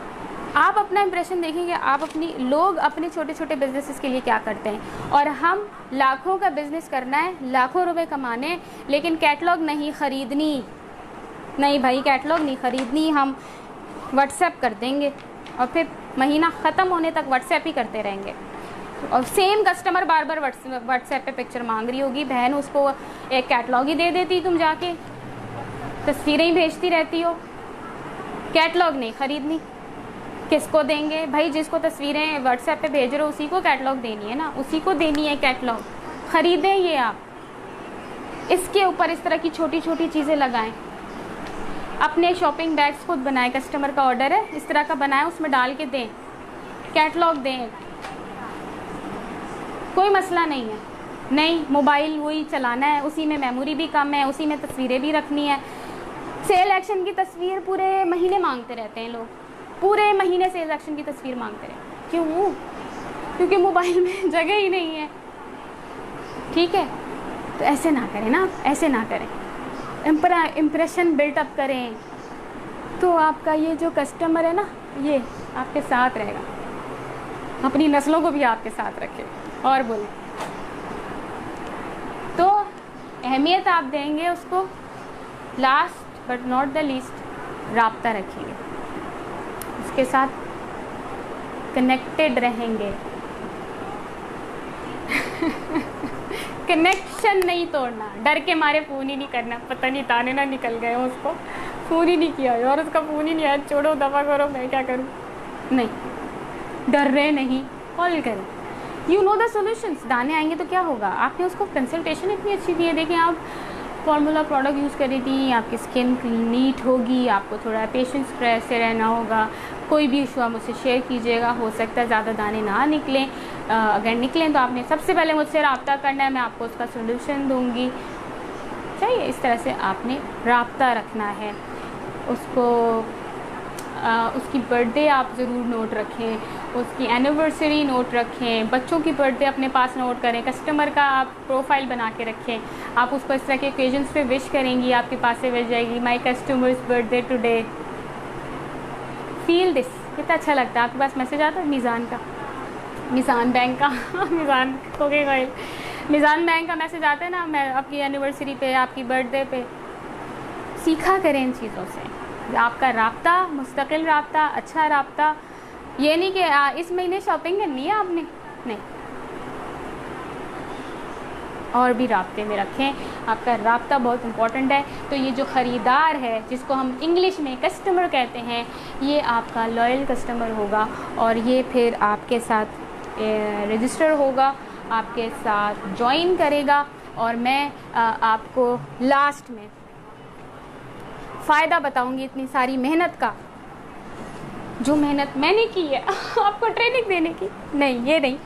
आप अपना इंप्रेशन देखेंगे, आप लोग अपने छोटे छोटे बिजनेसेस के लिए क्या करते हैं, और हम लाखों का बिज़नेस करना है, लाखों रुपए कमाने, लेकिन कैटलॉग नहीं ख़रीदनी। नहीं भाई, कैटलॉग नहीं ख़रीदनी, हम व्हाट्सएप कर देंगे और फिर महीना ख़त्म होने तक व्हाट्सएप ही करते रहेंगे। और सेम कस्टमर बार बार व्हाट्सएप पे पिक्चर मांग रही होगी, बहन उसको एक कैटलॉग ही दे देती, तुम जाके तस्वीरें ही भेजती रहती हो, कैटलॉग नहीं खरीदनी। किसको देंगे भाई? जिसको तस्वीरें व्हाट्सएप पे भेज रहे हो उसी को कैटलॉग देनी है ना, उसी को देनी है कैटलॉग। ख़रीदें ये आप, इसके ऊपर इस तरह की छोटी छोटी चीज़ें लगाएं। अपने शॉपिंग बैग्स खुद बनाएं, कस्टमर का ऑर्डर है इस तरह का बनाएं, उसमें डाल के दें, कैटलॉग दें, कोई मसला नहीं है। नहीं, मोबाइल वही चलाना है, उसी में मेमोरी भी कम है, उसी में तस्वीरें भी रखनी है। सेल एक्शन की तस्वीर पूरे महीने मांगते रहते हैं लोग, पूरे महीने सेल एक्शन की तस्वीर मांगते रहे। क्यों? क्योंकि मोबाइल में जगह ही नहीं है। ठीक है, तो ऐसे ना करें ना, ऐसे ना करें। इम्प्रेशन बिल्टअप करें तो आपका ये जो कस्टमर है ना, ये आपके साथ रहेगा, अपनी नस्लों को भी आपके साथ रखे। और बोले तो अहमियत आप देंगे उसको। Last but not the least, राब्ता रखेंगे, उसके साथ कनेक्टेड रहेंगे। कनेक्शन नहीं तोड़ना, डर के मारे फ़ोन ही नहीं करना, पता नहीं ताने ना निकल गए उसको, फ़ोन ही नहीं किया और उसका फ़ोन ही नहीं आया, छोड़ो दफा करो, मैं क्या करूँ। नहीं, डर रहे नहीं, कॉल करो। You know the solutions. दाने आएंगे तो क्या होगा? आपने उसको कंसल्टेशन इतनी अच्छी दी है, देखें आप फॉर्मूला प्रोडक्ट यूज़ करी थी, आपकी स्किन नीट होगी, आपको थोड़ा पेशेंस से रहना होगा। कोई भी इशू आप मुझसे शेयर कीजिएगा, हो सकता है ज़्यादा दाने ना निकलें, अगर निकलें तो आपने सबसे पहले मुझसे रब्ता करना है, मैं आपको उसका सोल्यूशन दूंगी। चाहिए इस तरह से आपने रब्ता रखना है। उसको उसकी बर्थडे आप ज़रूर नोट रखें, उसकी एनिवर्सरी नोट रखें, बच्चों की बर्थडे अपने पास नोट करें, कस्टमर का आप प्रोफाइल बना के रखें। आप उसको इस तरह के ओकेजन्स पे विश करेंगी, आपके पास से विश जाएगी, my customers birthday today, feel this. कितना अच्छा लगता है। आपके पास मैसेज आता है मीज़ान का, मीज़ान बैंक का मीज़ान कोके ऑयल, मीज़ान बैंक का मैसेज आता है ना, मैं आपकी एनिवर्सरी पे, आपकी बर्थडे पे। सीखा करें इन चीज़ों से। आपका राब्ता मुस्तकिल राब्ता, अच्छा राब्ता। ये नहीं कि इस महीने शॉपिंग करनी है आपने, नहीं, और भी राब्ते में रखें। आपका राब्ता बहुत इम्पॉर्टेंट है। तो ये जो ख़रीदार है, जिसको हम इंग्लिश में कस्टमर कहते हैं, ये आपका लॉयल कस्टमर होगा और ये फिर आपके साथ रजिस्टर होगा, आपके साथ ज्वाइन करेगा। और मैं आपको लास्ट में फ़ायदा बताऊंगी इतनी सारी मेहनत का, जो मेहनत मैंने की है आपको ट्रेनिंग देने की, नहीं ये नहीं,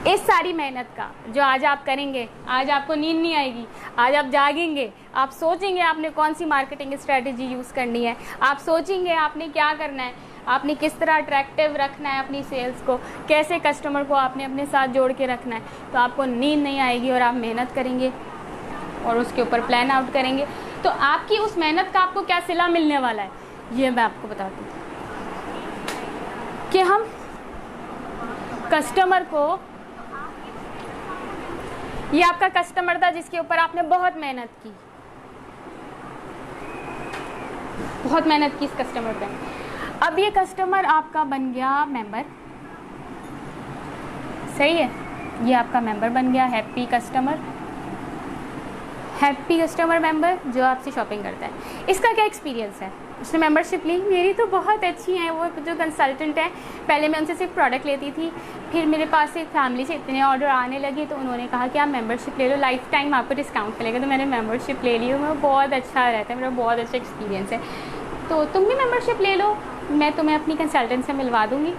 इस सारी मेहनत का जो आज आप करेंगे। आज आपको नींद नहीं आएगी, आज आप जागेंगे, आप सोचेंगे आपने कौन सी मार्केटिंग स्ट्रेटजी यूज़ करनी है, आप सोचेंगे आपने क्या करना है, आपने किस तरह अट्रैक्टिव रखना है अपनी सेल्स को, कैसे कस्टमर को आपने अपने साथ जोड़ के रखना है। तो आपको नींद नहीं आएगी और आप मेहनत करेंगे और उसके ऊपर प्लान आउट करेंगे। तो आपकी उस मेहनत का आपको क्या सिला मिलने वाला है, ये मैं आपको बताती हूँ कि हम कस्टमर को, ये आपका कस्टमर था जिसके ऊपर आपने बहुत मेहनत की, बहुत मेहनत की इस कस्टमर पे। अब ये कस्टमर आपका बन गया मेंबर, सही है, ये आपका मेंबर बन गया, happy customer, happy customer member जो आपसे शॉपिंग करता है। इसका क्या एक्सपीरियंस है? उसने मेंबरशिप ली, मेरी तो बहुत अच्छी है। वो जो कंसल्टेंट है, पहले मैं उनसे सिर्फ प्रोडक्ट लेती थी, फिर मेरे पास से फैमिली से इतने ऑर्डर आने लगे तो उन्होंने कहा कि आप मेंबरशिप ले लो, लाइफ टाइम आपको डिस्काउंट मिलेगा। तो मैंने मेंबरशिप ले ली, मैं बहुत अच्छा रहता है, मेरा बहुत अच्छा एक्सपीरियंस है। तो तुम भी मेंबरशिप ले लो, मैं तुम्हें अपनी कंसल्टेंट से मिलवा दूँगी।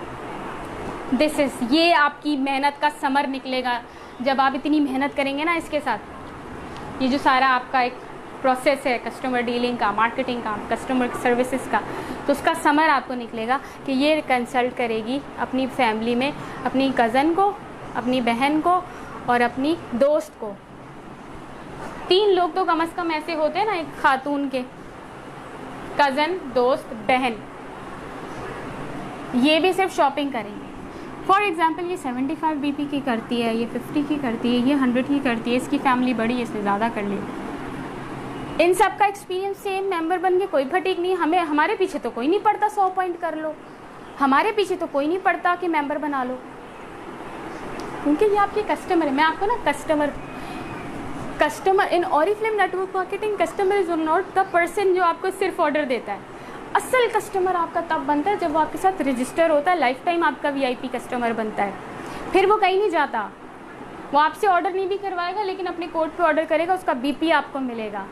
दिस इज़, ये आपकी मेहनत का समर निकलेगा जब आप इतनी मेहनत करेंगे ना इसके साथ। ये जो सारा आपका एक प्रोसेस है कस्टमर डीलिंग का, मार्केटिंग का, कस्टमर सर्विसेज का, तो उसका समर आपको निकलेगा कि ये कंसल्ट करेगी अपनी फैमिली में अपनी कज़न को, अपनी बहन को और अपनी दोस्त को। 3 लोग तो कम से कम ऐसे होते हैं ना एक खातून के, कज़न, दोस्त, बहन। ये भी सिर्फ शॉपिंग करेंगे। फॉर एग्ज़ाम्पल ये 75 BP की करती है, ये 50 की करती है, ये 100 की करती है, इसकी फैमिली बड़ी है, इसने ज़्यादा कर ली। इन सब का एक्सपीरियंस सेम, मेंबर बन के कोई फटीक नहीं। हमें, हमारे पीछे तो कोई नहीं पड़ता 100 पॉइंट कर लो, हमारे पीछे तो कोई नहीं पड़ता कि मेंबर बना लो। क्योंकि ये आपके कस्टमर है। मैं आपको ना customer in Oriflame network marketing, customer is not the person जो आपको सिर्फ ऑर्डर देता है। असल कस्टमर आपका तब बनता है जब वो आपके साथ रजिस्टर होता है, लाइफ टाइम आपका VIP कस्टमर बनता है। फिर वो कहीं नहीं जाता, वो आपसे ऑर्डर नहीं भी करवाएगा लेकिन अपने कोड पे ऑर्डर करेगा, उसका BP आपको मिलेगा।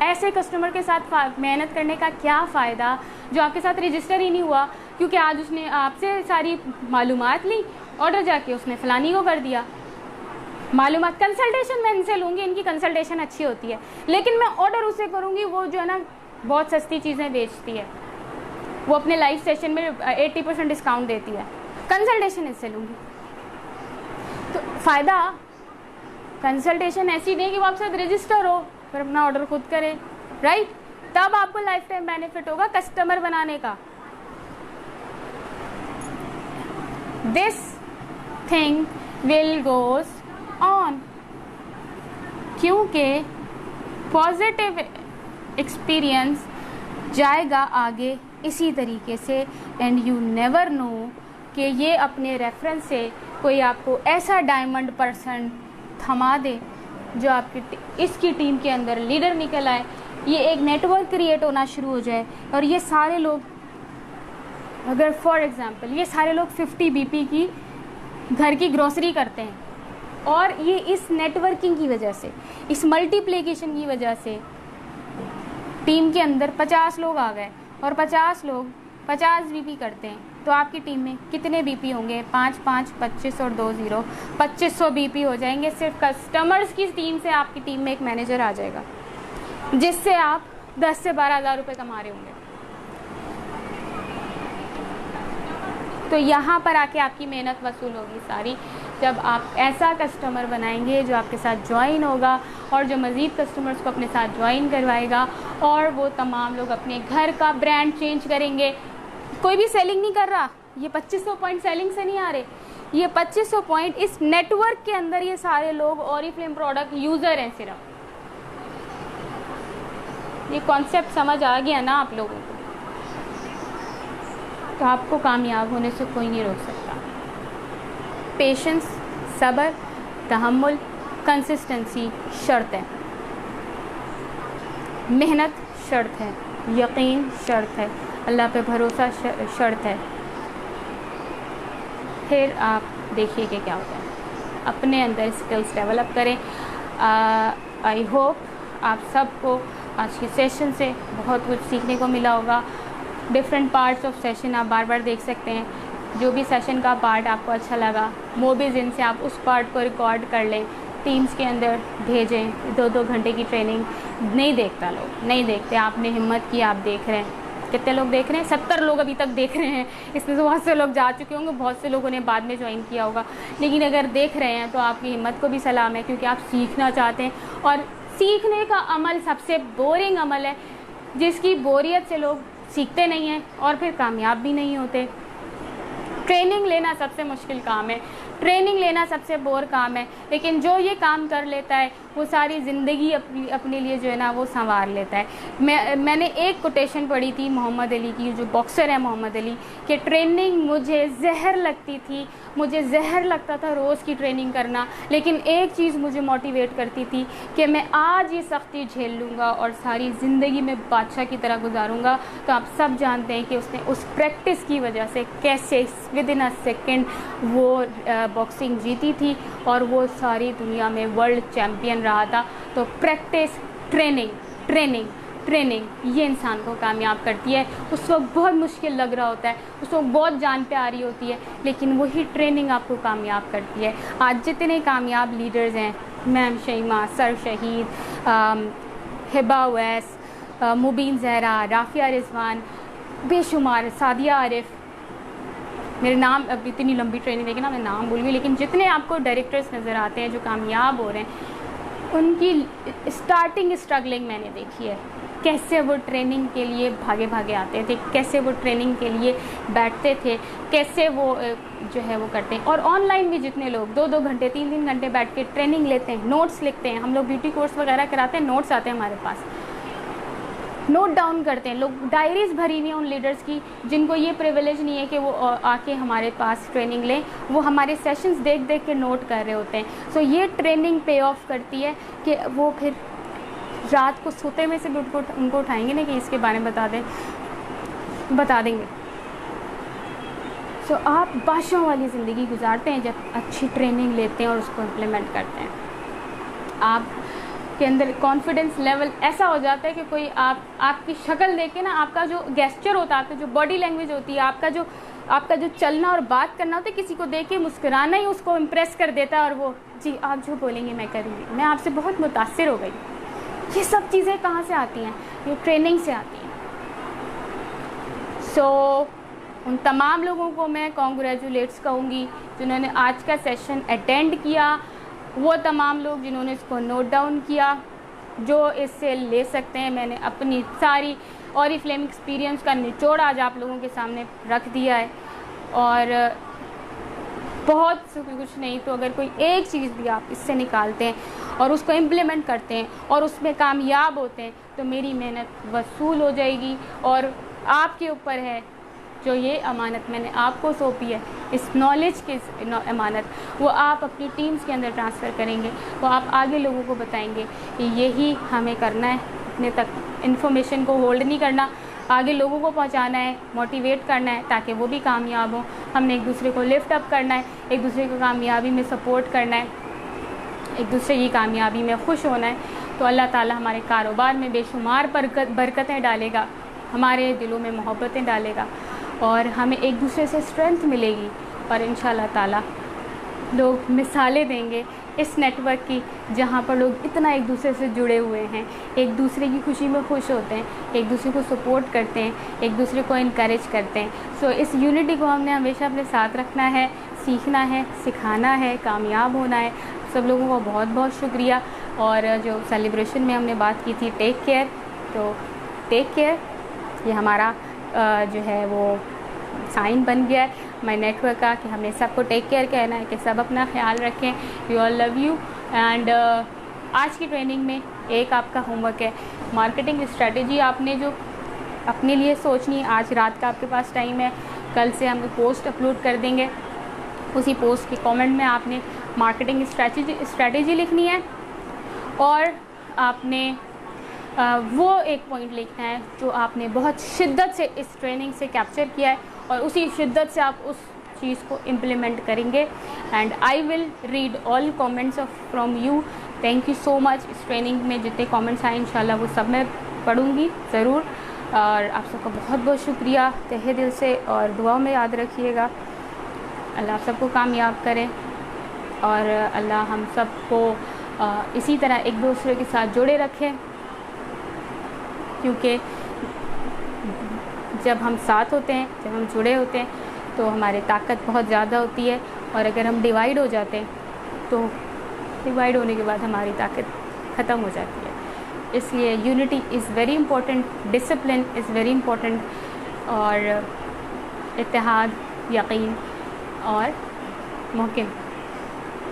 ऐसे कस्टमर के साथ मेहनत करने का क्या फ़ायदा जो आपके साथ रजिस्टर ही नहीं हुआ, क्योंकि आज उसने आपसे सारी मालूमात ली, ऑर्डर जाके उसने फ़लानी को कर दिया। मालूमात कंसल्टेशन मैं इनसे लूँगी, इनकी कंसल्टेशन अच्छी होती है, लेकिन मैं ऑर्डर उससे करूँगी वो जो है ना बहुत सस्ती चीज़ें बेचती है, वो अपने लाइव सेशन में 80% डिस्काउंट देती है, कंसल्टेशन इससे लूँगी। तो फ़ायदा कंसल्टेशन ऐसी नहीं कि वो आपके साथ रजिस्टर हो फिर अपना ऑर्डर खुद करें, राइट? तब आपको लाइफ टाइम बेनिफिट होगा कस्टमर बनाने का। This thing will goes on, क्योंकि पॉजिटिव एक्सपीरियंस जाएगा आगे इसी तरीके से। एंड यू नेवर नो कि ये अपने रेफरेंस से कोई आपको ऐसा डायमंड पर्सन थमा दे जो आपकी इसकी टीम के अंदर लीडर निकल आए, ये एक नेटवर्क क्रिएट होना शुरू हो जाए और ये सारे लोग, अगर फॉर एग्जांपल ये सारे लोग 50 BP की घर की ग्रोसरी करते हैं और ये इस नेटवर्किंग की वजह से, इस मल्टीप्लिकेशन की वजह से टीम के अंदर 50 लोग आ गए और 50 लोग 50 BP करते हैं, तो आपकी टीम में कितने BP होंगे? 5 5 25 और 2 0 2500 BP हो जाएंगे। सिर्फ कस्टमर्स की टीम से आपकी टीम में एक मैनेजर आ जाएगा जिससे आप 10 से 12 हज़ार रुपये कमा रहे होंगे। तो यहाँ पर आके आपकी मेहनत वसूल होगी सारी, जब आप ऐसा कस्टमर बनाएंगे जो आपके साथ ज्वाइन होगा और जो मज़ीद कस्टमर्स को अपने साथ ज्वाइन करवाएगा, और वो तमाम लोग अपने घर का ब्रांड चेंज करेंगे। कोई भी सेलिंग नहीं कर रहा, ये 2500 पॉइंट सेलिंग से नहीं आ रहे, ये 2500 पॉइंट इस नेटवर्क के अंदर ये सारे लोग ऑरिफ्लेम प्रोडक्ट यूज़र हैं सिर्फ। ये कॉन्सेप्ट समझ आ गया ना आप लोगों को? तो आपको कामयाब होने से कोई नहीं रोक सकता। पेशेंस, सब्र, तहम्मुल, कंसिस्टेंसी शर्त है, मेहनत शर्त है, यकीन शर्त है, अल्लाह पे भरोसा शर्त है। फिर आप देखिए कि क्या होता है। अपने अंदर स्किल्स डेवलप करें। आई होप आप सबको आज के सेशन से बहुत कुछ सीखने को मिला होगा। डिफरेंट पार्ट्स ऑफ सेशन आप बार बार देख सकते हैं। जो भी सेशन का पार्ट आपको अच्छा लगा, मोबीज़ इनसे आप उस पार्ट को रिकॉर्ड कर लें, टीम्स के अंदर भेजें। 2-2 घंटे की ट्रेनिंग नहीं देखता लोग, नहीं देखते। आपने हिम्मत की, आप देख रहे हैं। कितने लोग देख रहे हैं? 70 लोग अभी तक देख रहे हैं। इसमें से बहुत से लोग जा चुके होंगे, बहुत से लोगों ने बाद में ज्वाइन किया होगा, लेकिन अगर देख रहे हैं तो आपकी हिम्मत को भी सलाम है, क्योंकि आप सीखना चाहते हैं। और सीखने का अमल सबसे बोरिंग अमल है, जिसकी बोरियत से लोग सीखते नहीं हैं और फिर कामयाब भी नहीं होते। ट्रेनिंग लेना सबसे मुश्किल काम है, ट्रेनिंग लेना सबसे बोर काम है, लेकिन जो ये काम कर लेता है वो सारी ज़िंदगी अपने लिए जो है ना वो संवार लेता है। मैंने एक कोटेशन पढ़ी थी मोहम्मद अली की, जो बॉक्सर है मोहम्मद अली, कि ट्रेनिंग मुझे जहर लगती थी, मुझे जहर लगता था रोज़ की ट्रेनिंग करना, लेकिन एक चीज़ मुझे मोटिवेट करती थी कि मैं आज ये सख्ती झेल लूँगा और सारी ज़िंदगी में बादशाह की तरह गुजारूँगा। तो आप सब जानते हैं कि उसने उस प्रैक्टिस की वजह से कैसे विदिन अ सेकेंड वो बॉक्सिंग जीती थी और वो सारी दुनिया में वर्ल्ड चैम्पियन रहा था। तो प्रैक्टिस, ट्रेनिंग ट्रेनिंग ट्रेनिंग ये इंसान को कामयाब करती है। उस वक्त बहुत मुश्किल लग रहा होता है, उस वक्त बहुत जान पे आ रही होती है, लेकिन वही ट्रेनिंग आपको कामयाब करती है। आज जितने कामयाब लीडर्स हैं, मैम शहीमा, सर शहीद, हिबा उवैस, मुबीन ज़हरा, राफिया रिजवान, बेशुमार, सादिया आरिफ, मेरे नाम अब इतनी लंबी ट्रेनिंग देखिए ना, मैं नाम भूल गई, लेकिन जितने आपको डायरेक्टर्स नज़र आते हैं जो कामयाब हो रहे हैं, उनकी स्टार्टिंग स्ट्रगलिंग मैंने देखी है। कैसे वो ट्रेनिंग के लिए भागे भागे आते थे, कैसे वो ट्रेनिंग के लिए बैठते थे, कैसे वो जो है वो करते हैं। और ऑनलाइन भी जितने लोग 2-2 घंटे 3-3 घंटे बैठ के ट्रेनिंग लेते हैं, नोट्स लिखते हैं। हम लोग ब्यूटी कोर्स वगैरह कराते हैं, नोट्स आते हैं हमारे पास, नोट डाउन करते हैं। लोग डायरीज़ भरी हुई हैं उन लीडर्स की जिनको ये प्रिविलेज नहीं है कि वो आके हमारे पास ट्रेनिंग लें, वो हमारे सेशंस देख देख के नोट कर रहे होते हैं। सो ये ट्रेनिंग पे ऑफ करती है कि वो फिर रात को सोते में से उनको उठाएंगे ना कि इसके बारे में बता देंगे। सो आप बादशाहों वाली ज़िंदगी गुजारते हैं जब अच्छी ट्रेनिंग लेते हैं और उसको इम्प्लीमेंट करते हैं। आप के अंदर कॉन्फिडेंस लेवल ऐसा हो जाता है कि कोई आपकी शक्ल देख के ना, आपका जो गेस्चर होता है, आपकी जो बॉडी लैंग्वेज होती है, आपका जो चलना और बात करना होता है, किसी को देख के मुस्कुराना ही उसको इम्प्रेस कर देता है और वो जी आप जो बोलेंगे मैं करूँगी, मैं आपसे बहुत मुतासिर हो गई। ये सब चीज़ें कहाँ से आती हैं? ये ट्रेनिंग से आती हैं। सो उन तमाम लोगों को मैं कॉन्ग्रेचुलेट्स कहूँगी जिन्होंने आज का सेशन अटेंड किया, वो तमाम लोग जिन्होंने इसको नोट डाउन किया, जो इससे ले सकते हैं। मैंने अपनी सारी ऑरिफ्लेम एक्सपीरियंस का निचोड़ आज आप लोगों के सामने रख दिया है। और बहुत कुछ नहीं तो अगर कोई एक चीज़ भी आप इससे निकालते हैं और उसको इम्प्लीमेंट करते हैं और उसमें कामयाब होते हैं तो मेरी मेहनत वसूल हो जाएगी। और आपके ऊपर है जो ये अमानत मैंने आपको सौंपी है, इस नॉलेज की अमानत, वो आप अपनी टीम्स के अंदर ट्रांसफ़र करेंगे, वो आप आगे लोगों को बताएंगे कि यही हमें करना है। अपने तक इन्फॉर्मेशन को होल्ड नहीं करना, आगे लोगों को पहुंचाना है, मोटिवेट करना है ताकि वो भी कामयाब हों। हमने एक दूसरे को लिफ्ट अप करना है, एक दूसरे को कामयाबी में सपोर्ट करना है, एक दूसरे की कामयाबी में खुश होना है। तो अल्लाह ताला हमारे कारोबार में बेशुमार बरकतें डालेगा, हमारे दिलों में मोहब्बतें डालेगा और हमें एक दूसरे से स्ट्रेंथ मिलेगी। और इंशाअल्लाह ताला लोग मिसालें देंगे इस नेटवर्क की जहाँ पर लोग इतना एक दूसरे से जुड़े हुए हैं, एक दूसरे की खुशी में खुश होते हैं, एक दूसरे को सपोर्ट करते हैं, एक दूसरे को इनकरेज करते हैं। सो इस यूनिटी को हमने हमेशा अपने साथ रखना है, सीखना है, सिखाना है, कामयाब होना है। सब लोगों का बहुत बहुत शुक्रिया। और जो सेलिब्रेशन में हमने बात की थी टेक केयर, तो टेक केयर ये हमारा जो है वो साइन बन गया है माई नेटवर्क का कि हमने सबको टेक केयर कहना है, कि सब अपना ख्याल रखें। We all love you. And आज की ट्रेनिंग में एक आपका होमवर्क है, मार्केटिंग स्ट्रेटजी आपने जो अपने लिए सोचनी है। आज रात का आपके पास टाइम है, कल से हम पोस्ट अपलोड कर देंगे, उसी पोस्ट के कमेंट में आपने मार्केटिंग स्ट्रेटजी लिखनी है और आपने वो एक पॉइंट लिखना है जो आपने बहुत शिद्दत से इस ट्रेनिंग से कैप्चर किया है और उसी शिद्दत से आप उस चीज़ को इम्प्लीमेंट करेंगे। And I will read all comments from you. Thank you so much. इस ट्रेनिंग में जितने कमेंट्स आए इंशाल्लाह वो सब मैं पढ़ूँगी ज़रूर। और आप सबका बहुत बहुत शुक्रिया तहे दिल से, और दुआ में याद रखिएगा। अल्लाह आप सबको कामयाब करे और अल्लाह हम सबको इसी तरह एक दूसरे के साथ जुड़े रखें, क्योंकि जब हम साथ होते हैं, जब हम जुड़े होते हैं तो हमारी ताकत बहुत ज़्यादा होती है। और अगर हम डिवाइड हो जाते हैं तो डिवाइड होने के बाद हमारी ताकत ख़त्म हो जाती है। इसलिए unity is very important, discipline is very important, और इत्तेहाद, यकीन और मुहकिम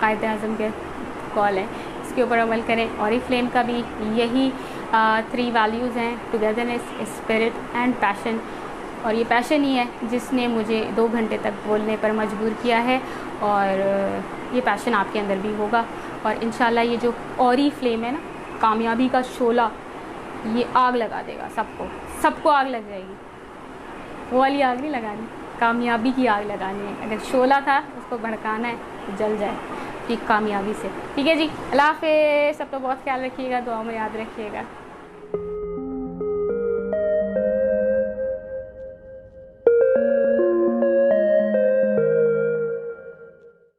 कायदे आज़म के कॉल है, इसके ऊपर अमल करें। ऑरिफ्लेम का भी यही 3 वैल्यूज़ हैं, टुगेदरनेस, स्पिरिट एंड पैशन। और ये पैशन ही है जिसने मुझे 2 घंटे तक बोलने पर मजबूर किया है, और ये पैशन आपके अंदर भी होगा। और इंशाल्लाह ये जो ऑरिफ्लेम है ना, कामयाबी का शोला, ये आग लगा देगा सबको आग लग जाएगी। वो वाली आग नहीं लगानी, कामयाबी की आग लगानी है। अगर शोला था उसको भड़काना है तो जल जाए ठीक कामयाबी से। ठीक है जी, अल्लाह हाफ़िज़। सब तो बहुत ख्याल रखिएगा, दुआ में याद रखिएगा।